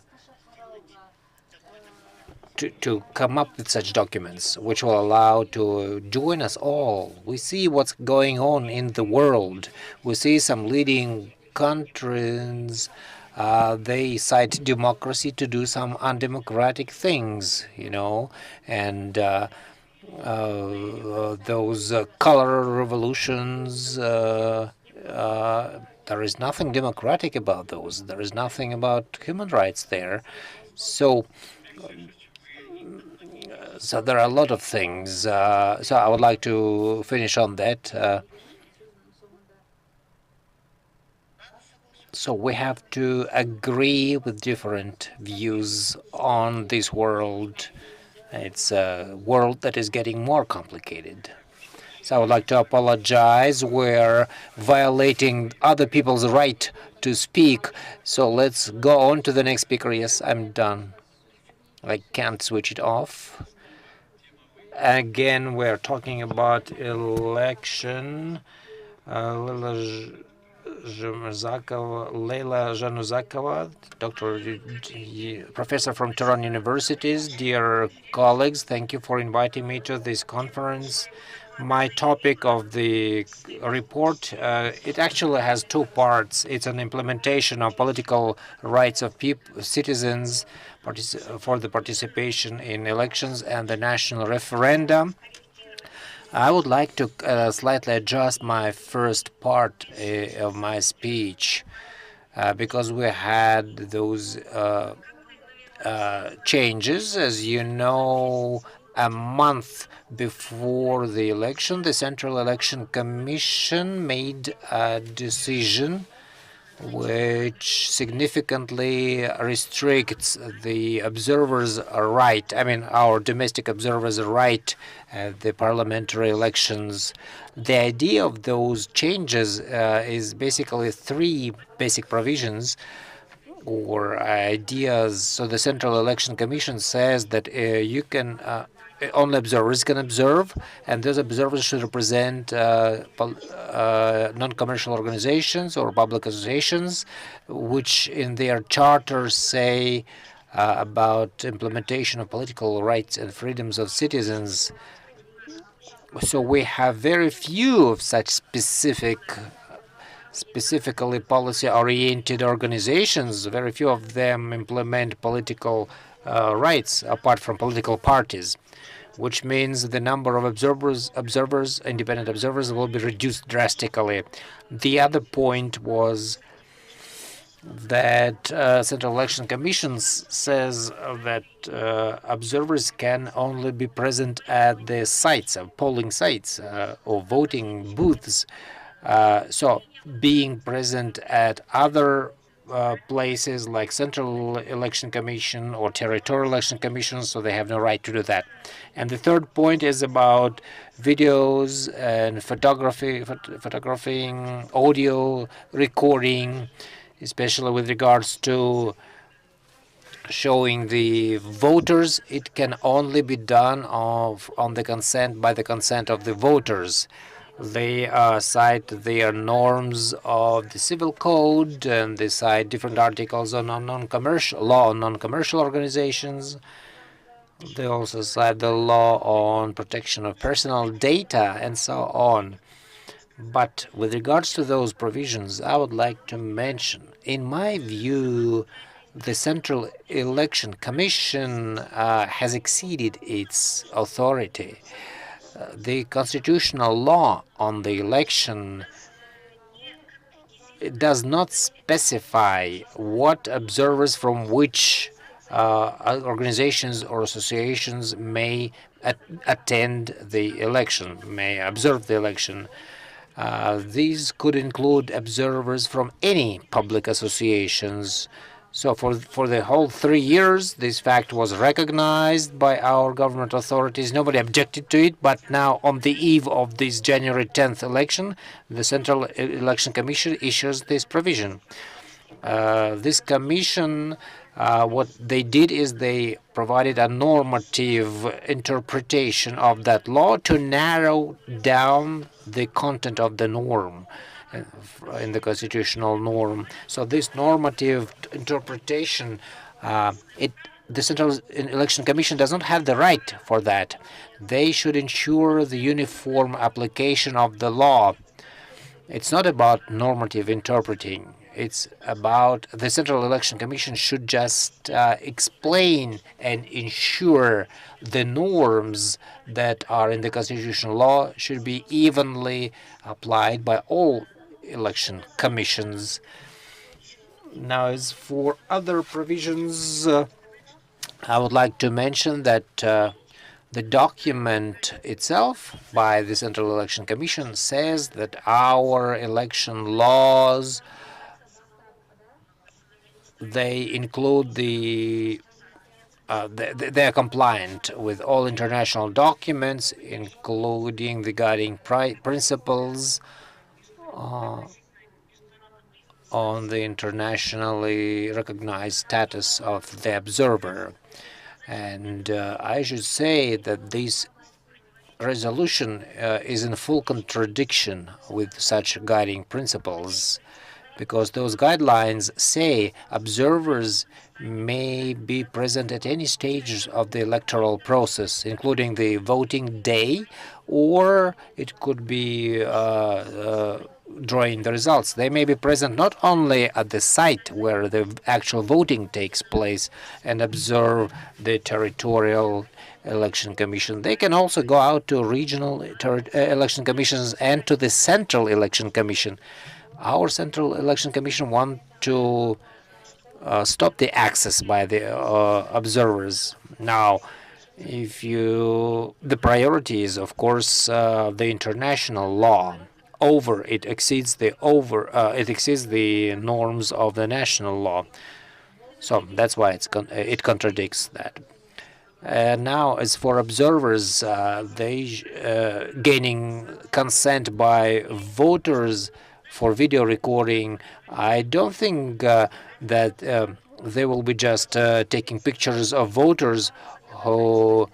come up with such documents, which will allow to join us all. We see what's going on in the world. We see some leading countries. They cite democracy to do some undemocratic things, and those color revolutions. There is nothing democratic about those. There is nothing about human rights there. So there are a lot of things. So I would like to finish on that. So we have to agree with different views on this world. It's a world that is getting more complicated. So I would like to apologize. We're violating other people's right to speak. So let's go on to the next speaker. Yes, I'm done. I can't switch it off. Again, we're talking about election. Leila Januzakova, professor from Tehran Universities. Dear colleagues, thank you for inviting me to this conference. My topic of the report, it actually has two parts. It's an implementation of political rights of citizens for the participation in elections and the national referendum. I would like to slightly adjust my first part of my speech because we had those changes. As you know, a month before the election, the Central Election Commission made a decision which significantly restricts the observers' right, our domestic observers' right at the parliamentary elections. The idea of those changes is basically three basic provisions or ideas. So the Central Election Commission says that you can only observers can observe, and those observers should represent non-commercial organizations or public associations, which in their charters say about implementation of political rights and freedoms of citizens. So we have very few of such specifically policy-oriented organizations. Very few of them implement political rights apart from political parties, which means the number of independent observers will be reduced drastically. The other point was that Central Election Commission says that observers can only be present at the sites, polling sites or voting booths. So being present at other places like Central Election Commission or Territorial Election Commission, so they have no right to do that. And the third point is about videos and photographing, audio recording, especially with regards to showing the voters. It can only be done by the consent of the voters. They cite the norms of the civil code, and they cite different articles on non-commercial law on non-commercial organizations. They also cite the law on protection of personal data and so on. But with regards to those provisions, I would like to mention, in my view, the Central Election Commission has exceeded its authority. The constitutional law on the election, it does not specify what observers from which organizations or associations may attend the election, may observe the election. These could include observers from any public associations. So for the whole 3 years, this fact was recognized by our government authorities. Nobody objected to it, but now on the eve of this January 10th election, the Central Election Commission issues this provision. This commission, what they did is they provided a normative interpretation of that law to narrow down the content of the norm in the constitutional norm. So this normative interpretation, the Central Election Commission does not have the right for that. They should ensure the uniform application of the law. It's not about normative interpreting. It's about the Central Election Commission should just explain and ensure the norms that are in the constitutional law should be evenly applied by all election commissions. Now, as for other provisions, I would like to mention that the document itself by the Central Election Commission says that our election laws, they include they are compliant with all international documents, including the guiding principles on the internationally recognized status of the observer. And I should say that this resolution is in full contradiction with such guiding principles, because those guidelines say observers may be present at any stage of the electoral process, including the voting day, or it could be drawing the results. They may be present not only at the site where the actual voting takes place and observe the territorial election commission. They can also go out to regional election commissions and to the Central Election Commission. Our Central Election Commission want to stop the access by the observers. Now, the priority is, of course, the international law. It exceeds the norms of the national law. So that's why it contradicts that. Now, as for observers, they gaining consent by voters for video recording, I don't think that they will be just taking pictures of voters who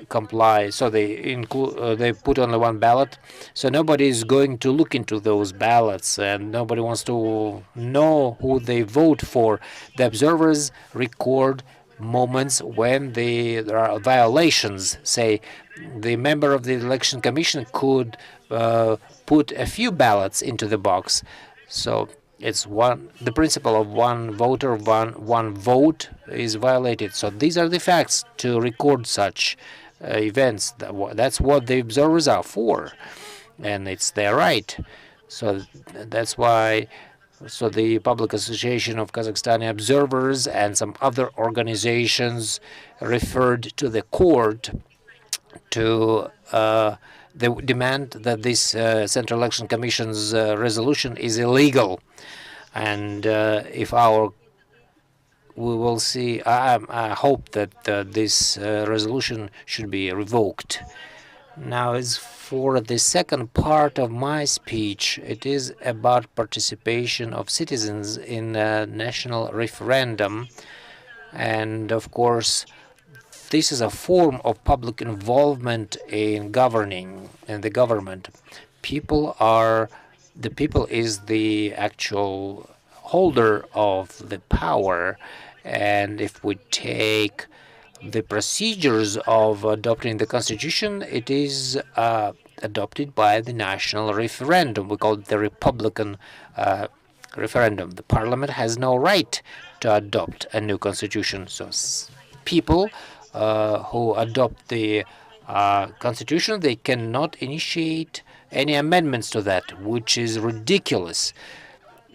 comply. So they put only one ballot. So nobody is going to look into those ballots, and nobody wants to know who they vote for. The observers record moments when there are violations. Say, the member of the election commission could put a few ballots into the box. So it's the principle of one voter, one vote is violated. So these are the facts to record such events. That's what the observers are for, and it's their right. So that's why. So the Public Association of Kazakhstani Observers and some other organizations referred to the court to they demand that this Central Election Commission's resolution is illegal, and we will see. I hope that this resolution should be revoked. Now, as for the second part of my speech, it is about participation of citizens in a national referendum. And of course, this is a form of public involvement in the government. the people is the actual holder of the power, and if we take the procedures of adopting the constitution, it is adopted by the national referendum. We call it the Republican referendum. The parliament has no right to adopt a new constitution. So people who adopt the constitution, they cannot initiate any amendments to that, which is ridiculous.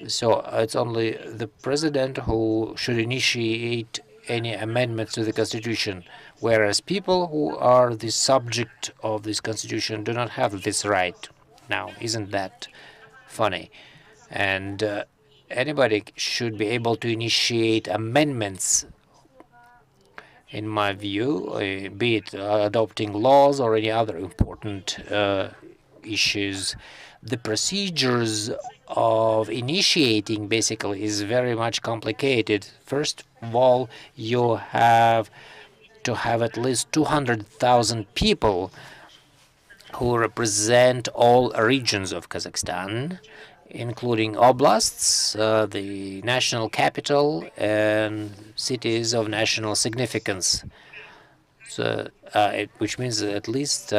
So it's only the president who should initiate any amendments to the constitution, whereas people who are the subject of this constitution do not have this right. Now, isn't that funny? And anybody should be able to initiate amendments, in my view, be it adopting laws or any other important issues. The procedures of initiating basically is very much complicated. First of all, you have to have at least 200,000 people who represent all regions of Kazakhstan, including oblasts, the national capital, and cities of national significance. So, which means at least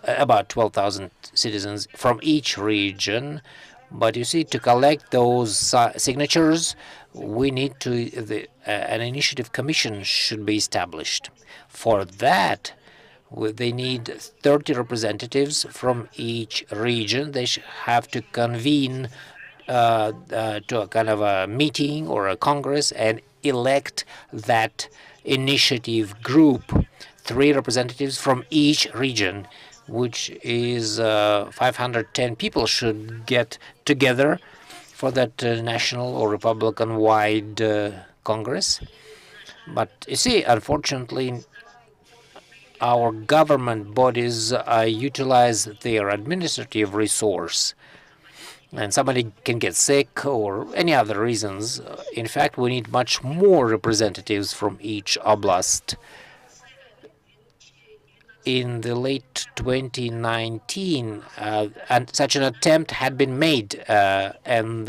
about 12,000 citizens from each region. But you see, to collect those signatures, we need to an initiative commission should be established. For that, they need 30 representatives from each region. They have to convene to a kind of a meeting or a congress and elect that initiative group, 3 representatives from each region, which is 510 people should get together for that national or Republican-wide Congress. But you see, unfortunately, our government bodies utilize their administrative resource, and somebody can get sick or any other reasons. In fact, we need much more representatives from each oblast. In the late 2019, and such an attempt had been made, and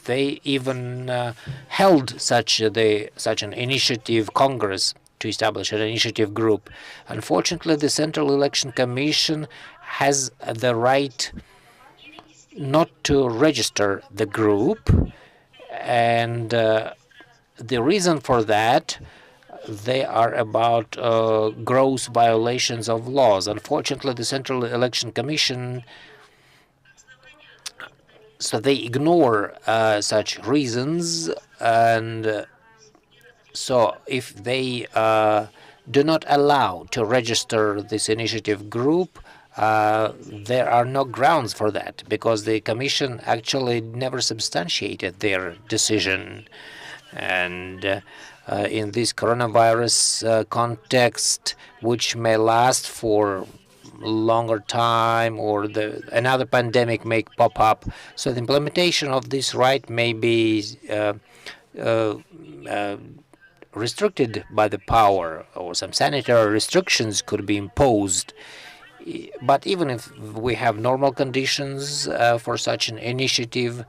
they even held such an initiative congress to establish an initiative group. Unfortunately, the Central Election Commission has the right not to register the group, and the reason for that, they are about gross violations of laws. Unfortunately, the Central Election Commission, so they ignore such reasons, and so if they do not allow to register this initiative group, there are no grounds for that, because the Commission actually never substantiated their decision. And in this coronavirus context, which may last for longer time, or another pandemic may pop up, so the implementation of this right may be restricted by the power, or some sanitary restrictions could be imposed. But even if we have normal conditions for such an initiative,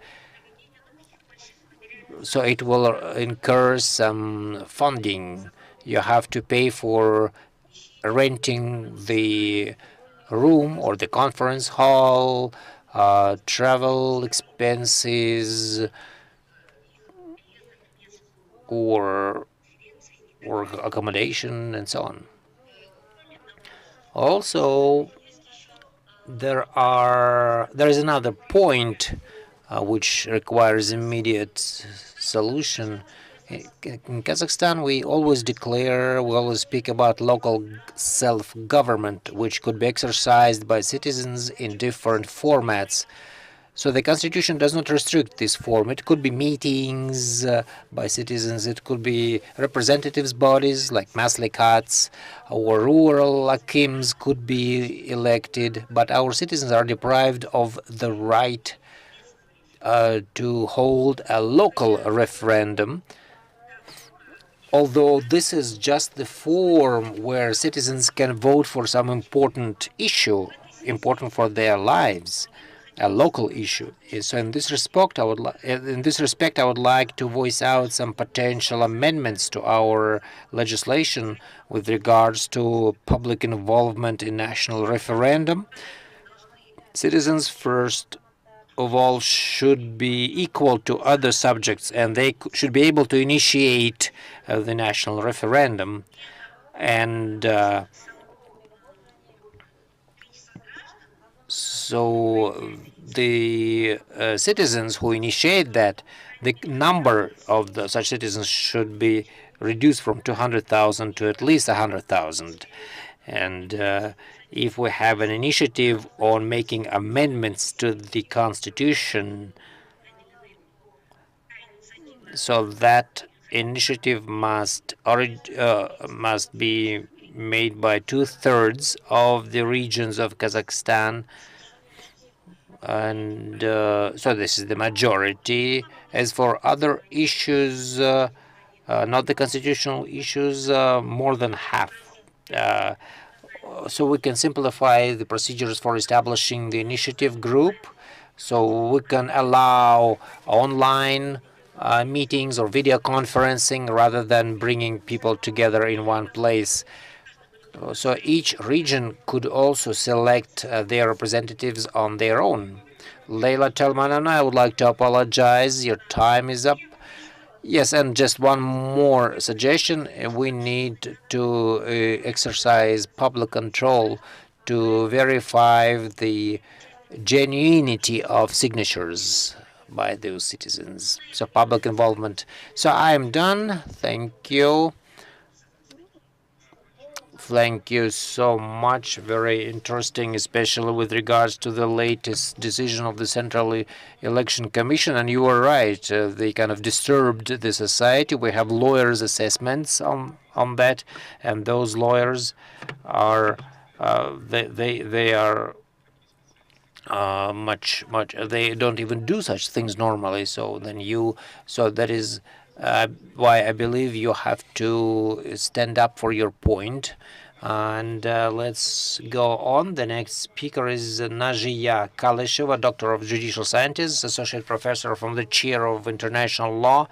so it will incur some funding. You have to pay for renting the room or the conference hall, travel expenses, or accommodation, and so on. Also, there is another point which requires immediate solution. In Kazakhstan, we always speak about local self-government, which could be exercised by citizens in different formats. So the constitution does not restrict this form. It could be meetings by citizens. It could be representatives bodies like maslikats, or rural akims could be elected. But our citizens are deprived of the right to hold a local referendum, although this is just the form where citizens can vote for some important issue important for their lives, a local issue. So in this respect, I would like to voice out some potential amendments to our legislation with regards to public involvement in national referendum. Citizens, first of all, should be equal to other subjects, and they should be able to initiate the national referendum. And so the citizens who initiate that, the number of such citizens should be reduced from 200,000 to at least 100,000. And if we have an initiative on making amendments to the Constitution, so that initiative must be made by 2/3 of the regions of Kazakhstan, and so this is the majority. As for other issues, not the constitutional issues, more than half. So we can simplify the procedures for establishing the initiative group, so we can allow online meetings or video conferencing rather than bringing people together in one place. So each region could also select their representatives on their own. Leila Telman, I would like to apologize. Your time is up. Yes, and just one more suggestion. We need to exercise public control to verify the genuinity of signatures by those citizens. So public involvement. So I am done. Thank you. Thank you so much. Very interesting, especially with regards to the latest decision of the Central Election Commission. And you were right. They kind of disturbed the society. We have lawyers' assessments on that, and those lawyers are they are much. They don't even do such things normally. So that is why I believe you have to stand up for your point. And let's go on. The next speaker is Nazhiya Kalisheva, Doctor of Judicial Sciences, Associate Professor from the Chair of International Law,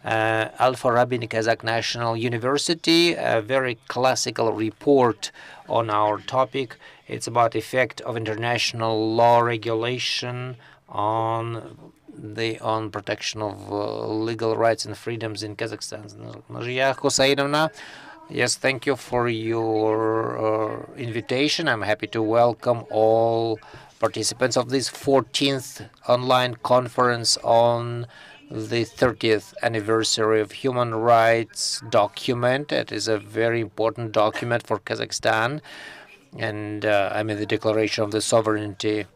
Al-Farabi Kazakh National University. A very classical report on our topic. It's about the effect of international law regulation on protection of legal rights and freedoms in Kazakhstan. Nazhiya Husainovna, yes, thank you for your invitation. I'm happy to welcome all participants of this 14th online conference on the 30th anniversary of human rights document. It is a very important document for Kazakhstan, and the Declaration of the Sovereignty.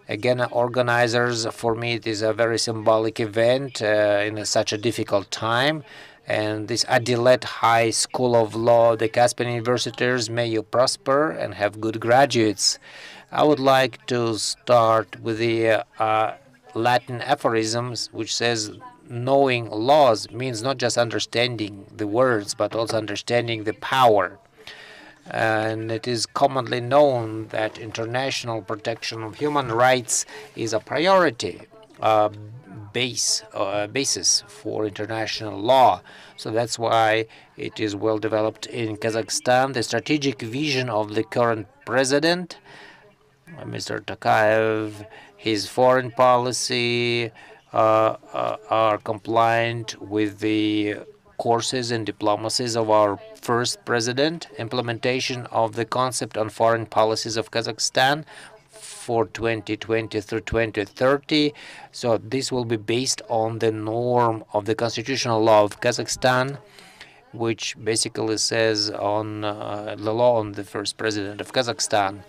Again, organizers, for me, it is a very symbolic event in such a difficult time. And this Adilet High School of Law, the Caspian Universities, may you prosper and have good graduates. I would like to start with the Latin aphorisms, which says, knowing laws means not just understanding the words, but also understanding the power. And it is commonly known that international protection of human rights is a priority basis for international law. So that's why it is well developed in Kazakhstan. The strategic vision of the current president, Mr. Tokayev, his foreign policy are compliant with the courses and diplomacies of our first president, implementation of the concept on foreign policies of Kazakhstan for 2020 through 2030. So this will be based on the norm of the constitutional law of Kazakhstan, which basically says on the law on the first president of Kazakhstan.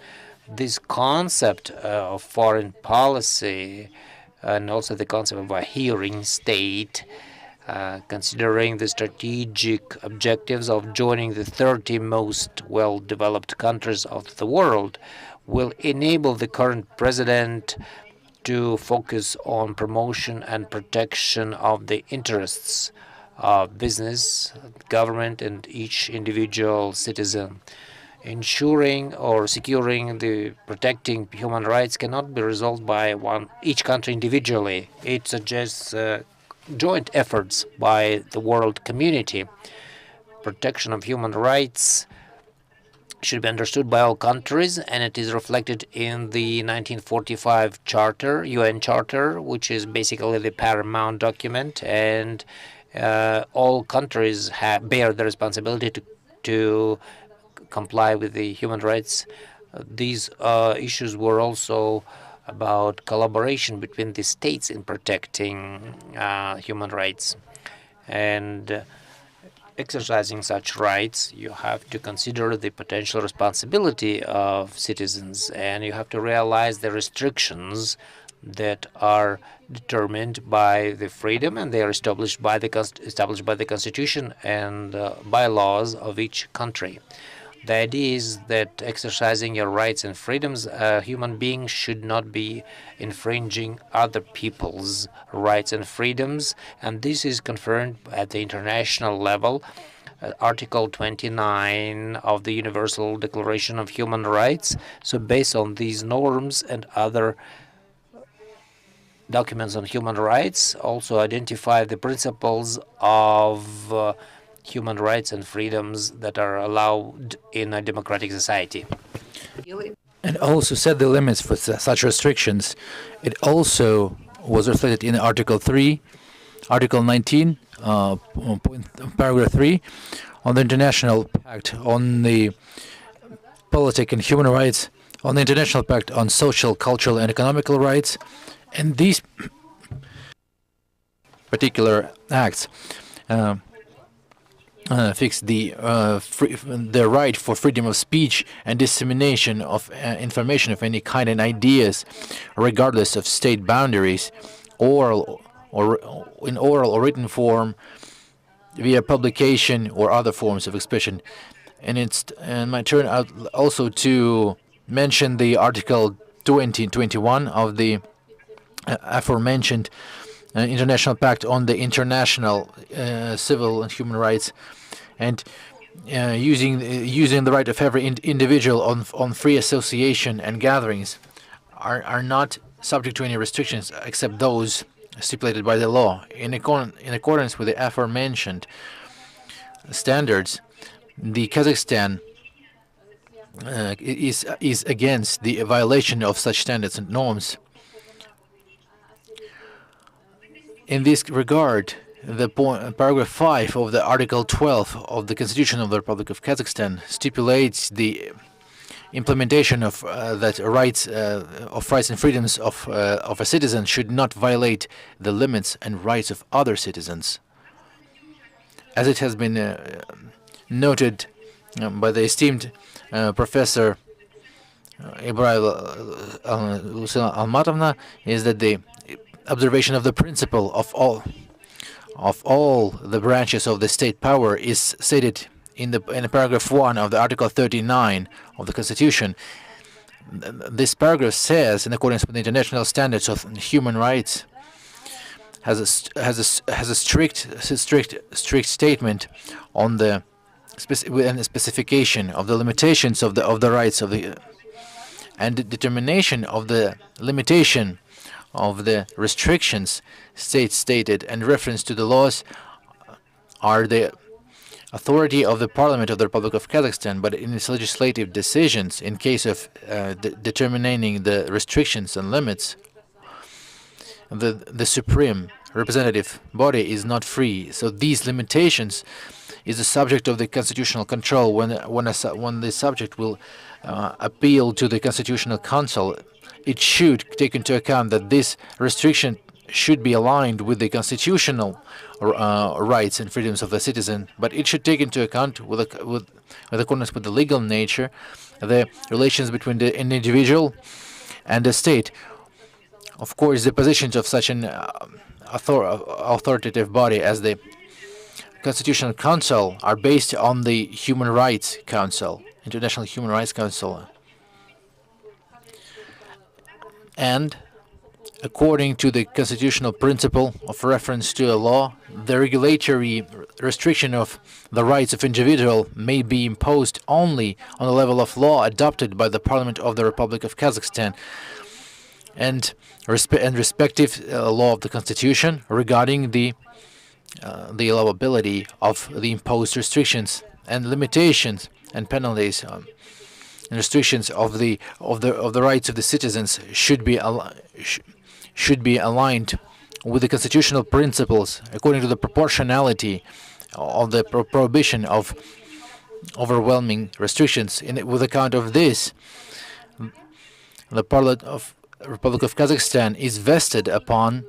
This concept of foreign policy and also the concept of a hearing state, considering the strategic objectives of joining the 30 most well-developed countries of the world, will enable the current president to focus on promotion and protection of the interests of business, government, and each individual citizen. ensuring or securing the protecting human rights cannot be resolved by each country individually. It suggests joint efforts by the world community. Protection of human rights should be understood by all countries, and it is reflected in the 1945 Charter, UN Charter, which is basically the paramount document, and all countries bear the responsibility to comply with the human rights. These issues were also about collaboration between the states in protecting human rights. And exercising such rights, you have to consider the potential responsibility of citizens, and you have to realize the restrictions that are determined by the freedom, and they are established by the Constitution and bylaws of each country. The idea is that exercising your rights and freedoms, a human being should not be infringing other people's rights and freedoms, and this is confirmed at the international level. Article 29 of the Universal Declaration of Human Rights. So based on these norms and other documents on human rights, also identify the principles of human rights and freedoms that are allowed in a democratic society. And also set the limits for such restrictions. It also was reflected in Article 3, Article 19, Paragraph 3, on the International Pact on the Politic and Human Rights, on the International Pact on Social, Cultural, and Economical Rights, and these particular acts fix the right for freedom of speech and dissemination of information of any kind and ideas, regardless of state boundaries, oral or in oral or written form, via publication or other forms of expression. And my turn out also to mention the Article 20 and 21 of the aforementioned International Pact on the International Civil and Human Rights, and using the right of every individual on free association and gatherings are not subject to any restrictions except those stipulated by the law. In accordance with the aforementioned standards, the Kazakhstan is against the violation of such standards and norms. In this regard, the paragraph 5 of the Article 12 of the Constitution of the Republic of Kazakhstan stipulates the implementation of that rights and freedoms of a citizen should not violate the limits and rights of other citizens. As it has been noted by the esteemed Professor Ibrahim Almatovna, is that the observation of the principle of all the branches of the state power is stated in paragraph 1 of the Article 39 of the Constitution. This paragraph says, in accordance with the international standards of human rights, has a strict statement on the specification of the limitations of the rights of the and the determination of the limitation of the restrictions stated and reference to the laws are the authority of the Parliament of the Republic of Kazakhstan, but in its legislative decisions, in case of determining the restrictions and limits, the supreme representative body is not free. So these limitations is the subject of the constitutional control. When the subject will appeal to the Constitutional Council, it should take into account that this restriction should be aligned with the constitutional rights and freedoms of the citizen, but it should take into account, with accordance with the legal nature, the relations between the individual and the state. Of course, the positions of such an authoritative body as the Constitutional Council are based on the Human Rights Council, International Human Rights Council. And According to the constitutional principle of reference to a law, the regulatory restriction of the rights of individual may be imposed only on the level of law adopted by the Parliament of the Republic of Kazakhstan and respective law of the Constitution regarding the allowability of the imposed restrictions and limitations and penalties and restrictions of the rights of the citizens should be aligned with the constitutional principles according to the proportionality of the prohibition of overwhelming restrictions. With account of this, the Parliament of Republic of Kazakhstan is vested upon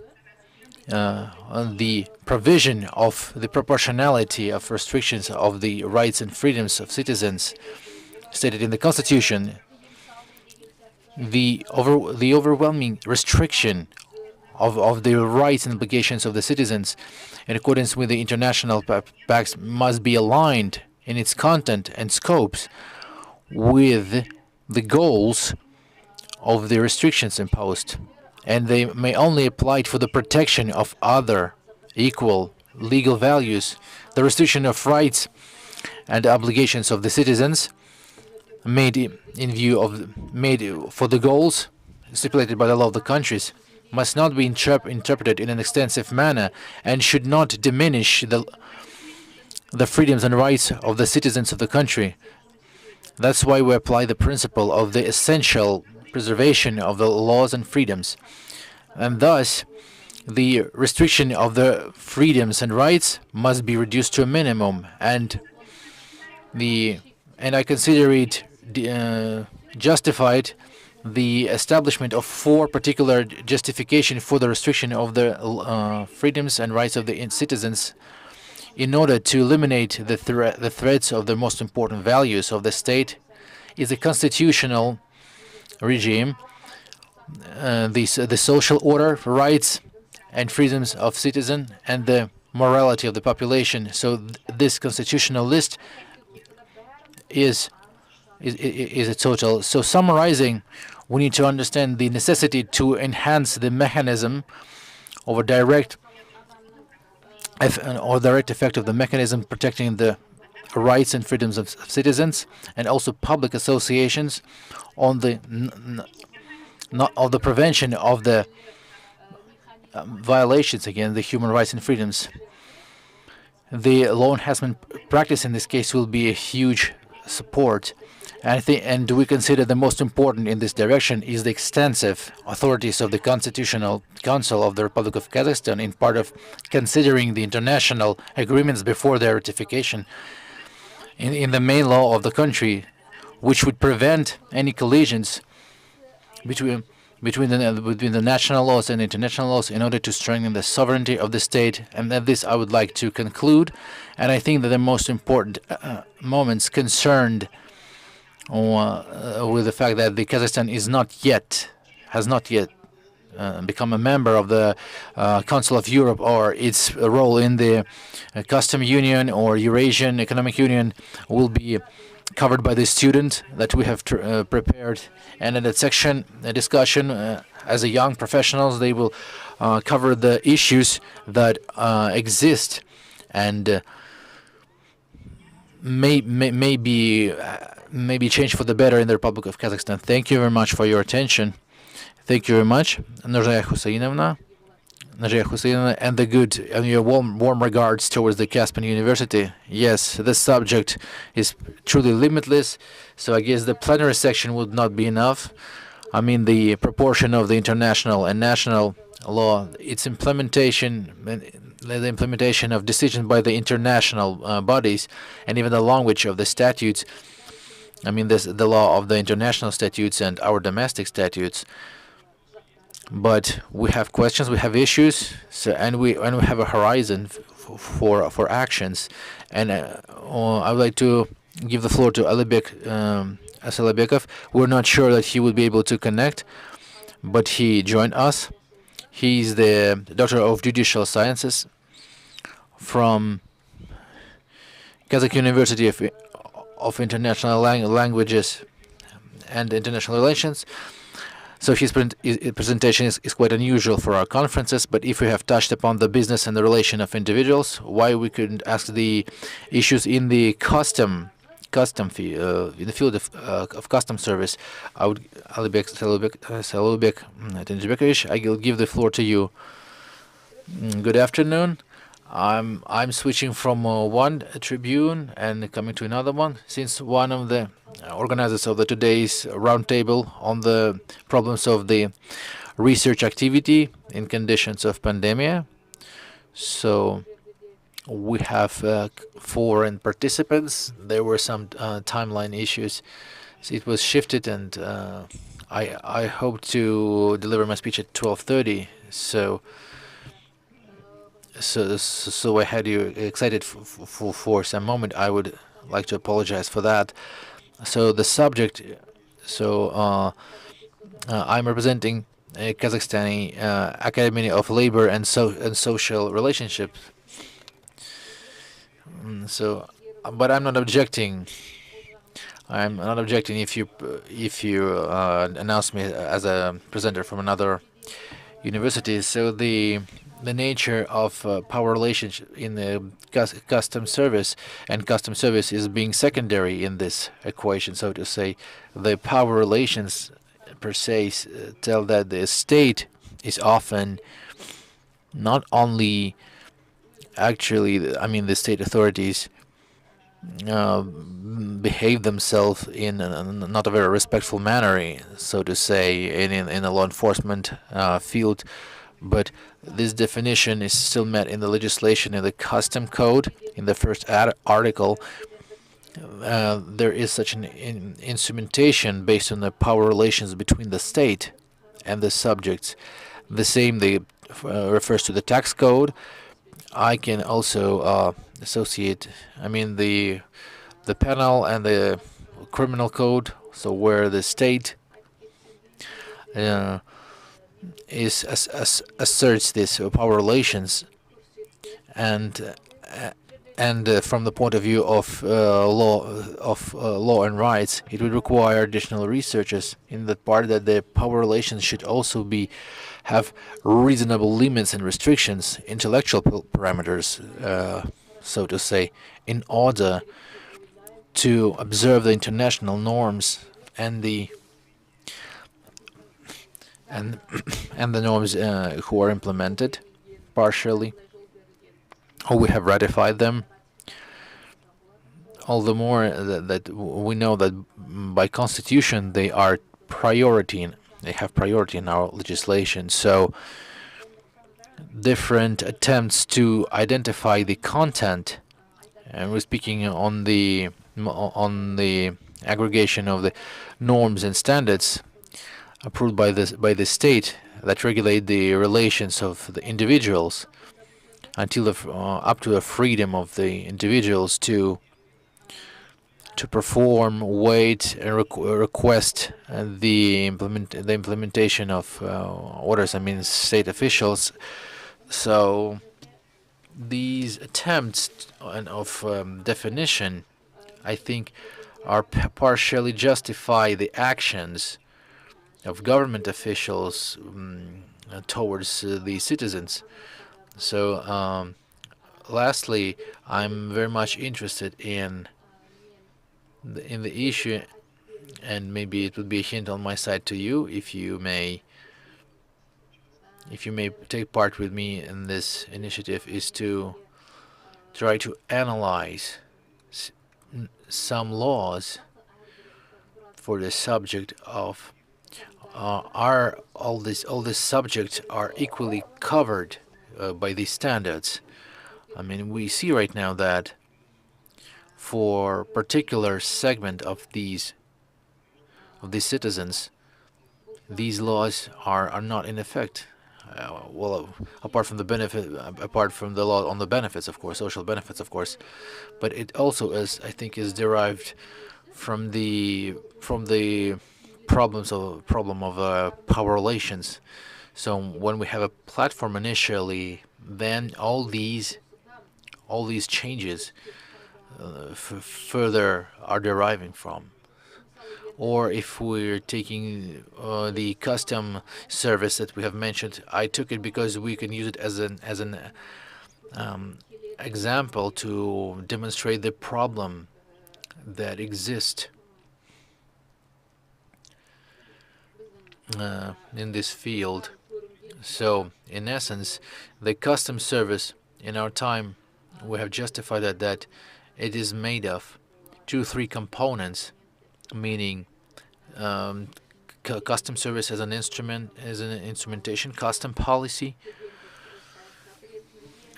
the provision of the proportionality of restrictions of the rights and freedoms of citizens stated in the Constitution. The overwhelming restriction of the rights and obligations of the citizens in accordance with the international pacts must be aligned in its content and scopes with the goals of the restrictions imposed, and they may only apply for the protection of other equal legal values. The restriction of rights and obligations of the citizens made for the goals stipulated by the law of the countries must not be interpreted in an extensive manner and should not diminish the freedoms and rights of the citizens of the country. That's why we apply the principle of the essential preservation of the laws and freedoms. And thus, the restriction of the freedoms and rights must be reduced to a minimum, and I consider it justified the establishment of 4 particular justification for the restriction of the freedoms and rights of the citizens in order to eliminate the threats of the most important values of the state is a constitutional regime, the social order, rights and freedoms of citizens, and the morality of the population. So this constitutional list is a total. So summarizing, we need to understand the necessity to enhance the mechanism of a direct effect of the mechanism protecting the rights and freedoms of citizens, and also public associations on the prevention of the violations against the human rights and freedoms. The law enhancement practice in this case will be a huge support. And we consider the most important in this direction is the extensive authorities of the Constitutional Council of the Republic of Kazakhstan in part of considering the international agreements before their ratification in the main law of the country, which would prevent any collisions between the national laws and international laws in order to strengthen the sovereignty of the state. And at this I would like to conclude. And I think that the most important moments concerned with the fact that the Kazakhstan has not yet become a member of the Council of Europe, or its role in the Custom Union or Eurasian Economic Union will be covered by the student that we have prepared. And in that section, a discussion as a young professionals, they will cover the issues that exist and maybe change for the better in the Republic of Kazakhstan. Thank you very much for your attention. Thank you very much, Najaya Husainovna, and your warm regards towards the Caspian University. Yes, this subject is truly limitless, so I guess the plenary section would not be enough. I mean, the proportion of the international and national law, its implementation, the implementation of decisions by the international bodies, and even the language of the statutes. I mean, the law of the international statutes and our domestic statutes. But we have questions, we have issues, and we have a horizon for actions. And I would like to give the floor to Asalabekov. We're not sure that he would be able to connect, but he joined us. He's the Doctor of Judicial Sciences from Kazakh University of International Languages and International Relations. So his presentation is quite unusual for our conferences, but if we have touched upon the business and the relation of individuals, why we couldn't ask the issues in the custom fee in the field of custom service? I would Salubek Tenjibekovich, I will give the floor to you. Good afternoon. I'm switching from one tribune and coming to another one, since one of the organizers of the today's roundtable on the problems of the research activity in conditions of pandemic. So we have foreign participants. There were some timeline issues. So it was shifted, and I hope to deliver my speech at 12:30. So I had you excited for some moment. I would like to apologize for that. So the subject. So I'm representing Kazakhstani Academy of Labor and Social Relationships. But I'm not objecting. I'm not objecting if you announce me as a presenter from another university. So the nature of power relationship in the custom service, and custom service is being secondary in this equation, so to say. The power relations per se tell that the state is often not only actually, I mean, the state authorities behave themselves in not a very respectful manner, so to say, in the law enforcement field. But this definition is still met in the legislation in the custom code. In the first article, there is such an instrumentation based on the power relations between the state and the subjects. The same refers to the tax code. I can also associate, I mean, the penal and the criminal code. So where the state asserts this power relations, and from the point of view of law and rights, it would require additional researches in the part that the power relations should also have reasonable limits and restrictions, intellectual parameters, so to say, in order to observe the international norms and the norms who are implemented partially, or we have ratified them. All the more that we know that by constitution they are priority. They have priority in our legislation. So different attempts to identify the content, and we're speaking on the aggregation of the norms and standards approved by the state that regulate the relations of the individuals until up to the freedom of the individuals to perform, wait, and request the implementation of orders. I mean, state officials. So these attempts of definition, I think, are partially justify the actions of government officials towards the citizens. So lastly, I'm very much interested in the issue, and maybe it would be a hint on my side to you, if you may take part with me in this initiative, is to try to analyze some laws for the subject of are all these subjects are equally covered by these standards. I mean, we see right now that for particular segment of these citizens, these laws are not in effect. Well, apart from the law on the benefits, of course, social benefits, of course, but it also is derived from the problem of power relations. So when we have a platform initially, then all these changes further are deriving from. or if we're taking the custom service that we have mentioned. I took it because we can use it as an example to demonstrate the problem that exists in this field. So, in essence, the custom service in our time, we have justified that it is made of 3 components, meaning custom service as an instrumentation, custom policy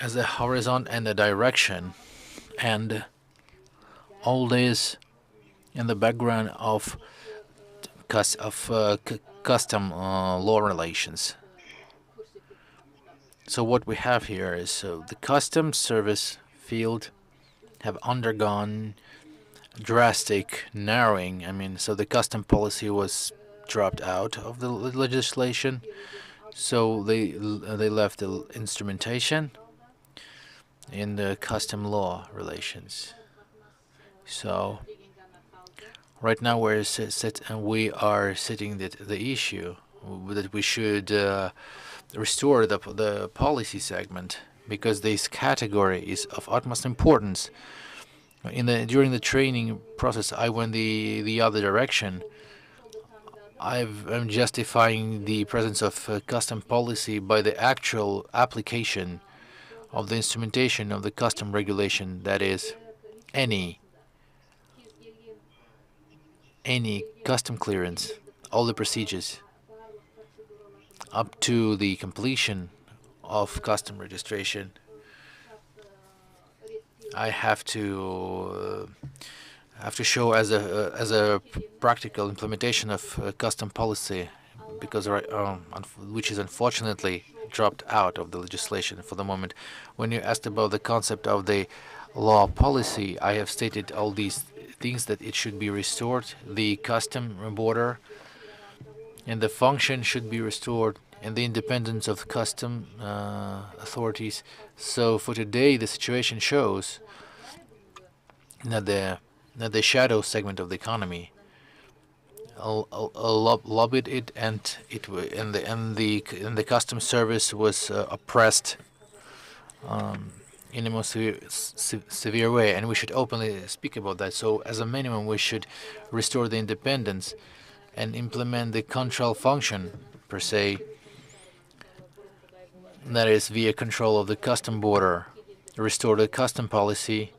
as a horizon and a direction, and all this in the background of custom law relations. So what we have here is the custom service field have undergone drastic narrowing. I mean, so the custom policy was dropped out of the legislation, so they left the instrumentation in the custom law relations. So right now we are setting the issue that we should restore the policy segment, because this category is of utmost importance. During the training process, I went the other direction. I'm justifying the presence of custom policy by the actual application of the instrumentation of the custom regulation, that is, any custom clearance, all the procedures up to the completion of custom registration. I have to show as a practical implementation of custom policy, because which is unfortunately dropped out of the legislation for the moment. When you asked about the concept of the law policy, I have stated all these things, that it should be restored, the custom border and the function should be restored, and the independence of custom authorities. So for today, the situation shows that the shadow segment of the economy lobbied it, and the custom service was oppressed in a most severe way, and we should openly speak about that. So as a minimum, we should restore the independence and implement the control function per se, that is via control of the custom border, restore the custom policy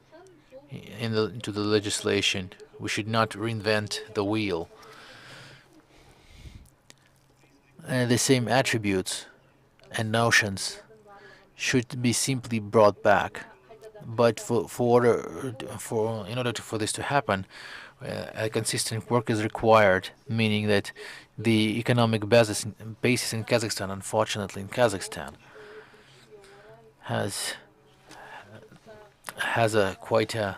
into the legislation. We should not reinvent the wheel. The same attributes and notions should be simply brought back. But for this to happen, a consistent work is required, meaning that the economic basis in Kazakhstan, unfortunately in Kazakhstan, has quite a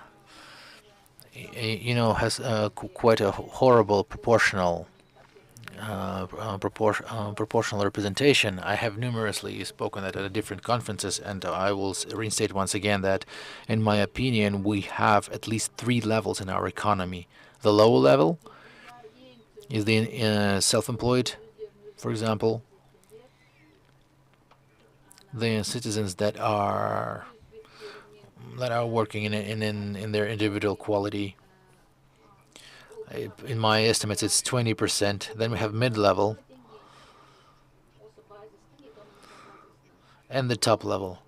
horrible proportional representation. I have numerously spoken at different conferences, and I will reinstate once again that, in my opinion, we have at least 3 levels in our economy. The lower level is the self-employed, for example, the citizens that are working in their individual quality. In my estimates, it's 20%. Then we have mid-level and the top level.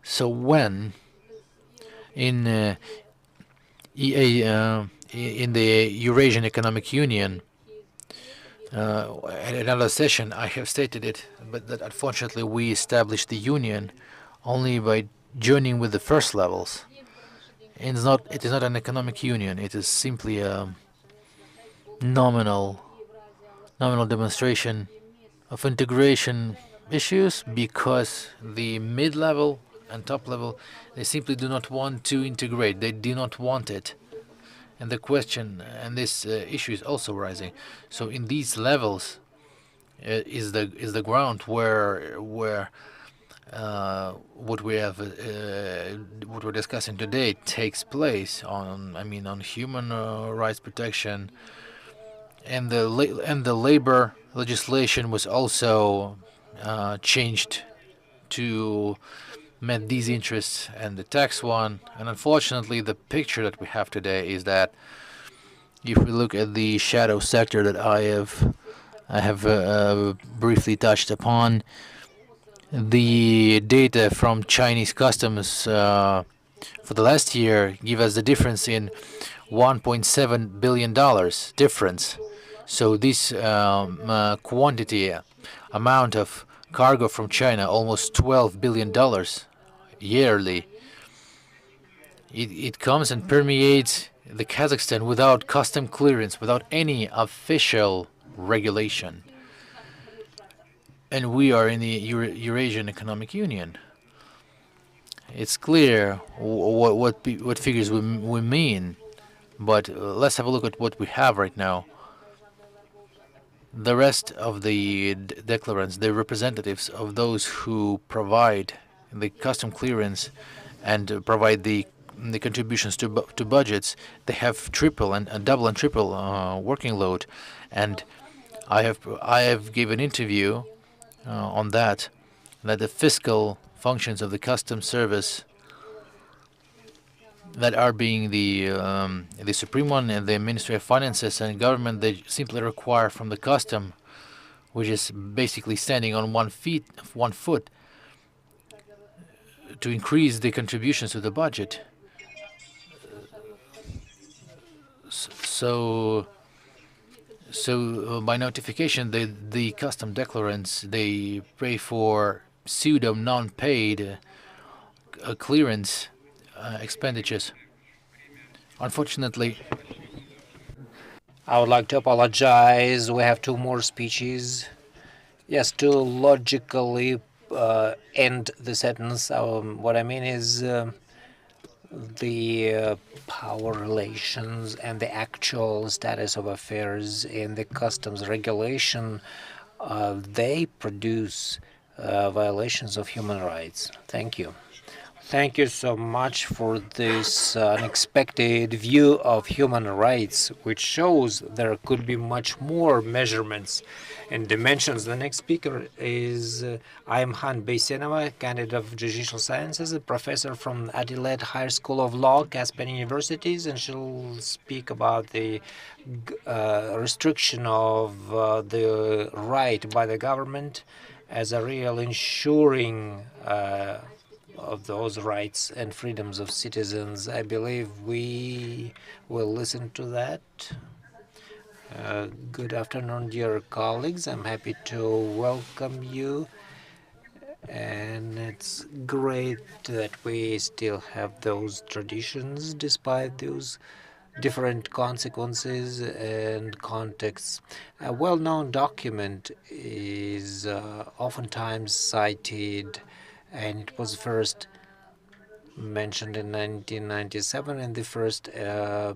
So when in the Eurasian Economic Union, at another session, I have stated it, but that unfortunately we established the union only by joining with the first levels. It is not an economic union. It is simply a nominal demonstration of integration issues, because the mid-level and top level, they simply do not want to integrate. They do not want it. And the question and this issue is also rising. So in these levels is the ground where what we're discussing today takes place on human rights protection, and the labor legislation was also changed to met these interests and the tax one. And unfortunately, the picture that we have today is that if we look at the shadow sector that I have briefly touched upon, the data from Chinese customs for the last year give us the difference in $1.7 billion difference. So this quantity amount of cargo from China, almost $12 billion yearly, it comes and permeates the Kazakhstan without custom clearance, without any official regulation. And we are in the Eurasian Economic Union. It's clear what figures we mean, but let's have a look at what we have right now. The rest of the declarants, the representatives of those who provide the custom clearance and provide the contributions to budgets, they have triple and double and triple working load. And I have given interview on that the fiscal functions of the customs service that are being the supreme one and the Ministry of Finances and government, they simply require from the custom, which is basically standing on 1 foot, to increase the contributions to the budget. So by notification, the custom declarants, they pay for pseudo non-paid clearance expenditures. Unfortunately, I would like to apologize. We have two more speeches. Yes, to logically end the sentence, what I mean is the power relations and the actual status of affairs in the customs regulation, they produce violations of human rights. Thank you. Thank you so much for this unexpected view of human rights, which shows there could be much more measurements and dimensions. The next speaker is Aymhan Beysenova, candidate of judicial sciences, a professor from Adelaide Higher School of Law, Caspian Universities, and she'll speak about the restriction of the right by the government as a real ensuring of those rights and freedoms of citizens. I believe we will listen to that. Good afternoon, dear colleagues. I'm happy to welcome you. And it's great that we still have those traditions despite those different consequences and contexts. A well-known document is oftentimes cited, and it was first mentioned in 1997 in the first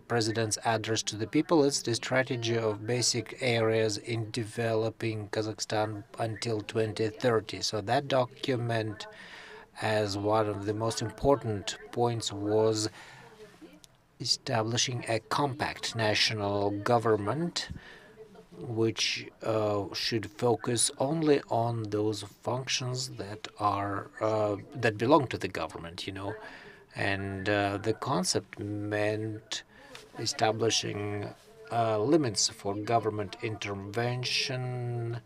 president's address to the people. It's the strategy of basic areas in developing Kazakhstan until 2030. So that document, as one of the most important points, was establishing a compact national government which should focus only on those functions that are that belong to the government, and the concept meant establishing limits for government intervention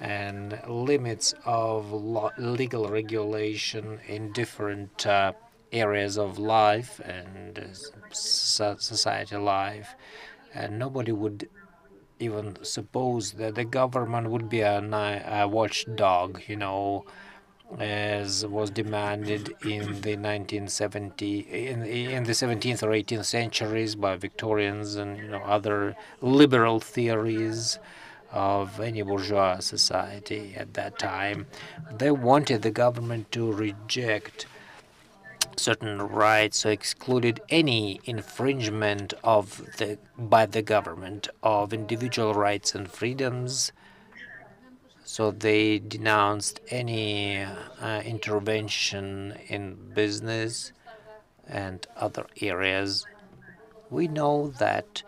and limits of legal regulation in different areas of life and society life, and nobody would even suppose that the government would be a watchdog, as was demanded in the 17th or 18th centuries by Victorians and other liberal theories of any bourgeois society at that time. They wanted the government to reject certain rights, or excluded any infringement by the government of individual rights and freedoms, So they denounced any intervention in business and other areas. We know that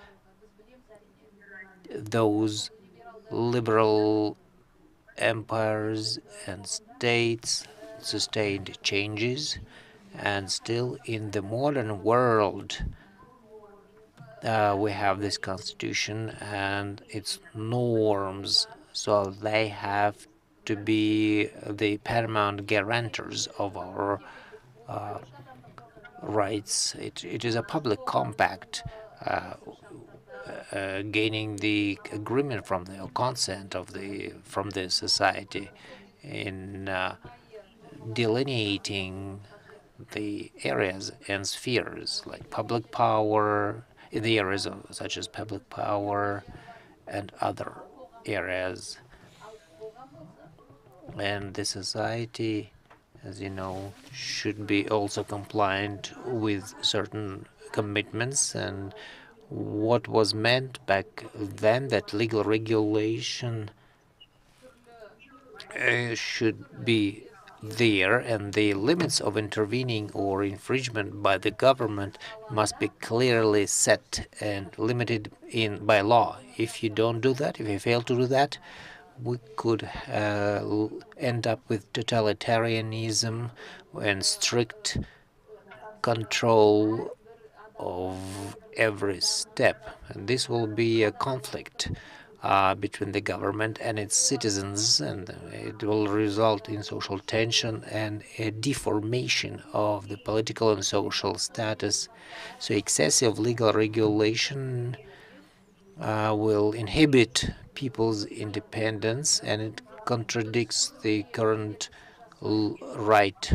those liberal empires and states sustained changes, and still in the modern world we have this constitution and its norms, so they have to be the paramount guarantors of our rights. It is a public compact, gaining the agreement from the consent of the society in delineating the areas and spheres like public power, in the areas of, such as public power and other areas. And the society, as you know, should be also compliant with certain commitments. And what was meant back then, that legal regulation should be there, and the limits of intervening or infringement by the government must be clearly set and limited in by law. If you don't do that, if you fail to do that, we could end up with totalitarianism and strict control of every step. And this will be a conflict between the government and its citizens, and it will result in social tension and a deformation of the political and social status. So excessive legal regulation will inhibit people's independence, and it contradicts the current right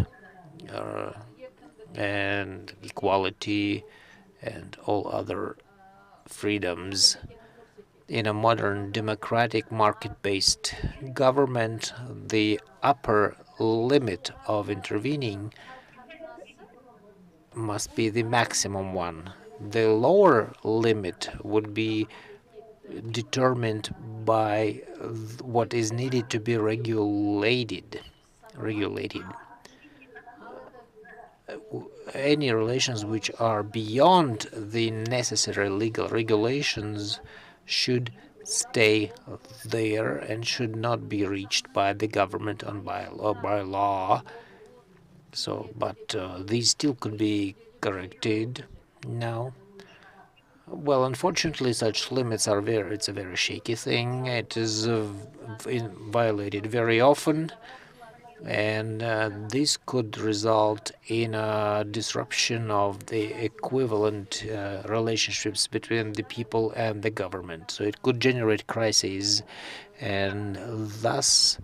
and equality and all other freedoms. In a modern democratic market-based government, the upper limit of intervening must be the maximum one. The lower limit would be determined by what is needed to be regulated. Any relations which are beyond the necessary legal regulations should stay there and should not be reached by the government and by law. So, but these still could be corrected now. Well, unfortunately, such limits are it's a very shaky thing. It is violated very often, and this could result in a disruption of the equivalent relationships between the people and the government. So it could generate crises, and thus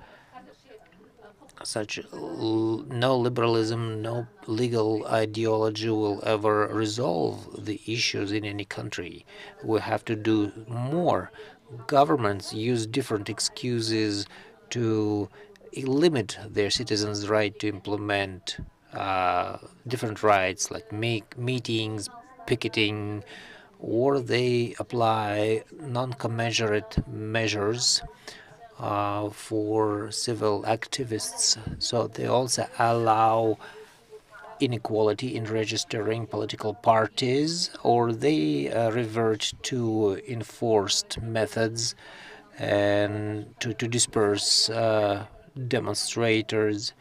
such no liberalism, no legal ideology will ever resolve the issues in any country. We have to do more. Governments use different excuses to limit their citizens' right to implement different rights, like make meetings, picketing, or they apply non-commensurate measures for civil activists. So they also allow inequality in registering political parties, or they revert to enforced methods and to disperse demonstrators,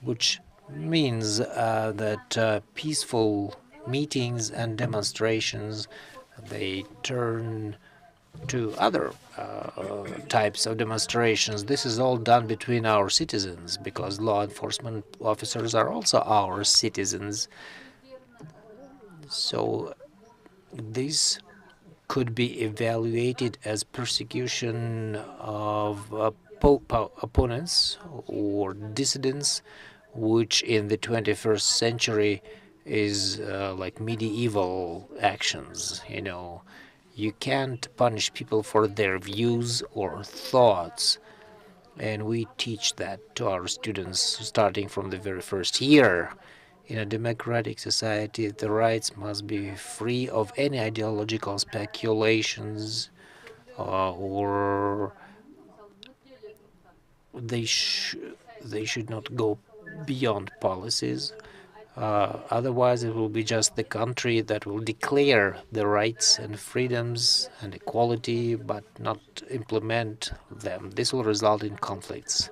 which means that peaceful meetings and demonstrations, they turn to other types of demonstrations. This is all done between our citizens, because law enforcement officers are also our citizens. So this could be evaluated as persecution of opponents or dissidents, which in the 21st century is like medieval actions. You can't punish people for their views or thoughts, and we teach that to our students starting from the very first year. In a democratic society, the rights must be free of any ideological speculations or they should not go beyond policies. Otherwise, it will be just the country that will declare the rights and freedoms and equality, but not implement them. This will result in conflicts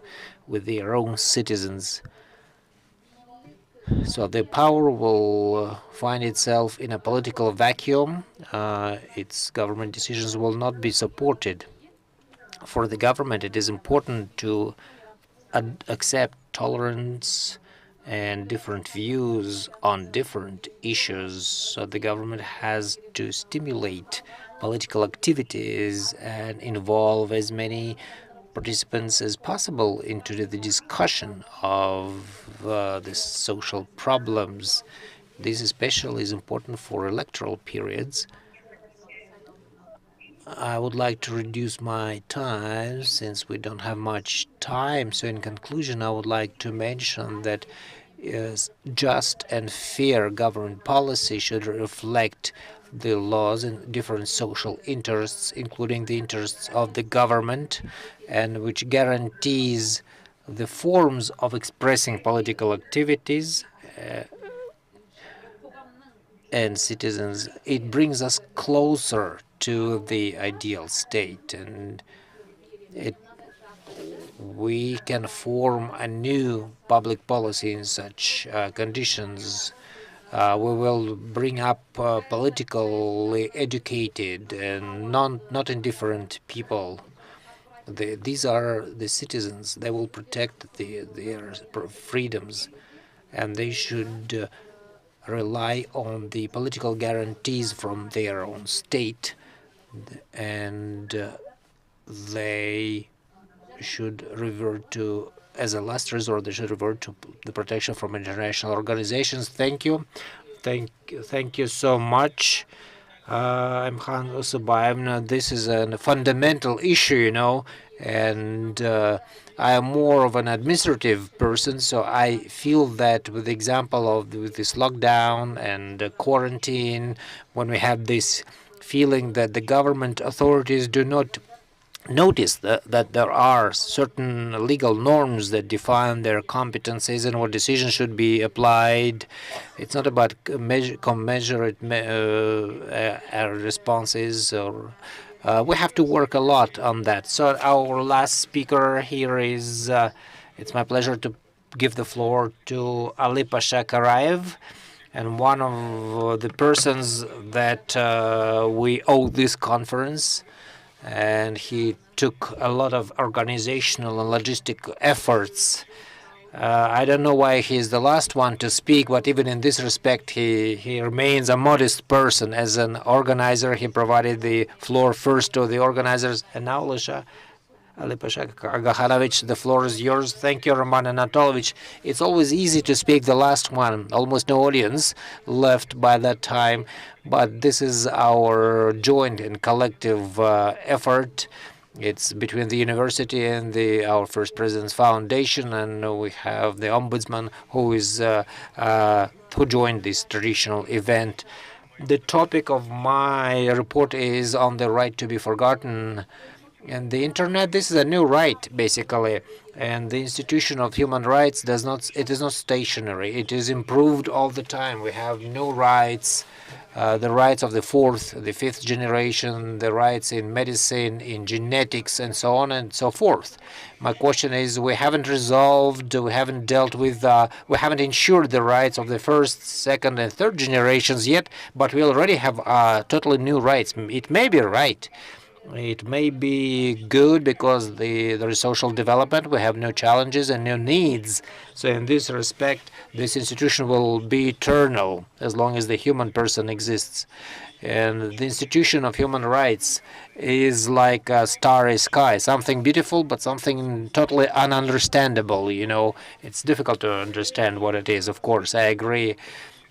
with their own citizens. So the power will find itself in a political vacuum. Its government decisions will not be supported. For the government, it is important to accept tolerance and different views on different issues. So the government has to stimulate political activities and involve as many participants as possible into the discussion of the social problems. This especially is important for electoral periods. I would like to reduce my time since we don't have much time. So in conclusion, I would like to mention that just and fair government policy should reflect the laws and different social interests, including the interests of the government, and which guarantees the forms of expressing political activities and citizens. It brings us closer to the ideal state, and we can form a new public policy in such conditions. We will bring up politically educated and not indifferent people. These are the citizens. They will protect their freedoms, and they should rely on the political guarantees from their own state, and they should revert to, as a last resort, they should revert to the protection from international organizations. Thank you. Thank you so much. I'm Khan Usubayevna. This is a fundamental issue, and I am more of an administrative person, so I feel that with the example of with this lockdown and quarantine, when we have this feeling that the government authorities do not notice that there are certain legal norms that define their competencies and what decisions should be applied. It's not about commensurate responses, or we have to work a lot on that. So our last speaker here is, it's my pleasure to give the floor to Ali Pasha Karayev, and one of the persons that we owe this conference, and he took a lot of organizational and logistic efforts. I don't know why he's the last one to speak, but even in this respect, he remains a modest person. As an organizer, he provided the floor first to the organizers. And now, Ali Pasha Agahanovich, the floor is yours. Thank you, Roman Anatolovich. It's always easy to speak the last one. Almost no audience left by that time. But this is our joint and collective effort. It's between the university and our First President's Foundation, and we have the ombudsman who joined this traditional event. The topic of my report is on the right to be forgotten. And the internet, this is a new right, basically. And the institution of human rights is not stationary. It is improved all the time. We have new rights, the rights of the fourth, the fifth generation, the rights in medicine, in genetics, and so on and so forth. My question is, we haven't resolved, we haven't dealt with, we haven't ensured the rights of the first, second, and third generations yet, but we already have totally new rights. It may be right. It may be good because there is social development, we have new challenges and new needs. So in this respect, this institution will be eternal as long as the human person exists. And the institution of human rights is like a starry sky, something beautiful, but something totally ununderstandable. It's difficult to understand what it is, of course, I agree.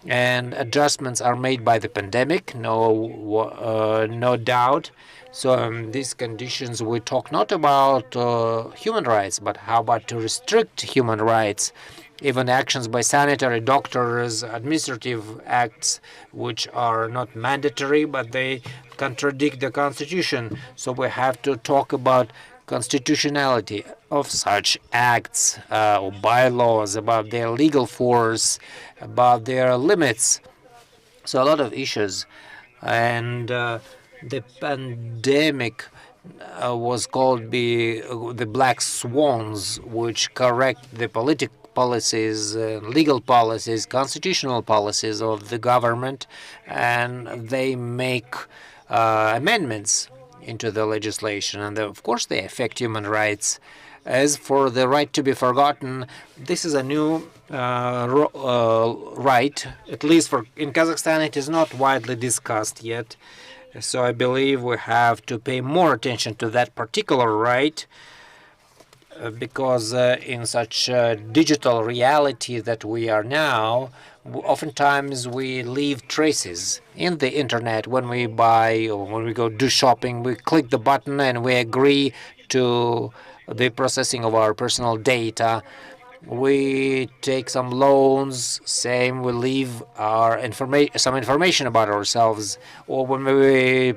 And adjustments are made by the pandemic, no doubt. So in these conditions, we talk not about human rights, but how about to restrict human rights, even actions by sanitary doctors, administrative acts, which are not mandatory, but they contradict the Constitution. So we have to talk about constitutionality of such acts or bylaws, about their legal force, about their limits. So a lot of issues. And the pandemic was called the black swans, which correct the political policies, legal policies, constitutional policies of the government, and they make amendments into the legislation, and of course they affect human rights. As for the right to be forgotten, this is a new right. At least for in Kazakhstan, it is not widely discussed yet. So I believe we have to pay more attention to that particular right, because in such digital reality that we are now, oftentimes we leave traces in the internet. When we buy or when we go do shopping, we click the button and we agree to the processing of our personal data. We take some loans, same, we leave our some information about ourselves. Or when we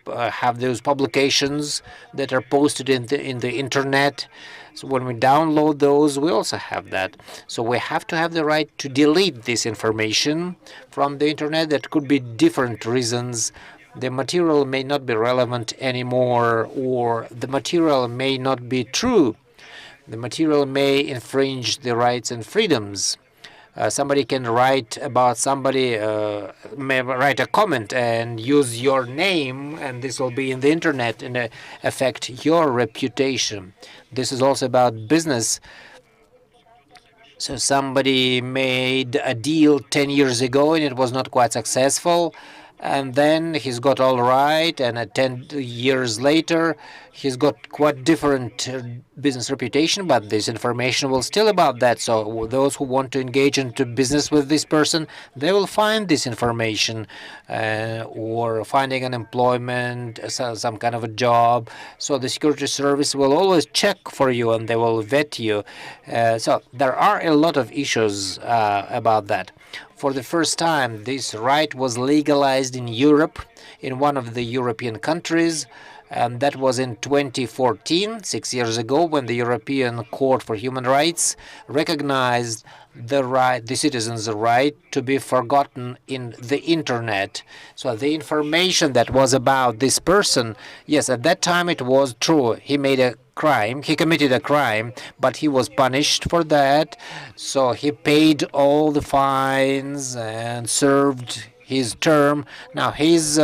have those publications that are posted in the internet, so when we download those, we also have that. So we have to have the right to delete this information from the internet. That could be different reasons. The material may not be relevant anymore, or the material may not be true. The material may infringe the rights and freedoms. Somebody can write about somebody, may write a comment and use your name, and this will be in the internet and affect your reputation. This is also about business. So somebody made a deal 10 years ago and it was not quite successful, and then he's got all right, and 10 years later he's got quite different business reputation, but this information will still about that. So those who want to engage into business with this person, they will find this information, or finding an employment, some kind of a job. So the security service will always check for you and they will vet you. So there are a lot of issues about that. For the first time, this right was legalized in Europe, in one of the European countries, and that was in 2014, 6 years ago, when the European Court for Human Rights recognized the citizens' right to be forgotten in the internet. So the information that was about this person, yes, at that time it was true. He made a crime, he committed a crime, but he was punished for that. So he paid all the fines and served his term. Now he's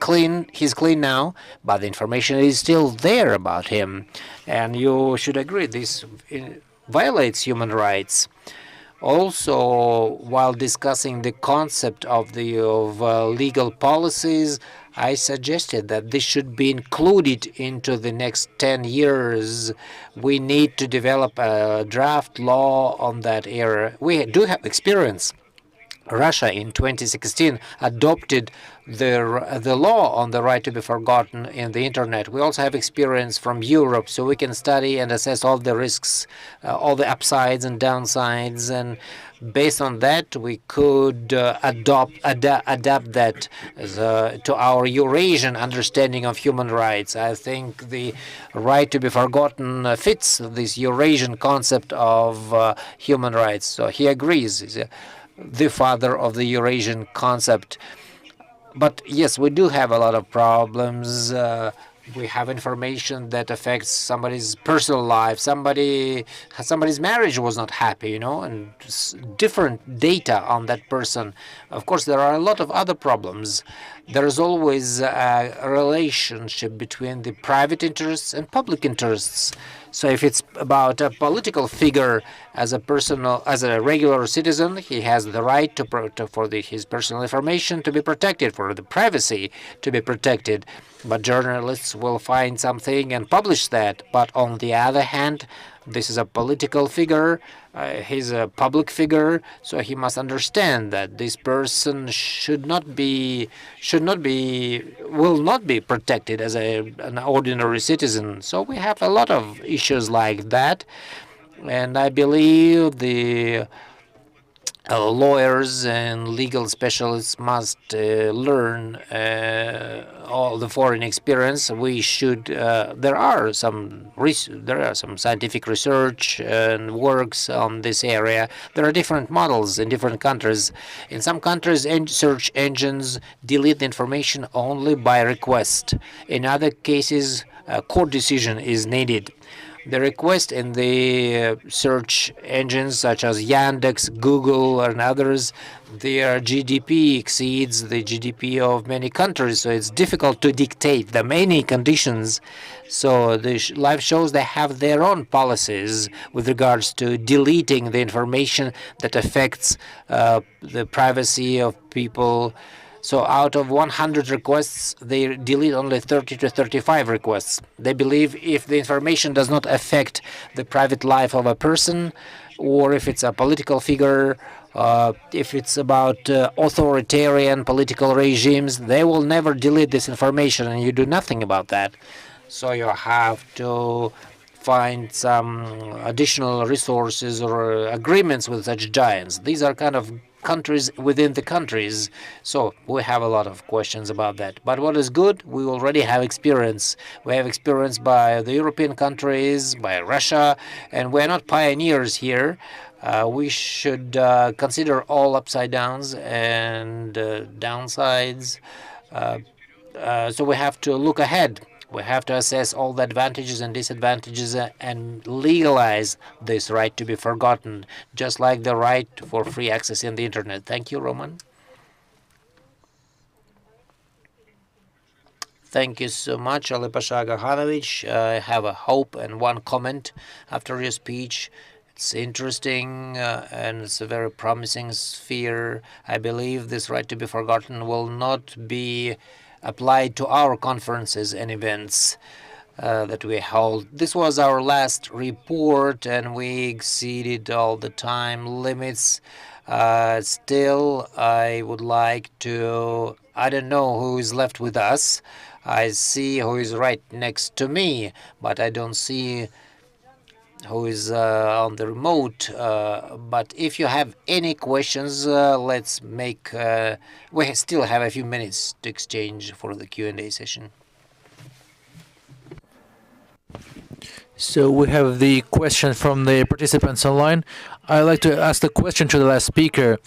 clean. He's clean now, but the information is still there about him, and you should agree this violates human rights. Also, while discussing the concept of legal policies, I suggested that this should be included into the next 10 years. We need to develop a draft law on that area. We do have experience. Russia in 2016 adopted the law on the right to be forgotten in the internet. We also have experience from Europe, so we can study and assess all the risks, all the upsides and downsides, and based on that we could adapt that to our Eurasian understanding of human rights. I think the right to be forgotten fits this Eurasian concept of human rights. So he agrees. He's the father of the Eurasian concept. But yes, we do have a lot of problems. We have information that affects somebody's personal life. Somebody's marriage was not happy, and different data on that person. Of course, there are a lot of other problems. There is always a relationship between the private interests and public interests. So if it's about a political figure, as a regular citizen, he has the right for his personal information to be protected, for the privacy to be protected. But journalists will find something and publish that. But on the other hand, this is a political figure. He's a public figure, so he must understand that this person will not be protected as an ordinary citizen. So we have a lot of issues like that, and I believe the lawyers and legal specialists must learn all the foreign experience. We should. There are some scientific research and works on this area. There are different models in different countries. In some countries, search engines delete the information only by request. In other cases, a court decision is needed. The request in the search engines such as Yandex, Google, and others, their GDP exceeds the GDP of many countries, so it's difficult to dictate the many conditions. So the live shows they have their own policies with regards to deleting the information that affects the privacy of people. So out of 100 requests, they delete only 30 to 35 requests. They believe if the information does not affect the private life of a person, or if it's a political figure, if it's about authoritarian political regimes, they will never delete this information, and you do nothing about that. So you have to find some additional resources or agreements with such giants. These are kind of countries within the countries. So we have a lot of questions about that. But what is good, we already have experience. We have experience by the European countries, by Russia, and we're not pioneers here. We should consider all upside downs and downsides. So we have to look ahead. We have to assess all the advantages and disadvantages and legalize this right to be forgotten, just like the right for free access in the internet. Thank you, Roman. Thank you so much, Alipasha Gahanovich. I have a hope and one comment after your speech. It's interesting and it's a very promising sphere. I believe this right to be forgotten will not be applied to our conferences and events that we hold. This was our last report, and we exceeded all the time limits. Still, I would like to. I don't know who is left with us. I see who is right next to me, but I don't see who is on the remote. But if you have any questions, let's make. We still have a few minutes to exchange for the Q&A session. So we have the question from the participants online. I'd like to ask the question to the last speaker.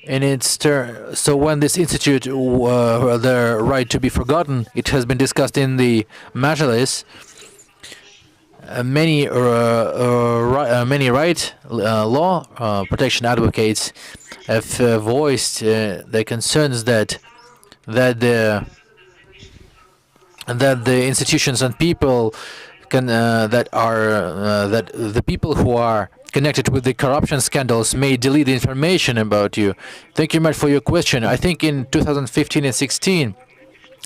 In its turn, so when this institute, the right to be forgotten, it has been discussed in the Majlis. Many law protection advocates have voiced their concerns that the institutions and people that the people who are connected with the corruption scandals may delete the information about you. Thank you much for your question. I think in 2015 and 16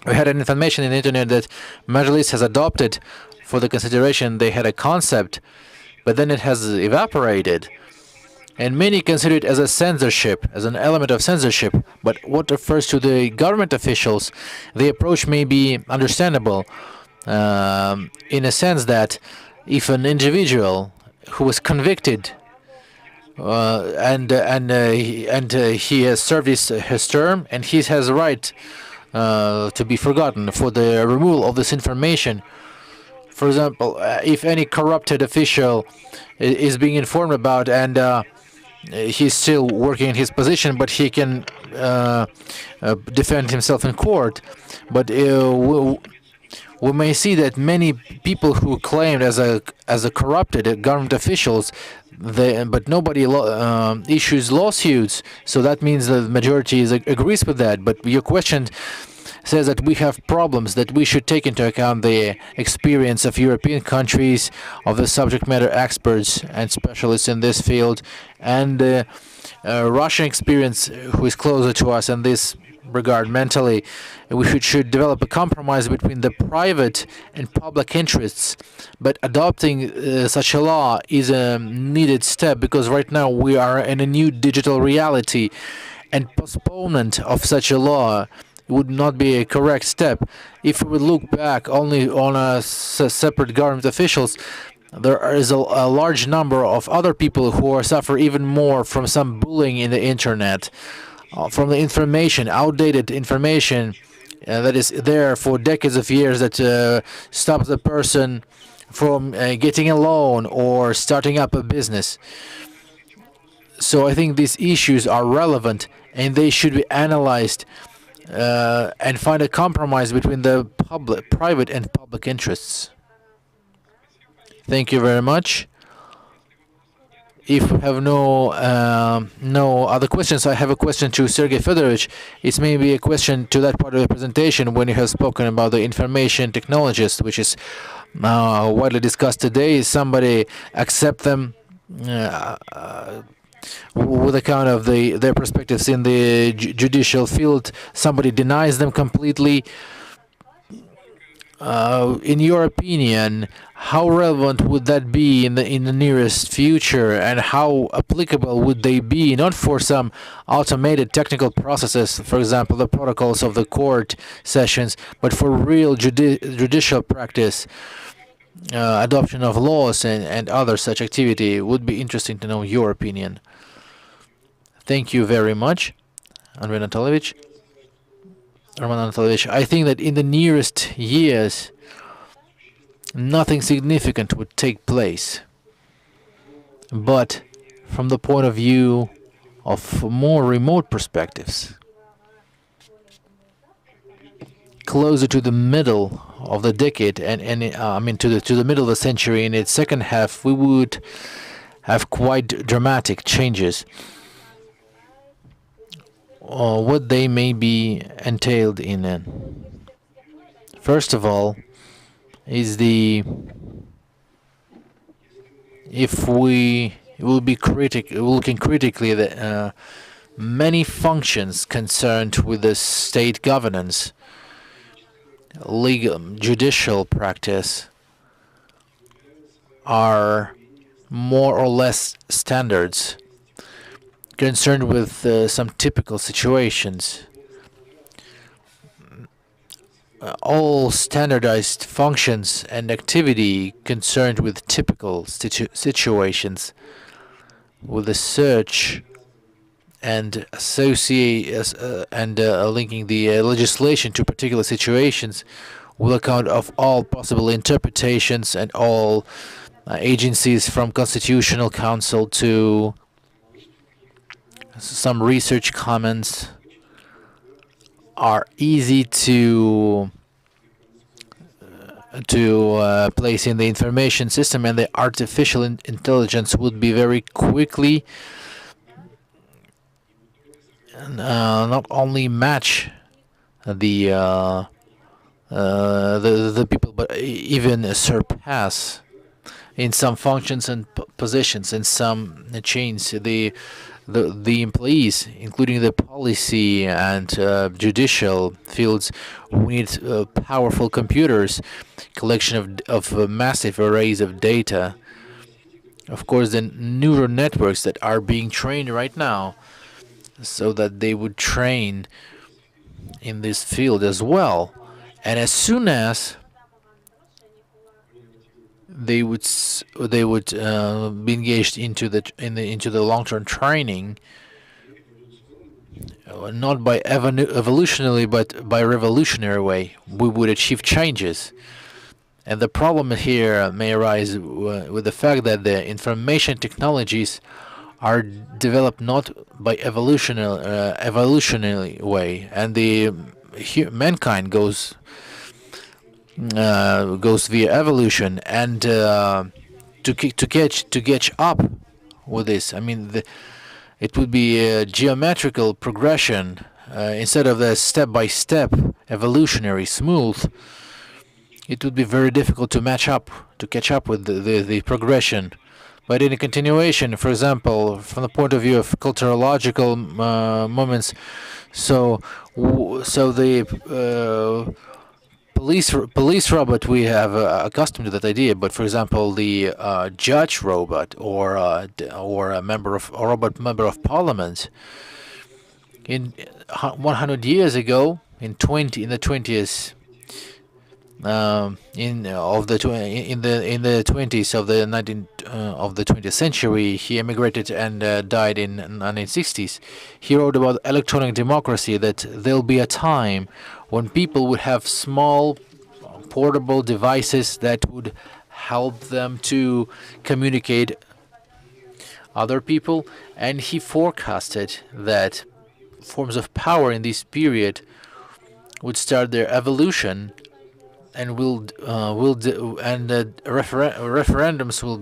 we had an information in the internet that Majlis has adopted for the consideration. They had a concept, but then it has evaporated. And many consider it as a censorship, as an element of censorship. But what refers to the government officials, the approach may be understandable in a sense that if an individual who was convicted and he has served his term and he has a right to be forgotten for the removal of this information. For example, if any corrupted official is being informed about and he's still working in his position, but he can defend himself in court. But we may see that many people who claimed as a corrupted government officials, but nobody issues lawsuits. So that means the majority agrees with that. But your question says that we have problems, that we should take into account the experience of European countries, of the subject matter experts and specialists in this field, and Russian experience, who is closer to us in this regard mentally. We should develop a compromise between the private and public interests. But adopting such a law is a needed step, because right now we are in a new digital reality, and postponement of such a law would not be a correct step. If we would look back only on separate government officials, there is a large number of other people who are suffer even more from some bullying in the internet, from the information, outdated information that is there for decades of years that stops the person from getting a loan or starting up a business. So I think these issues are relevant and they should be analyzed and find a compromise between the private and public interests. Thank you very much. If we have no other questions, I have a question to Sergey Fedorovich. It's maybe a question to that part of the presentation when you have spoken about the information technologists, which is widely discussed today. Somebody accept them with account of their perspectives in the judicial field. Somebody denies them completely. In your opinion, how relevant would that be in the nearest future, and how applicable would they be, not for some automated technical processes, for example, the protocols of the court sessions, but for real judicial practice, adoption of laws and other such activity? Would be interesting to know your opinion. Thank you very much, Andrei Anatolovich. Roman Anatolovich, I think that in the nearest years, nothing significant would take place. But from the point of view of more remote perspectives, closer to the middle of the decade, and I mean to the middle of the century, in its second half, we would have quite dramatic changes. What they may be entailed in. First of all, is if we will be looking critically at many functions concerned with the state governance, legal, judicial practice, are more or less standards concerned with some typical situations. All standardized functions and activity concerned with typical situations, with the search and linking the legislation to particular situations, will account of all possible interpretations and all agencies from Constitutional Council to some research comments are easy to place in the information system, and the artificial intelligence would be very quickly not only match the people, but even surpass in some functions and positions, in some chains, the employees, including the policy and judicial fields, who need powerful computers, collection of massive arrays of data. Of course, the neural networks that are being trained right now, so that they would train in this field as well. And as soon as they would be engaged into the long-term training, not by evolutionary but by revolutionary way, we would achieve changes. And the problem here may arise with the fact that the information technologies are developed not by evolutionary way, and the mankind goes via evolution, and to catch up with this, I mean, it would be a geometrical progression instead of the step-by-step evolutionary smooth. It would be very difficult to catch up with the progression. But in a continuation, for example, from the point of view of culturological moments, so the police robot, we have accustomed to that idea. But for example, the judge robot or a robot member of parliament, in 100 years ago, in the 20th in of the in the 20s of the 20th century. He emigrated and died in 1960s. He wrote about electronic democracy, that there'll be a time when people would have small portable devices that would help them to communicate other people, and he forecasted that forms of power in this period would start their evolution, and referendums will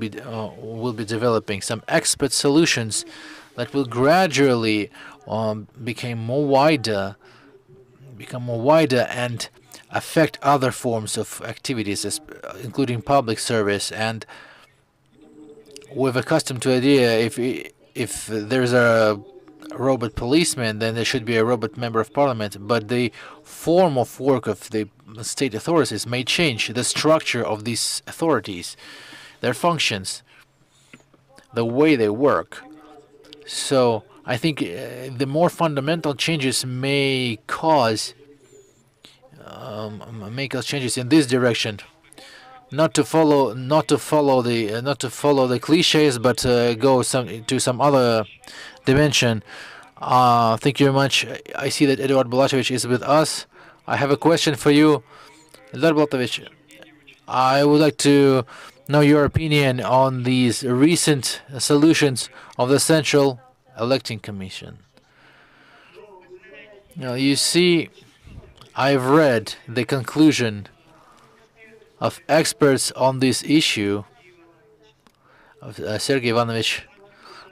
be developing some expert solutions that will gradually become more wider and affect other forms of activities, including public service. And we've accustomed to the idea, if there's a robot policeman, then there should be a robot member of parliament. But the form of work of the state authorities may change. The structure of these authorities, their functions, the way they work. So I think the more fundamental changes may cause changes in this direction. Not to follow the cliches, but go some other dimension. Thank you very much. I see that Eduard Bulatovich is with us. I have a question for you, Eduard Bulatovich. I would like to know your opinion on these recent solutions of the Central Electing Commission. You see, I've read the conclusion of experts on this issue of Sergei Ivanovich,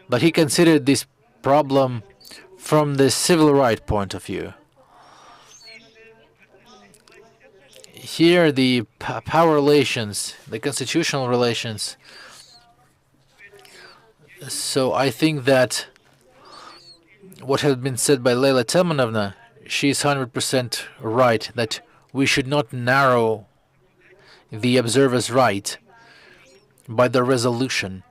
but he considered this problem from the civil right point of view. Here, the power relations, the constitutional relations. So I think that what has been said by Leila Telmanovna, she's 100% right, that we should not narrow the observer's right by the resolution.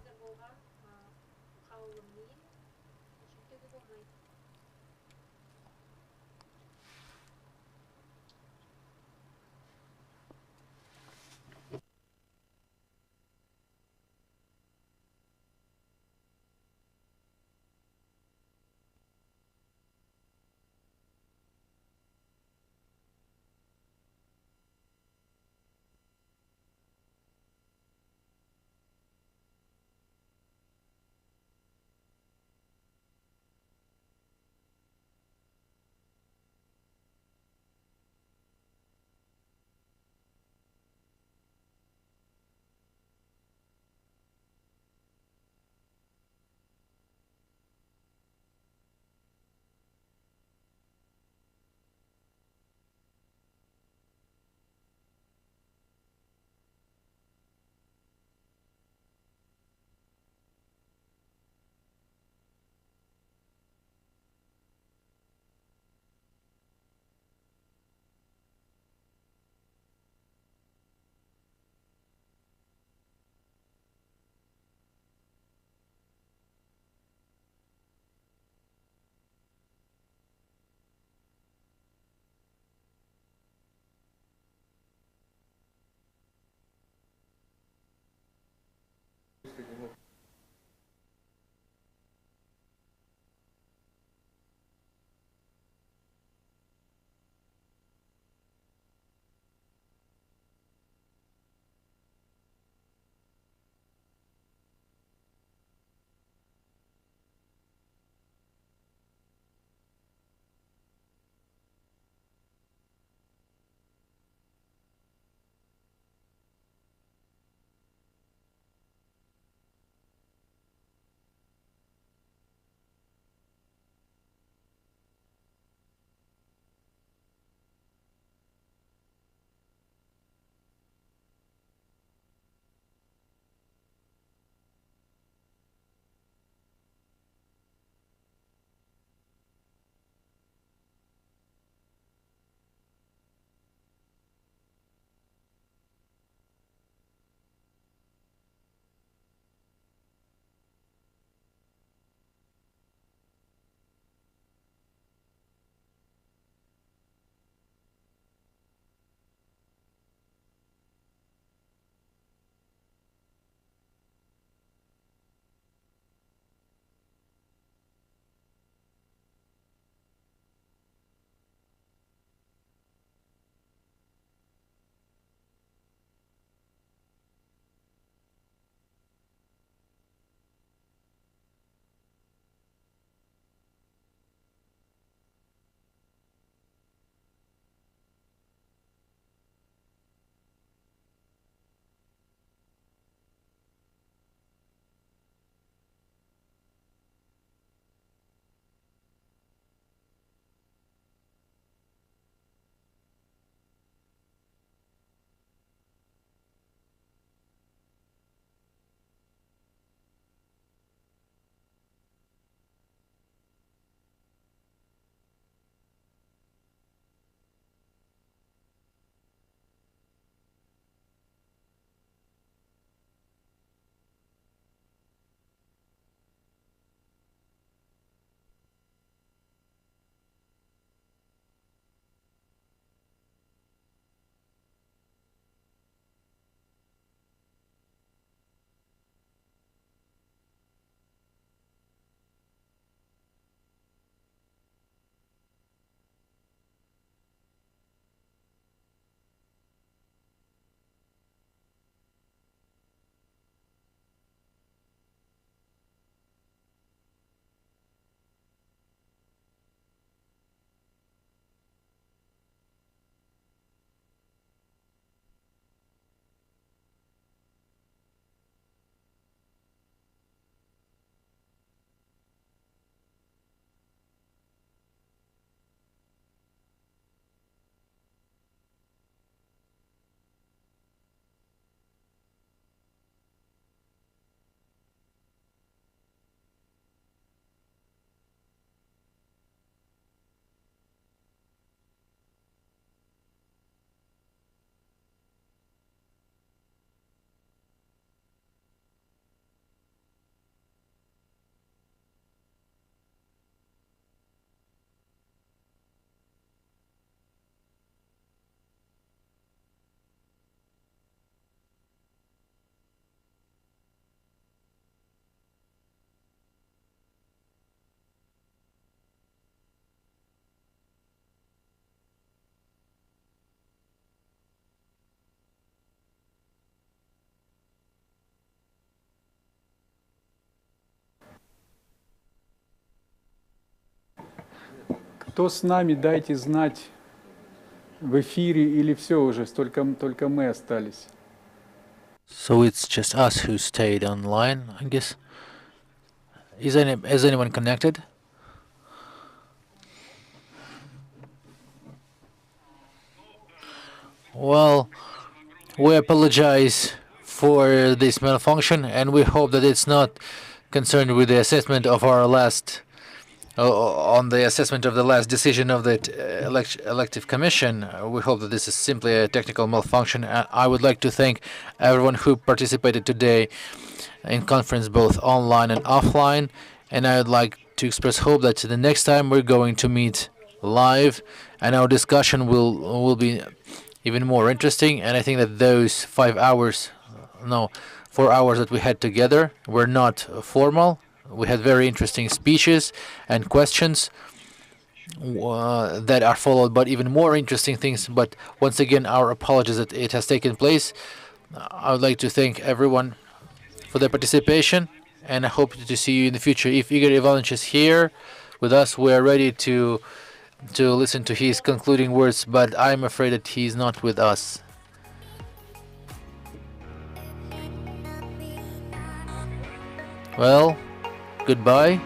Кто с нами, дайте знать в эфире или все уже, только мы остались. So it's just us who stayed online, I guess. Is anyone connected? Well, we apologize for this malfunction, and we hope that it's not concerned with the assessment of our last on the assessment of the last decision of the elective commission. We hope that this is simply a technical malfunction. I would like to thank everyone who participated today in conference, both online and offline, and I would like to express hope that the next time we're going to meet live, and our discussion will be even more interesting. And I think that those 5 hours, no, 4 hours that we had together were not formal. We had very interesting speeches and questions that are followed by even more interesting things. But once again, our apologies that it has taken place. I would like to thank everyone for their participation, and I hope to see you in the future. If Igor Ivanovich is here with us, we are ready to listen to his concluding words, but I'm afraid that he's not with us. Well, goodbye.